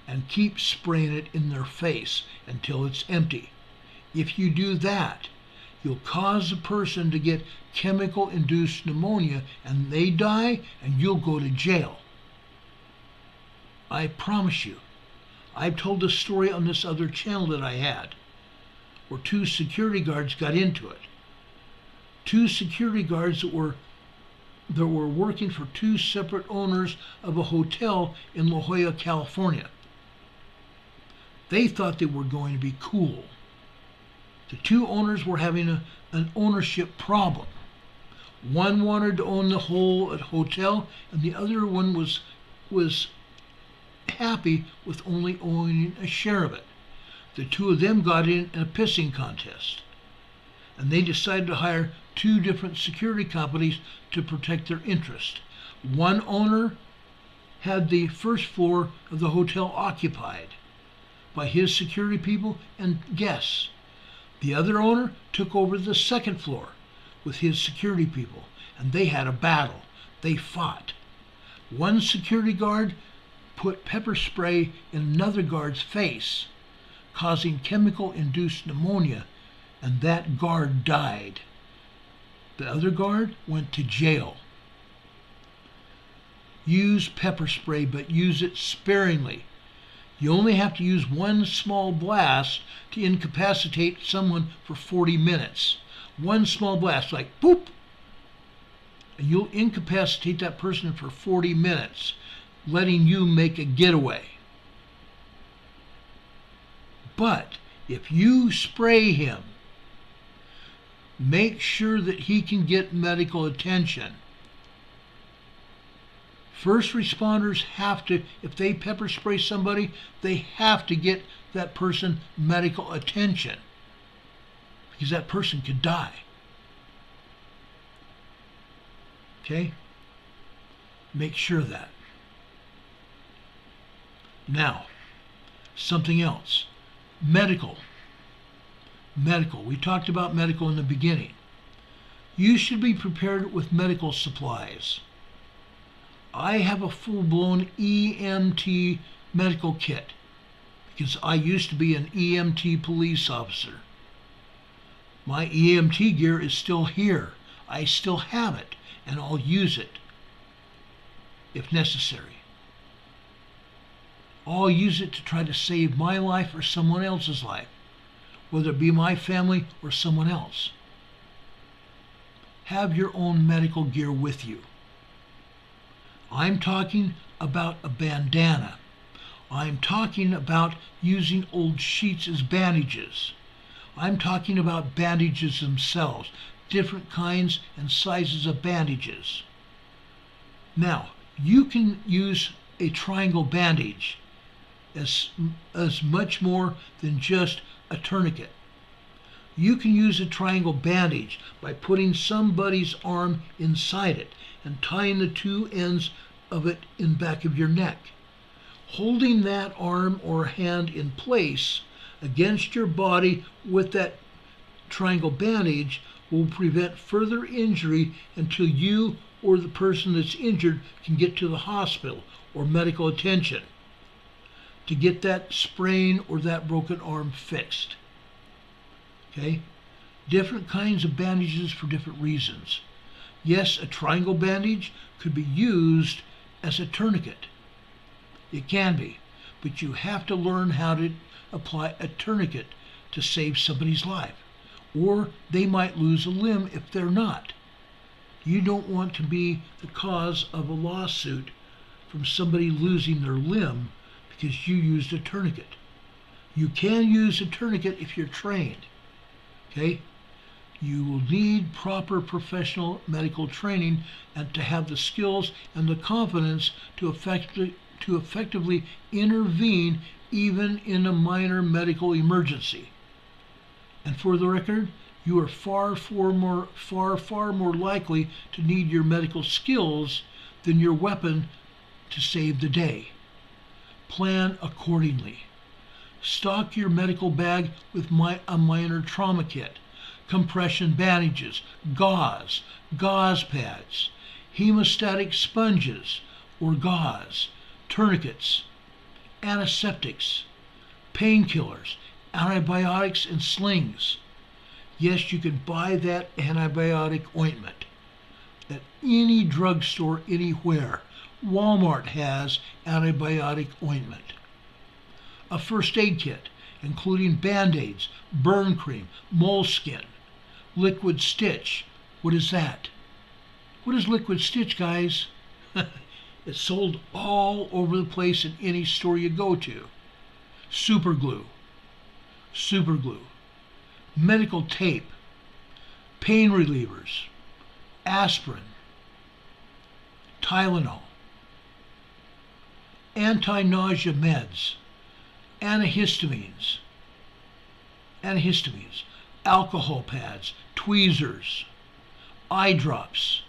and keep spraying it in their face until it's empty. If you do that, you'll cause the person to get chemical-induced pneumonia and they die and you'll go to jail. I promise you. I've told this story on this other channel that I had where 2 security guards got into it. 2 security guards that were working for 2 separate owners of a hotel in La Jolla, California. They thought they were going to be cool. The 2 owners were having an ownership problem. One wanted to own the whole hotel, and the other one was happy with only owning a share of it. The 2 of them got in a pissing contest, and they decided to hire 2 different security companies to protect their interest. One owner had the first floor of the hotel occupied by his security people and guests. The other owner took over the second floor with his security people, and they had a battle. They fought. One security guard put pepper spray in another guard's face, causing chemical-induced pneumonia, and that guard died. The other guard went to jail. Use pepper spray, but use it sparingly. You only have to use 1 small blast to incapacitate someone for 40 minutes. 1 small blast, like boop, and you'll incapacitate that person for 40 minutes, letting you make a getaway. But if you spray him, make sure that he can get medical attention. First responders have to, if they pepper spray somebody, they have to get that person medical attention because that person could die. Okay? Make sure of that. Now, something else. Medical. We talked about medical in the beginning. You should be prepared with medical supplies. I have a full-blown EMT medical kit because I used to be an EMT police officer. My EMT gear is still here. I still have it, and I'll use it if necessary. I'll use it to try to save my life or someone else's life, whether it be my family or someone else. Have your own medical gear with you. I'm talking about a bandana. I'm talking about using old sheets as bandages. I'm talking about bandages themselves, different kinds and sizes of bandages. Now, you can use a triangle bandage as much more than just a tourniquet. You can use a triangle bandage by putting somebody's arm inside it and tying the two ends of it in back of your neck. Holding that arm or hand in place against your body with that triangle bandage will prevent further injury until you or the person that's injured can get to the hospital or medical attention to get that sprain or that broken arm fixed. Okay? Different kinds of bandages for different reasons. Yes, a triangle bandage could be used as a tourniquet. It can be, but you have to learn how to apply a tourniquet to save somebody's life, or they might lose a limb if they're not. You don't want to be the cause of a lawsuit from somebody losing their limb because you used a tourniquet. You can use a tourniquet if you're trained. Okay? You will need proper professional medical training and to have the skills and the confidence to effectively intervene even in a minor medical emergency. And for the record, you are far more likely to need your medical skills than your weapon to save the day. Plan accordingly. Stock your medical bag with a minor trauma kit, compression bandages, gauze pads, hemostatic sponges or gauze, tourniquets, antiseptics, painkillers, antibiotics, and slings. Yes, you can buy that antibiotic ointment at any drugstore anywhere. Walmart has antibiotic ointment. A first aid kit, including Band-Aids, burn cream, moleskin, liquid stitch. What is that? What is liquid stitch, guys? It's sold all over the place in any store you go to. Super glue, medical tape, pain relievers, aspirin, Tylenol, anti-nausea meds, antihistamines, alcohol pads, tweezers, eye drops,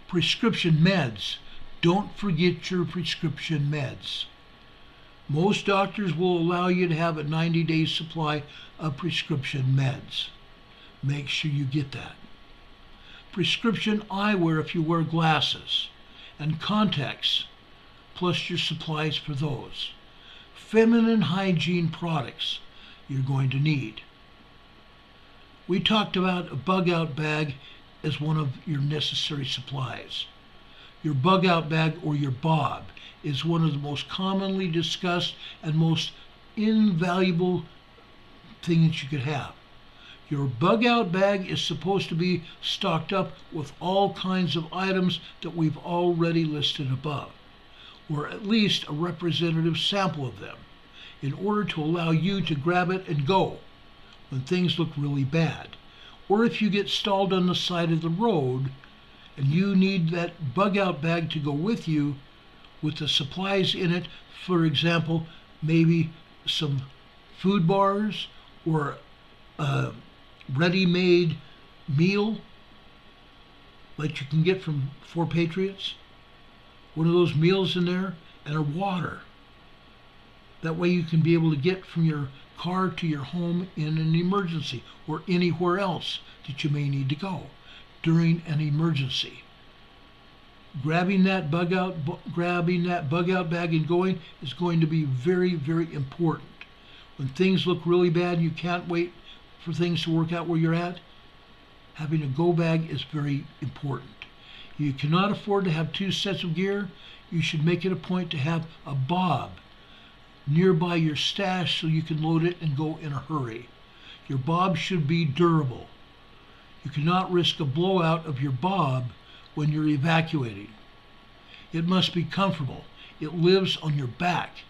prescription meds. Don't forget your prescription meds. Most doctors will allow you to have a 90-day supply of prescription meds. Make sure you get that. Prescription eyewear if you wear glasses, and contacts, plus your supplies for those. Feminine hygiene products you're going to need. We talked about a bug-out bag as one of your necessary supplies. Your bug-out bag, or your bob, is one of the most commonly discussed and most invaluable things you could have. Your bug-out bag is supposed to be stocked up with all kinds of items that we've already listed above, or at least a representative sample of them, in order to allow you to grab it and go when things look really bad. Or if you get stalled on the side of the road and you need that bug-out bag to go with you with the supplies in it, for example, maybe some food bars or a ready-made meal like you can get from Four Patriots, one of those meals in there, and a water. That way you can be able to get from your car to your home in an emergency or anywhere else that you may need to go during an emergency. Grabbing that bug-out bag and going is going to be very, very important. When things look really bad and you can't wait for things to work out where you're at, having a go bag is very important. If you cannot afford to have two sets of gear, you should make it a point to have a bob nearby your stash so you can load it and go in a hurry. Your bob should be durable. You cannot risk a blowout of your bob when you're evacuating. It must be comfortable. It lives on your back.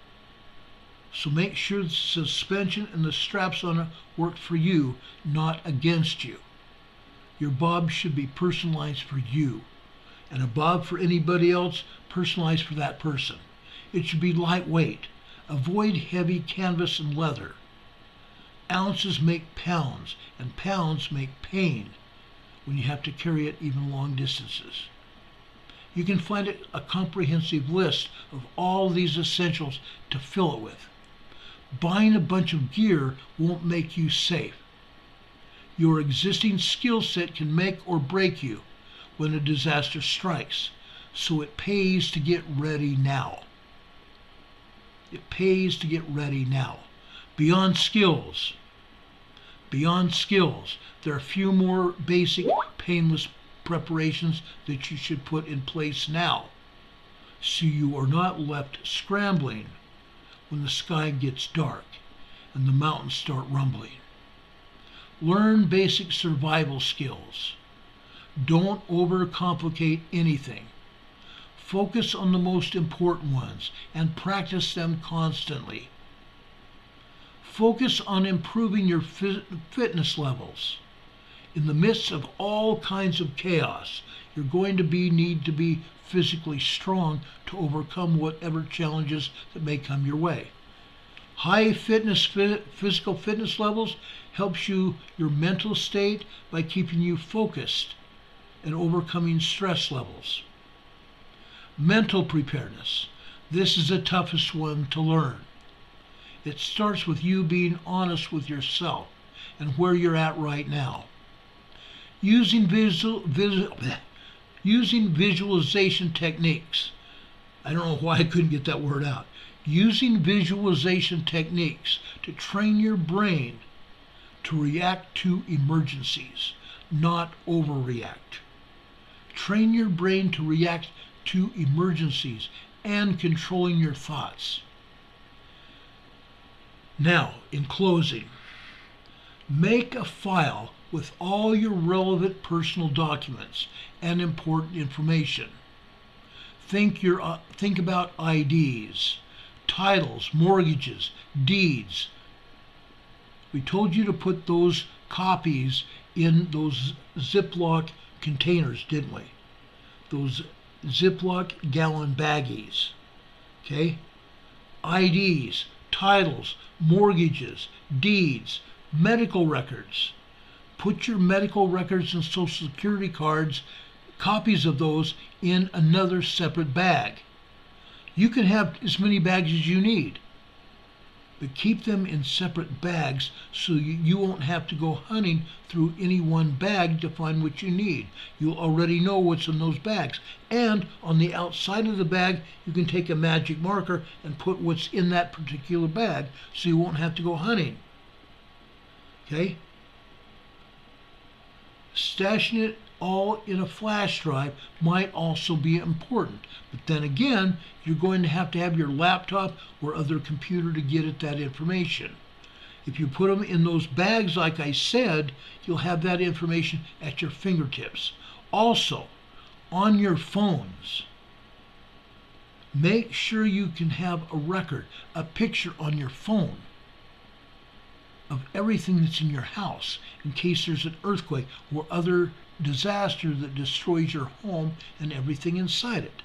So make sure the suspension and the straps on it work for you, not against you. Your bob should be personalized for you, and a bob for anybody else personalized for that person. It should be lightweight. Avoid heavy canvas and leather. Ounces make pounds, and pounds make pain when you have to carry it even long distances. You can find a comprehensive list of all these essentials to fill it with. Buying a bunch of gear won't make you safe. Your existing skill set can make or break you when a disaster strikes, so it pays to get ready now. It pays to get ready now. Beyond skills, there are a few more basic, painless preparations that you should put in place now, so you are not left scrambling when the sky gets dark and the mountains start rumbling. Learn basic survival skills. Don't overcomplicate anything. Focus on the most important ones and practice them constantly. Focus on improving your fitness levels. In the midst of all kinds of chaos, you're going to need to be physically strong to overcome whatever challenges that may come your way. High physical fitness levels helps your mental state by keeping you focused and overcoming stress levels. Mental preparedness. This is the toughest one to learn. It starts with you being honest with yourself and where you're at right now. Using visualization techniques. I don't know why I couldn't get that word out. Using visualization techniques to train your brain to react to emergencies, not overreact. Train your brain to react to emergencies and controlling your thoughts. Now, in closing, make a file with all your relevant personal documents and important information. Think about IDs, titles, mortgages, deeds. We told you to put those copies in those Ziploc containers, didn't we? Those Ziploc gallon baggies. Okay? IDs, titles, mortgages, deeds, medical records. Put your medical records and Social Security cards, copies of those, in another separate bag. You can have as many bags as you need, but keep them in separate bags so you won't have to go hunting through any one bag to find what you need. You'll already know what's in those bags. And on the outside of the bag, you can take a magic marker and put what's in that particular bag so you won't have to go hunting. Okay? Stashing it all in a flash drive might also be important. But then again, you're going to have your laptop or other computer to get at that information. If you put them in those bags, like I said, you'll have that information at your fingertips. Also, on your phones, make sure you can have a record, a picture on your phone of everything that's in your house in case there's an earthquake or other disaster that destroys your home and everything inside it.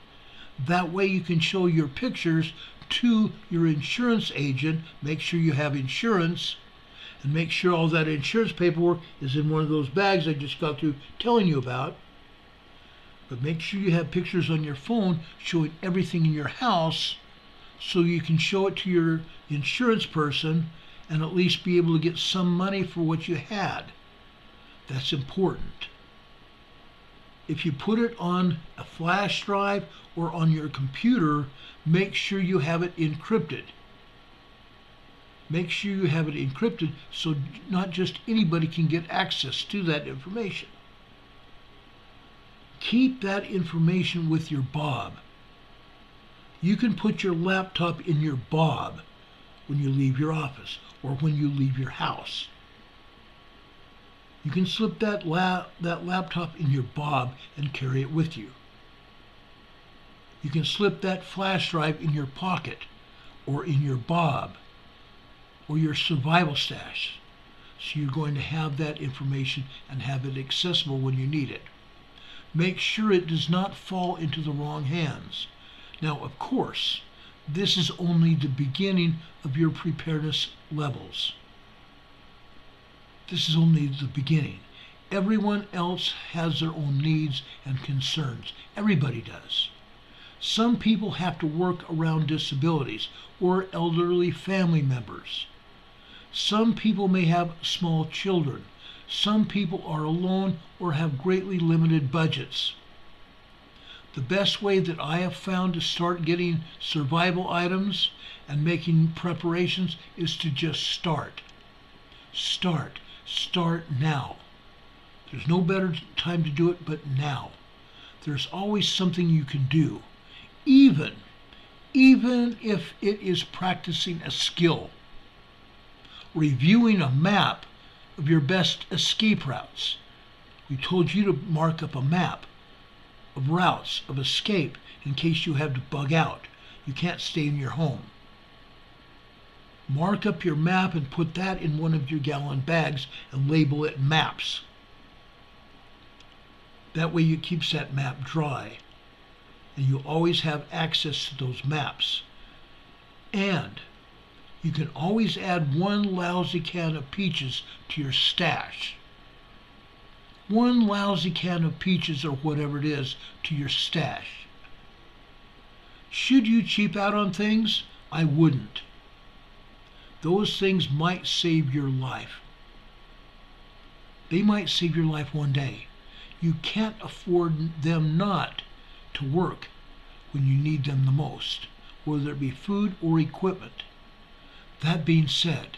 That way you can show your pictures to your insurance agent, make sure you have insurance, and make sure all that insurance paperwork is in one of those bags I just got through telling you about. But make sure you have pictures on your phone showing everything in your house so you can show it to your insurance person and at least be able to get some money for what you had. That's important. If you put it on a flash drive or on your computer, make sure you have it encrypted. Make sure you have it encrypted so not just anybody can get access to that information. Keep that information with your bob. You can put your laptop in your bob when you leave your office or when you leave your house. You can slip that laptop in your bob and carry it with you. You can slip that flash drive in your pocket or in your bob or your survival stash. So you're going to have that information and have it accessible when you need it. Make sure it does not fall into the wrong hands. Now, of course, this is only the beginning of your preparedness levels. This is only the beginning. Everyone else has their own needs and concerns. Everybody does. Some people have to work around disabilities or elderly family members. Some people may have small children. Some people are alone or have greatly limited budgets. The best way that I have found to start getting survival items and making preparations is to just start. Start now. There's no better time to do it but now. There's always something you can do, even if it is practicing a skill, reviewing a map of your best escape routes. We told you to mark up a map of routes of escape in case you have to bug out. You can't stay in your home. Mark up your map and put that in one of your gallon bags and label it maps. That way it keeps that map dry and you always have access to those maps. And you can always add one lousy can of peaches to your stash. One lousy can of peaches or whatever it is to your stash. Should you cheap out on things? I wouldn't. Those things might save your life. They might save your life one day. You can't afford them not to work when you need them the most, whether it be food or equipment. That being said,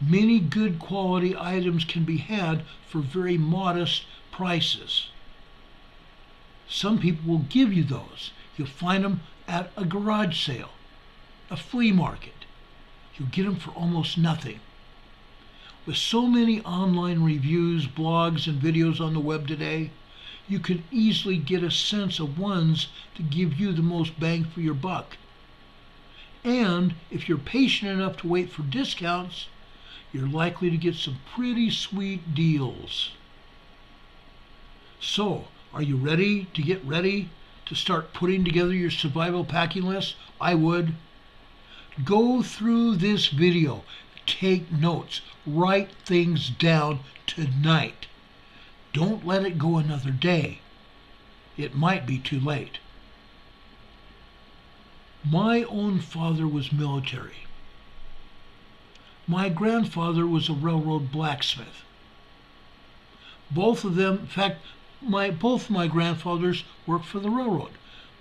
many good quality items can be had for very modest prices. Some people will give you those. You'll find them at a garage sale, a flea market. You'll get them for almost nothing. With so many online reviews, blogs, and videos on the web today, you can easily get a sense of ones that give you the most bang for your buck. And if you're patient enough to wait for discounts, you're likely to get some pretty sweet deals. So, are you ready to start putting together your survival packing list? I would. Go through this video, take notes, write things down tonight. Don't let it go another day. It might be too late. My own father was military. My grandfather was a railroad blacksmith. Both of them, in fact, both my grandfathers worked for the railroad.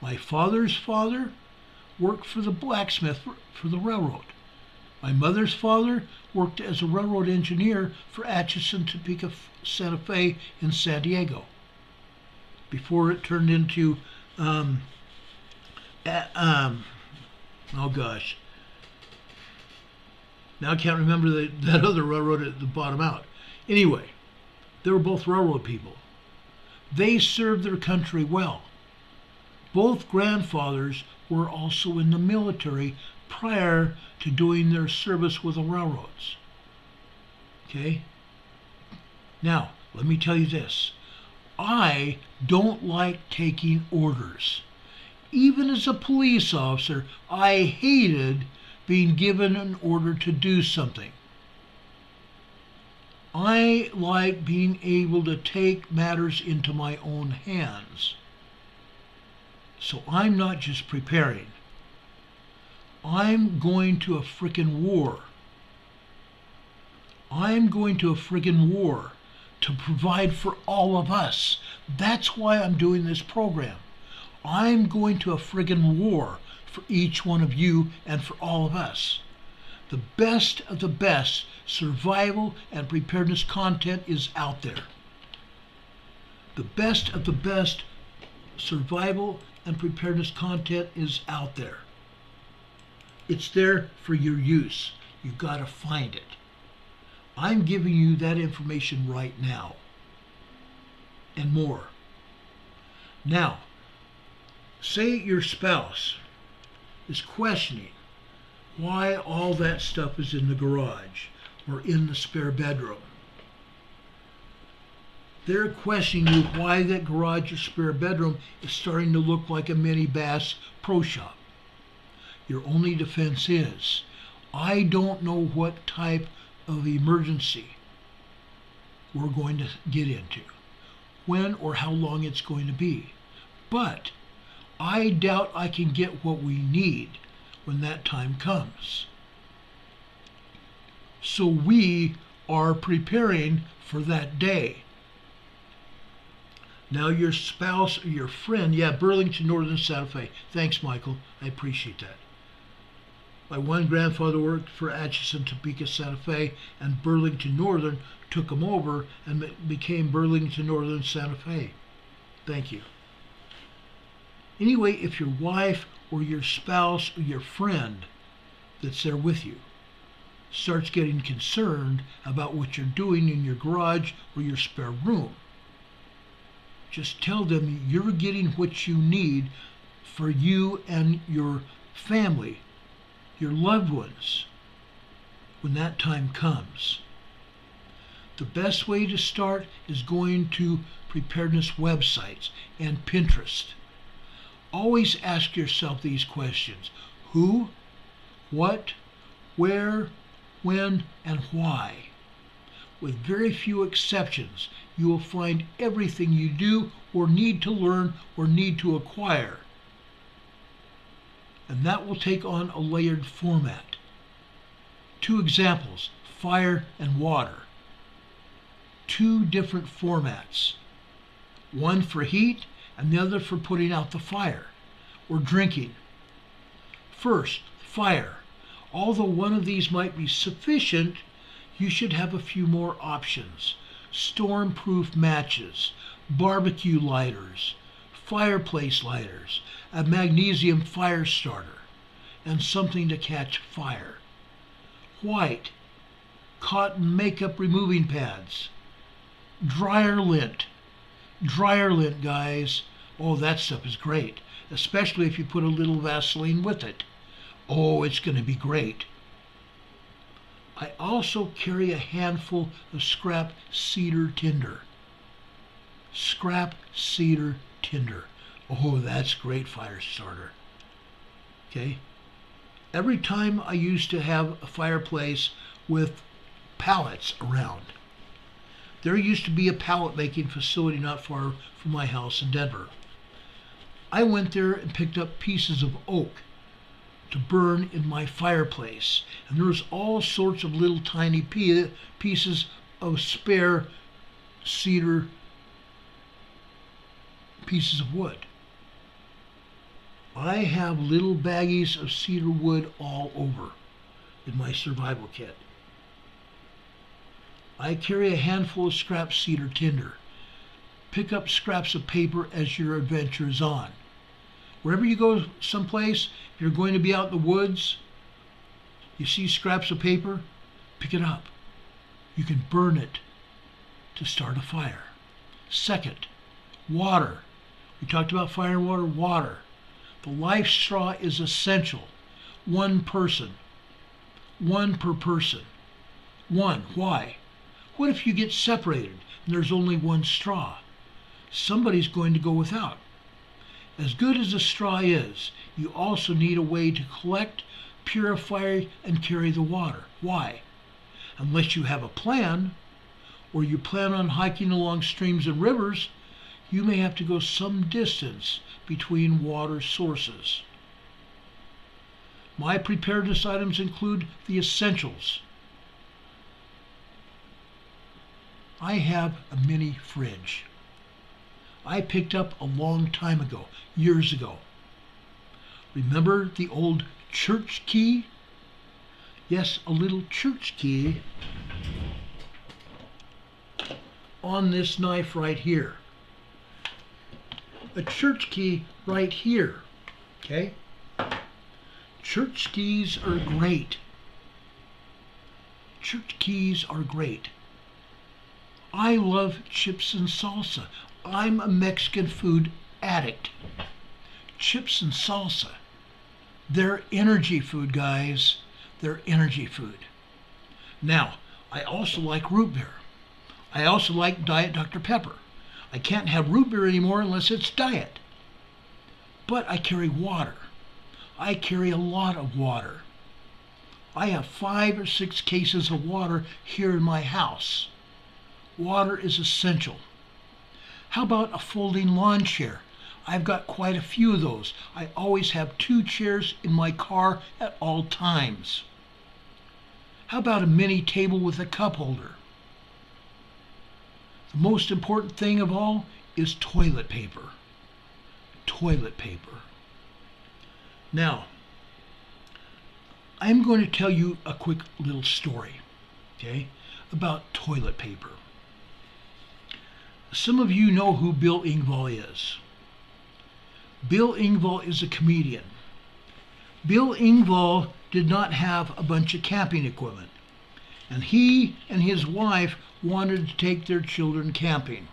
My father's father worked for the blacksmith for the railroad. My mother's father worked as a railroad engineer for Atchison, Topeka, Santa Fe in San Diego before it turned into oh gosh, now I can't remember that other railroad at the bottom out. Anyway, they were both railroad people. They served their country well. Both grandfathers were also in the military prior to doing their service with the railroads. Okay? Now, let me tell you this. I don't like taking orders. Even as a police officer, I hated being given an order to do something. I like being able to take matters into my own hands. So I'm not just preparing. I'm going to a frickin' war. I'm going to a friggin' war to provide for all of us. That's why I'm doing this program. I'm going to a friggin' war for each one of you and for all of us. The best of the best survival and preparedness content is out there. The best of the best survival and preparedness content is out there. It's there for your use. You've got to find it. I'm giving you that information right now and more. Now, say your spouse is questioning why all that stuff is in the garage or in the spare bedroom. They're questioning you why that garage or spare bedroom is starting to look like a mini Bass Pro Shop. Your only defense is, I don't know what type of emergency we're going to get into, when or how long it's going to be. But I doubt I can get what we need when that time comes. So we are preparing for that day. Now your spouse or your friend, yeah, Burlington Northern Santa Fe. Thanks, Michael. I appreciate that. My one grandfather worked for Atchison, Topeka, Santa Fe, and Burlington Northern took him over and became Burlington Northern Santa Fe. Thank you. Anyway, if your wife or your spouse or your friend that's there with you starts getting concerned about what you're doing in your garage or your spare room, just tell them you're getting what you need for you and your family, your loved ones, when that time comes. The best way to start is going to preparedness websites and Pinterest. Always ask yourself these questions: who, what, where, when, and why. With very few exceptions, you will find everything you do or need to learn or need to acquire. And that will take on a layered format. 2 examples, fire and water. 2 different formats. One for heat and the other for putting out the fire or drinking. First, fire. Although one of these might be sufficient, you should have a few more options. Storm-proof matches, barbecue lighters, fireplace lighters, a magnesium fire starter, and something to catch fire. White, cotton makeup removing pads, dryer lint, guys. Oh, that stuff is great, especially if you put a little Vaseline with it. Oh, it's going to be great. I also carry a handful of scrap cedar tinder. Scrap cedar tinder. Oh, that's great fire starter. Okay? Every time I used to have a fireplace with pallets around. There used to be a pallet making facility not far from my house in Denver. I went there and picked up pieces of oak to burn in my fireplace, and there was all sorts of little tiny pieces of spare cedar pieces of wood. I have little baggies of cedar wood all over in my survival kit. I carry a handful of scrap cedar tinder. Pick up scraps of paper as your adventure is on. Wherever you go someplace, if you're going to be out in the woods, you see scraps of paper, pick it up. You can burn it to start a fire. Second, water. We talked about fire and water. Water. The life straw is essential. 1 person. 1 per person. 1. Why? What if you get separated and there's only 1 straw? Somebody's going to go without. As good as a straw is, you also need a way to collect, purify, and carry the water. Why? Unless you have a plan, or you plan on hiking along streams and rivers, you may have to go some distance between water sources. My preparedness items include the essentials. I have a mini fridge. I picked up a long time ago, years ago. Remember the old church key? Yes, a little church key on this knife right here. A church key right here, okay? Church keys are great. Church keys are great. I love chips and salsa. I'm a Mexican food addict. Chips and salsa. They're energy food, guys. They're energy food. Now, I also like root beer. I also like Diet Dr. Pepper. I can't have root beer anymore unless it's diet. But I carry water. I carry a lot of water. I have 5 or 6 cases of water here in my house. Water is essential. How about a folding lawn chair? I've got quite a few of those. I always have 2 chairs in my car at all times. How about a mini table with a cup holder? The most important thing of all is toilet paper. Toilet paper. Now, I'm going to tell you a quick little story, okay, about toilet paper. Some of you know who Bill Engvall is. Bill Engvall is a comedian. Bill Engvall did not have a bunch of camping equipment, and he and his wife wanted to take their children camping,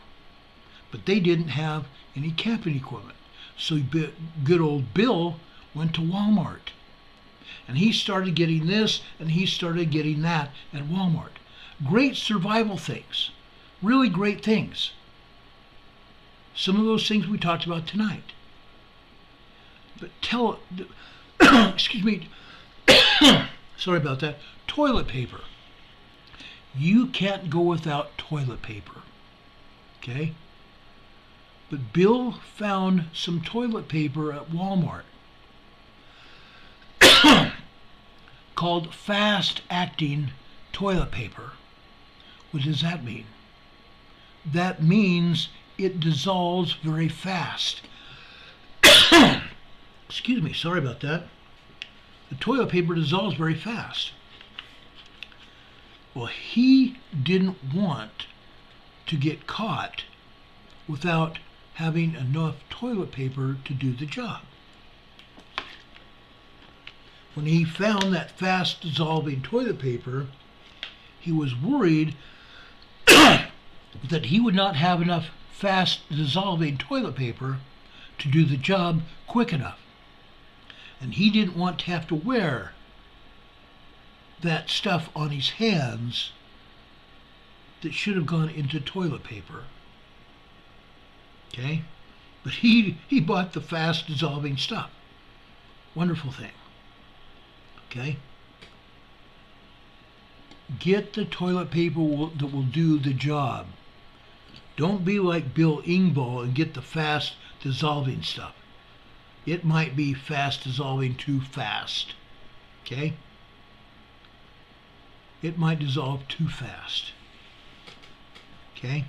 but they didn't have any camping equipment. So good old Bill went to Walmart, and he started getting this and he started getting that at Walmart. Great survival things, really great things. Some of those things we talked about tonight. But excuse me, sorry about that, toilet paper. You can't go without toilet paper, okay? But Bill found some toilet paper at Walmart called fast-acting toilet paper. What does that mean? That means it dissolves very fast. Excuse me, sorry about that. The toilet paper dissolves very fast. Well, he didn't want to get caught without having enough toilet paper to do the job. When he found that fast dissolving toilet paper, he was worried that he would not have enough fast dissolving toilet paper to do the job quick enough. And he didn't want to have to wear that stuff on his hands that should have gone into toilet paper. Okay? But he bought the fast dissolving stuff. Wonderful thing. Okay? Get the toilet paper that will do the job. Don't be like Bill Engvall and get the fast dissolving stuff. It might be fast dissolving too fast. Okay? It might dissolve too fast. Okay?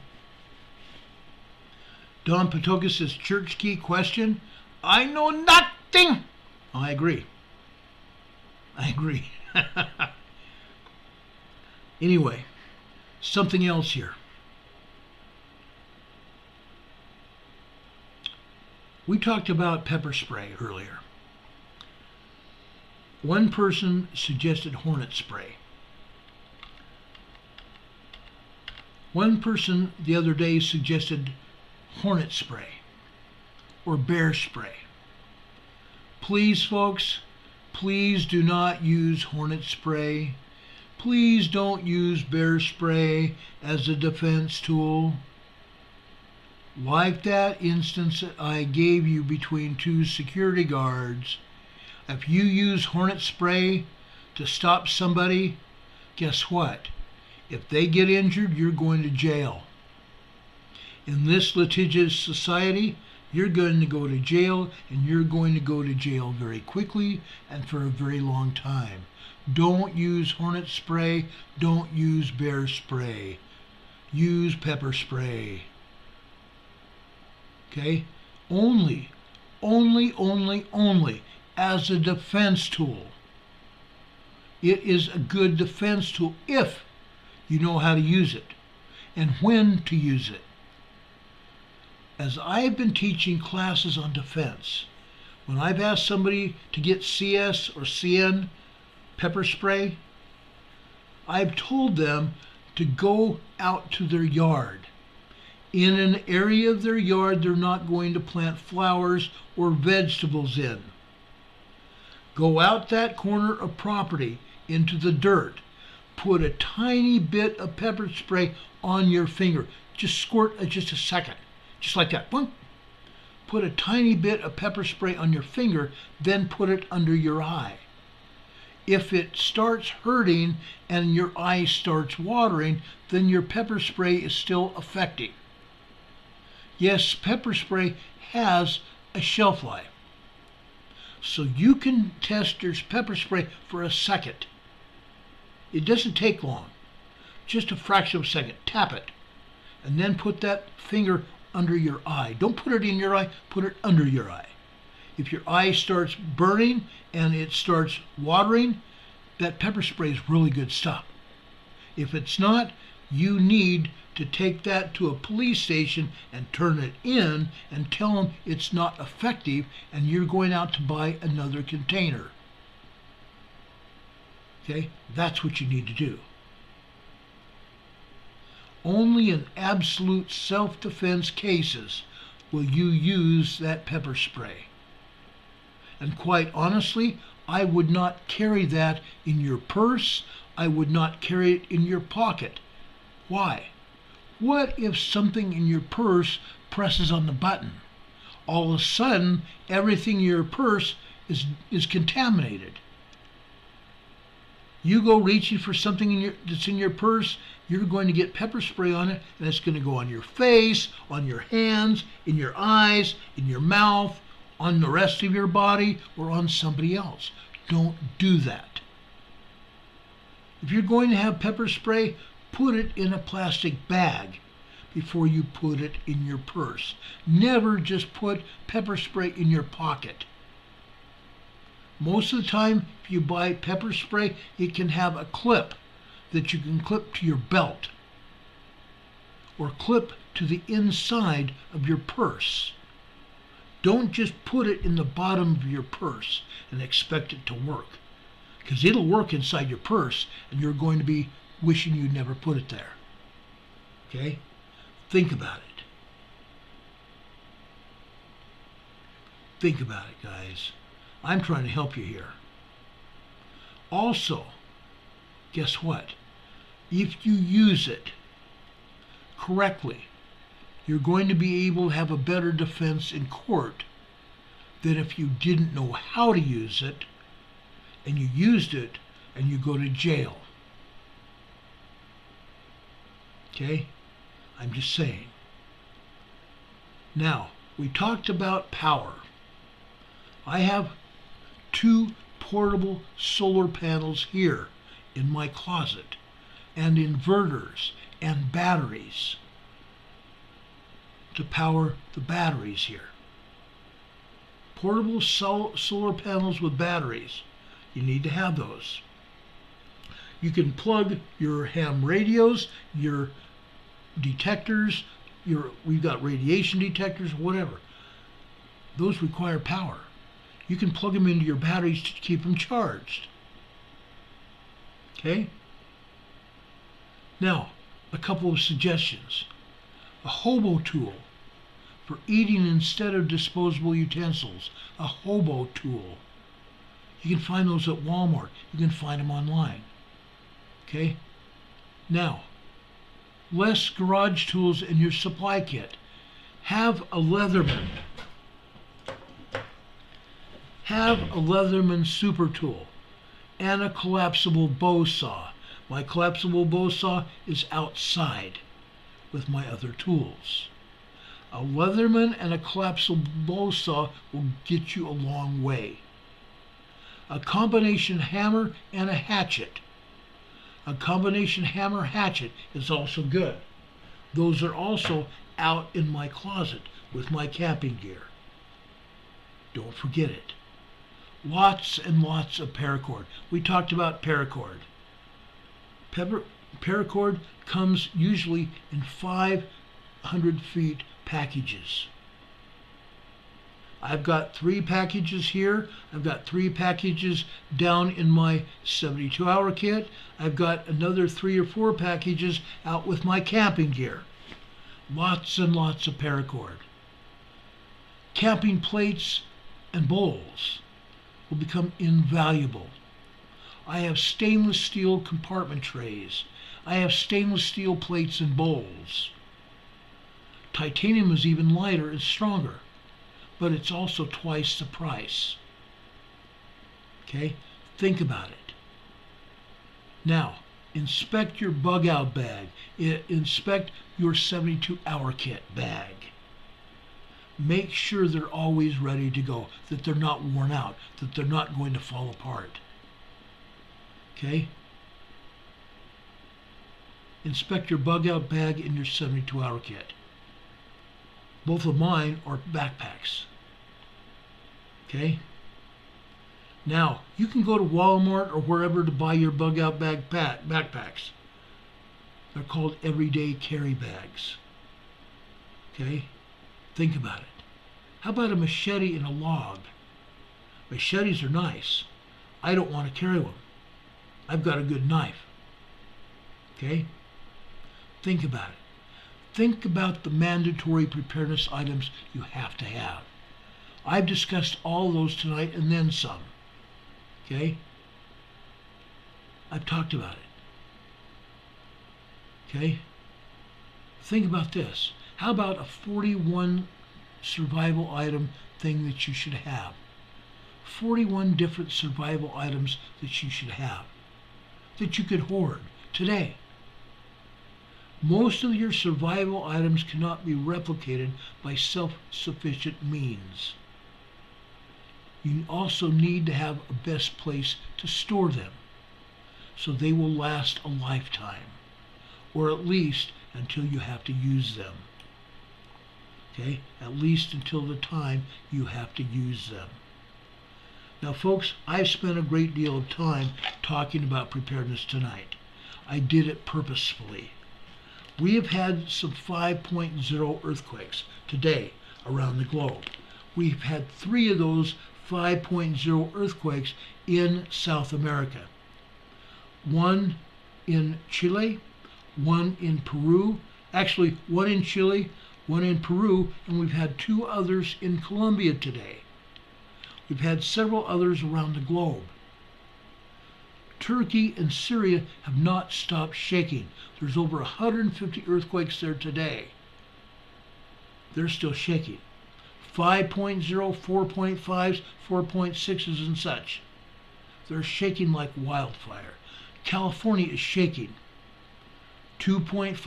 Don Patoka says, church key question. I know nothing. I agree. I agree. Anyway, something else here. We talked about pepper spray earlier. One person suggested hornet spray. One person the other day suggested hornet spray or bear spray. Please, folks, please do not use hornet spray. Please don't use bear spray as a defense tool. Like that instance that I gave you between 2 security guards, if you use hornet spray to stop somebody, guess what? If they get injured, you're going to jail. In this litigious society, you're going to go to jail, and you're going to go to jail very quickly and for a very long time. Don't use hornet spray. Don't use bear spray. Use pepper spray. Okay? Only as a defense tool. It is a good defense tool if you know how to use it and when to use it. As I've been teaching classes on defense, when I've asked somebody to get CS or CN pepper spray, I've told them to go out to their yard. In an area of their yard they're not going to plant flowers or vegetables in. Go out that corner of property into the dirt. Put a tiny bit of pepper spray on your finger. Just squirt just a second, just like that. Boom. Put a tiny bit of pepper spray on your finger, then put it under your eye. If it starts hurting and your eye starts watering, then your pepper spray is still effective. Yes, pepper spray has a shelf life. So you can test your pepper spray for a second. It doesn't take long, just a fraction of a second. Tap it, and then put that finger under your eye. Don't put it in your eye, put it under your eye. If your eye starts burning and it starts watering, that pepper spray is really good stuff. If it's not, you need to take that to a police station and turn it in and tell them it's not effective and you're going out to buy another container. Okay, that's what you need to do. Only in absolute self-defense cases will you use that pepper spray. And quite honestly, I would not carry that in your purse. I would not carry it in your pocket. Why? What if something in your purse presses on the button? All of a sudden, everything in your purse is contaminated. You go reaching for something that's in your purse, you're going to get pepper spray on it, and it's going to go on your face, on your hands, in your eyes, in your mouth, on the rest of your body, or on somebody else. Don't do that. If you're going to have pepper spray, put it in a plastic bag before you put it in your purse. Never just put pepper spray in your pocket. Most of the time, if you buy pepper spray, it can have a clip that you can clip to your belt or clip to the inside of your purse. Don't just put it in the bottom of your purse and expect it to work, because it'll work inside your purse and you're going to be wishing you never put it there. Okay? Think about it. Think about it, guys. I'm trying to help you here. Also, guess what? If you use it correctly, you're going to be able to have a better defense in court than if you didn't know how to use it and you used it and you go to jail. Okay? I'm just saying. Now, we talked about power. I have 2 portable solar panels here in my closet, and inverters and batteries to power the batteries here. Portable solar panels with batteries. You need to have those. You can plug your ham radios, your detectors, we've got radiation detectors, whatever. Those require power. You can plug them into your batteries to keep them charged. Okay? Now, a couple of suggestions. A hobo tool for eating instead of disposable utensils. A hobo tool. You can find those at Walmart. You can find them online. Okay? Now, less garage tools in your supply kit. Have a Leatherman. Have a Leatherman super tool and a collapsible bow saw. My collapsible bow saw is outside with my other tools. A Leatherman and a collapsible bow saw will get you a long way. A combination hammer and a hatchet. A combination hammer hatchet is also good. Those are also out in my closet with my camping gear. Don't forget it. Lots and lots of paracord. We talked about paracord. Paracord comes usually in 500 feet packages. I've got 3 packages here. I've got 3 packages down in my 72-hour kit. I've got another 3 or 4 packages out with my camping gear. Lots and lots of paracord. Camping plates and bowls will become invaluable. I have stainless steel compartment trays. I have stainless steel plates and bowls. Titanium is even lighter and stronger, but it's also twice the price. Okay? Think about it. Now, inspect your bug out bag. Inspect your 72-hour kit bag. Make sure they're always ready to go, that they're not worn out, that they're not going to fall apart. Okay? Inspect your bug out bag and your 72-hour kit. Both of mine are backpacks. Okay? Now, you can go to Walmart or wherever to buy your bug out backpacks. They're called everyday carry bags. Okay? Think about it. How about a machete and a log? Machetes are nice. I don't want to carry them. I've got a good knife. Okay? Think about it. Think about the mandatory preparedness items you have to have. I've discussed all those tonight and then some. Okay? I've talked about it. Okay? Think about this. How about a 41 survival item thing that you should have? 41 different survival items that you should have, that you could hoard today. Most of your survival items cannot be replicated by self-sufficient means. You also need to have a best place to store them, so they will last a lifetime, or at least until you have to use them. Okay? At least until the time you have to use them. Now, folks, I've spent a great deal of time talking about preparedness tonight. I did it purposefully. We have had some 5.0 earthquakes today around the globe. We've had 3 of those 5.0 earthquakes in South America. One in Chile, one in Peru, actually one in Chile, one in Peru, and we've had 2 others in Colombia today. We've had several others around the globe. Turkey and Syria have not stopped shaking. There's over 150 earthquakes there today. They're still shaking. 5.0, 4.5s, 4.6s and such. They're shaking like wildfire. California is shaking. 2.5s,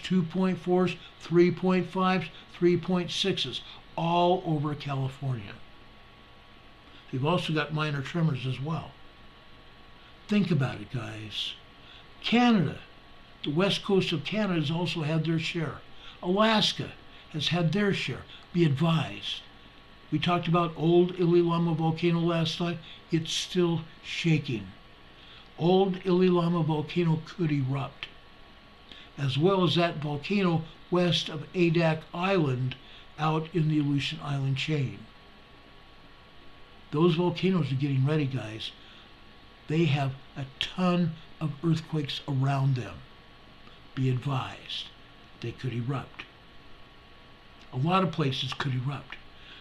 2.4s, 3.5s, 3.6s, all over California. They've also got minor tremors as well. Think about it, guys. Canada, the west coast of Canada has also had their share. Alaska has had their share. Be advised. We talked about old Ililama volcano last time. It's still shaking. Old Ililama volcano could erupt, as well as that volcano west of Adak Island out in the Aleutian Island chain. Those volcanoes are getting ready, guys. They have a ton of earthquakes around them. Be advised, they could erupt. A lot of places could erupt.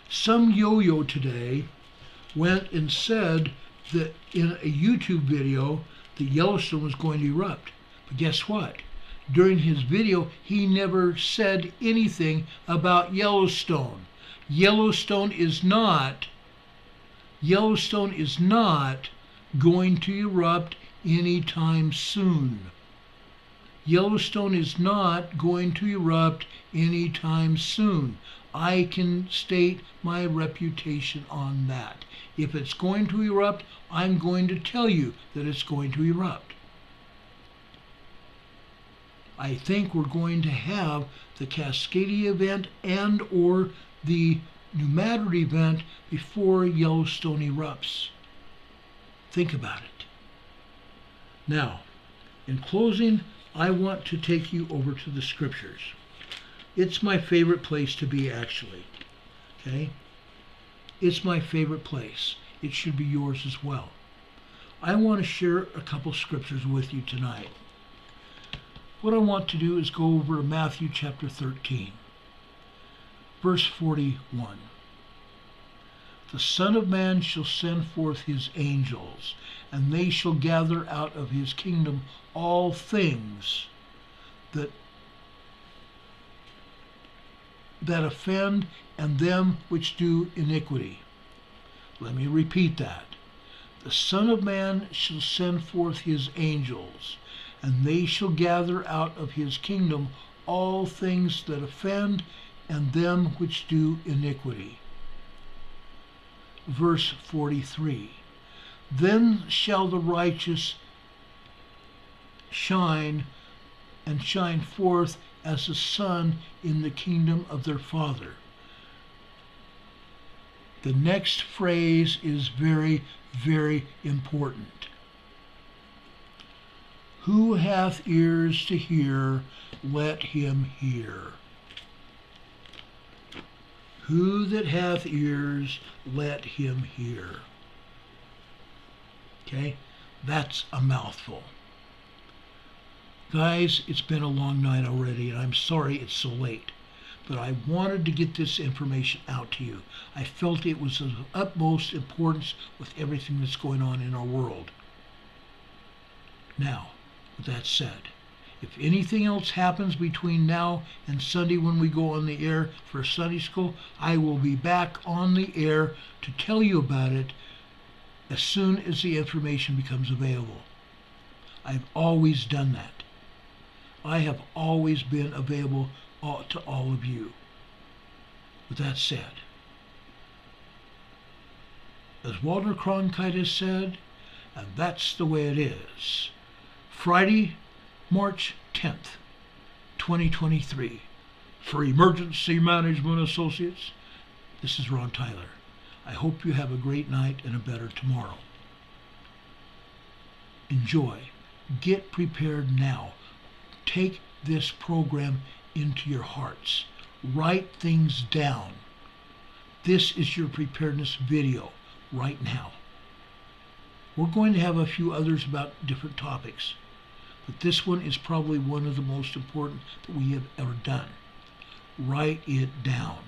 Some yo-yo today went and said that in a YouTube video that Yellowstone was going to erupt. But guess what? During his video, he never said anything about Yellowstone. Yellowstone is not going to erupt anytime soon. Yellowstone is not going to erupt anytime soon. I can state my reputation on that. If it's going to erupt, I'm going to tell you that it's going to erupt. I think we're going to have the Cascadia event and or the New Madrid event before Yellowstone erupts. Think about it. Now, in closing, I want to take you over to the scriptures. It's my favorite place to be, actually. Okay? It's my favorite place. It should be yours as well. I want to share a couple scriptures with you tonight. What I want to do is go over to Matthew chapter 13, verse 41. The Son of Man shall send forth his angels, and they shall gather out of his kingdom all things that offend, and them which do iniquity. Let me repeat that. The Son of Man shall send forth his angels, and they shall gather out of his kingdom all things that offend, and them which do iniquity. Verse 43. Then shall the righteous shine forth as the sun in the kingdom of their Father. The next phrase is very, very important. Who hath ears to hear, let him hear. Who that hath ears, let him hear. Okay? That's a mouthful. Guys, it's been a long night already, and I'm sorry it's so late. But I wanted to get this information out to you. I felt it was of utmost importance with everything that's going on in our world. Now, with that said, if anything else happens between now and Sunday when we go on the air for Sunday school, I will be back on the air to tell you about it as soon as the information becomes available. I've always done that. I have always been available to all of you. With that said, as Walter Cronkite has said, and that's the way it is. Friday, March 10th, 2023. For Emergency Management Associates, this is Ron Tyler. I hope you have a great night and a better tomorrow. Enjoy. Get prepared now. Take this program into your hearts. Write things down. This is your preparedness video right now. We're going to have a few others about different topics, but this one is probably one of the most important that we have ever done. Write it down.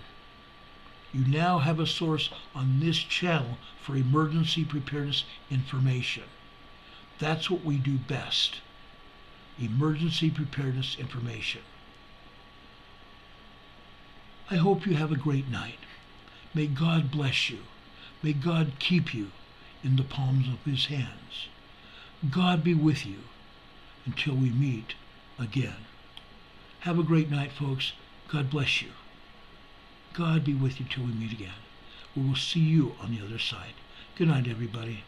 You now have a source on this channel for emergency preparedness information. That's what we do best. Emergency preparedness information. I hope you have a great night. May God bless you. May God keep you in the palms of his hands. God be with you until we meet again. Have a great night, folks. God bless you. God be with you till we meet again. We will see you on the other side. Good night, everybody.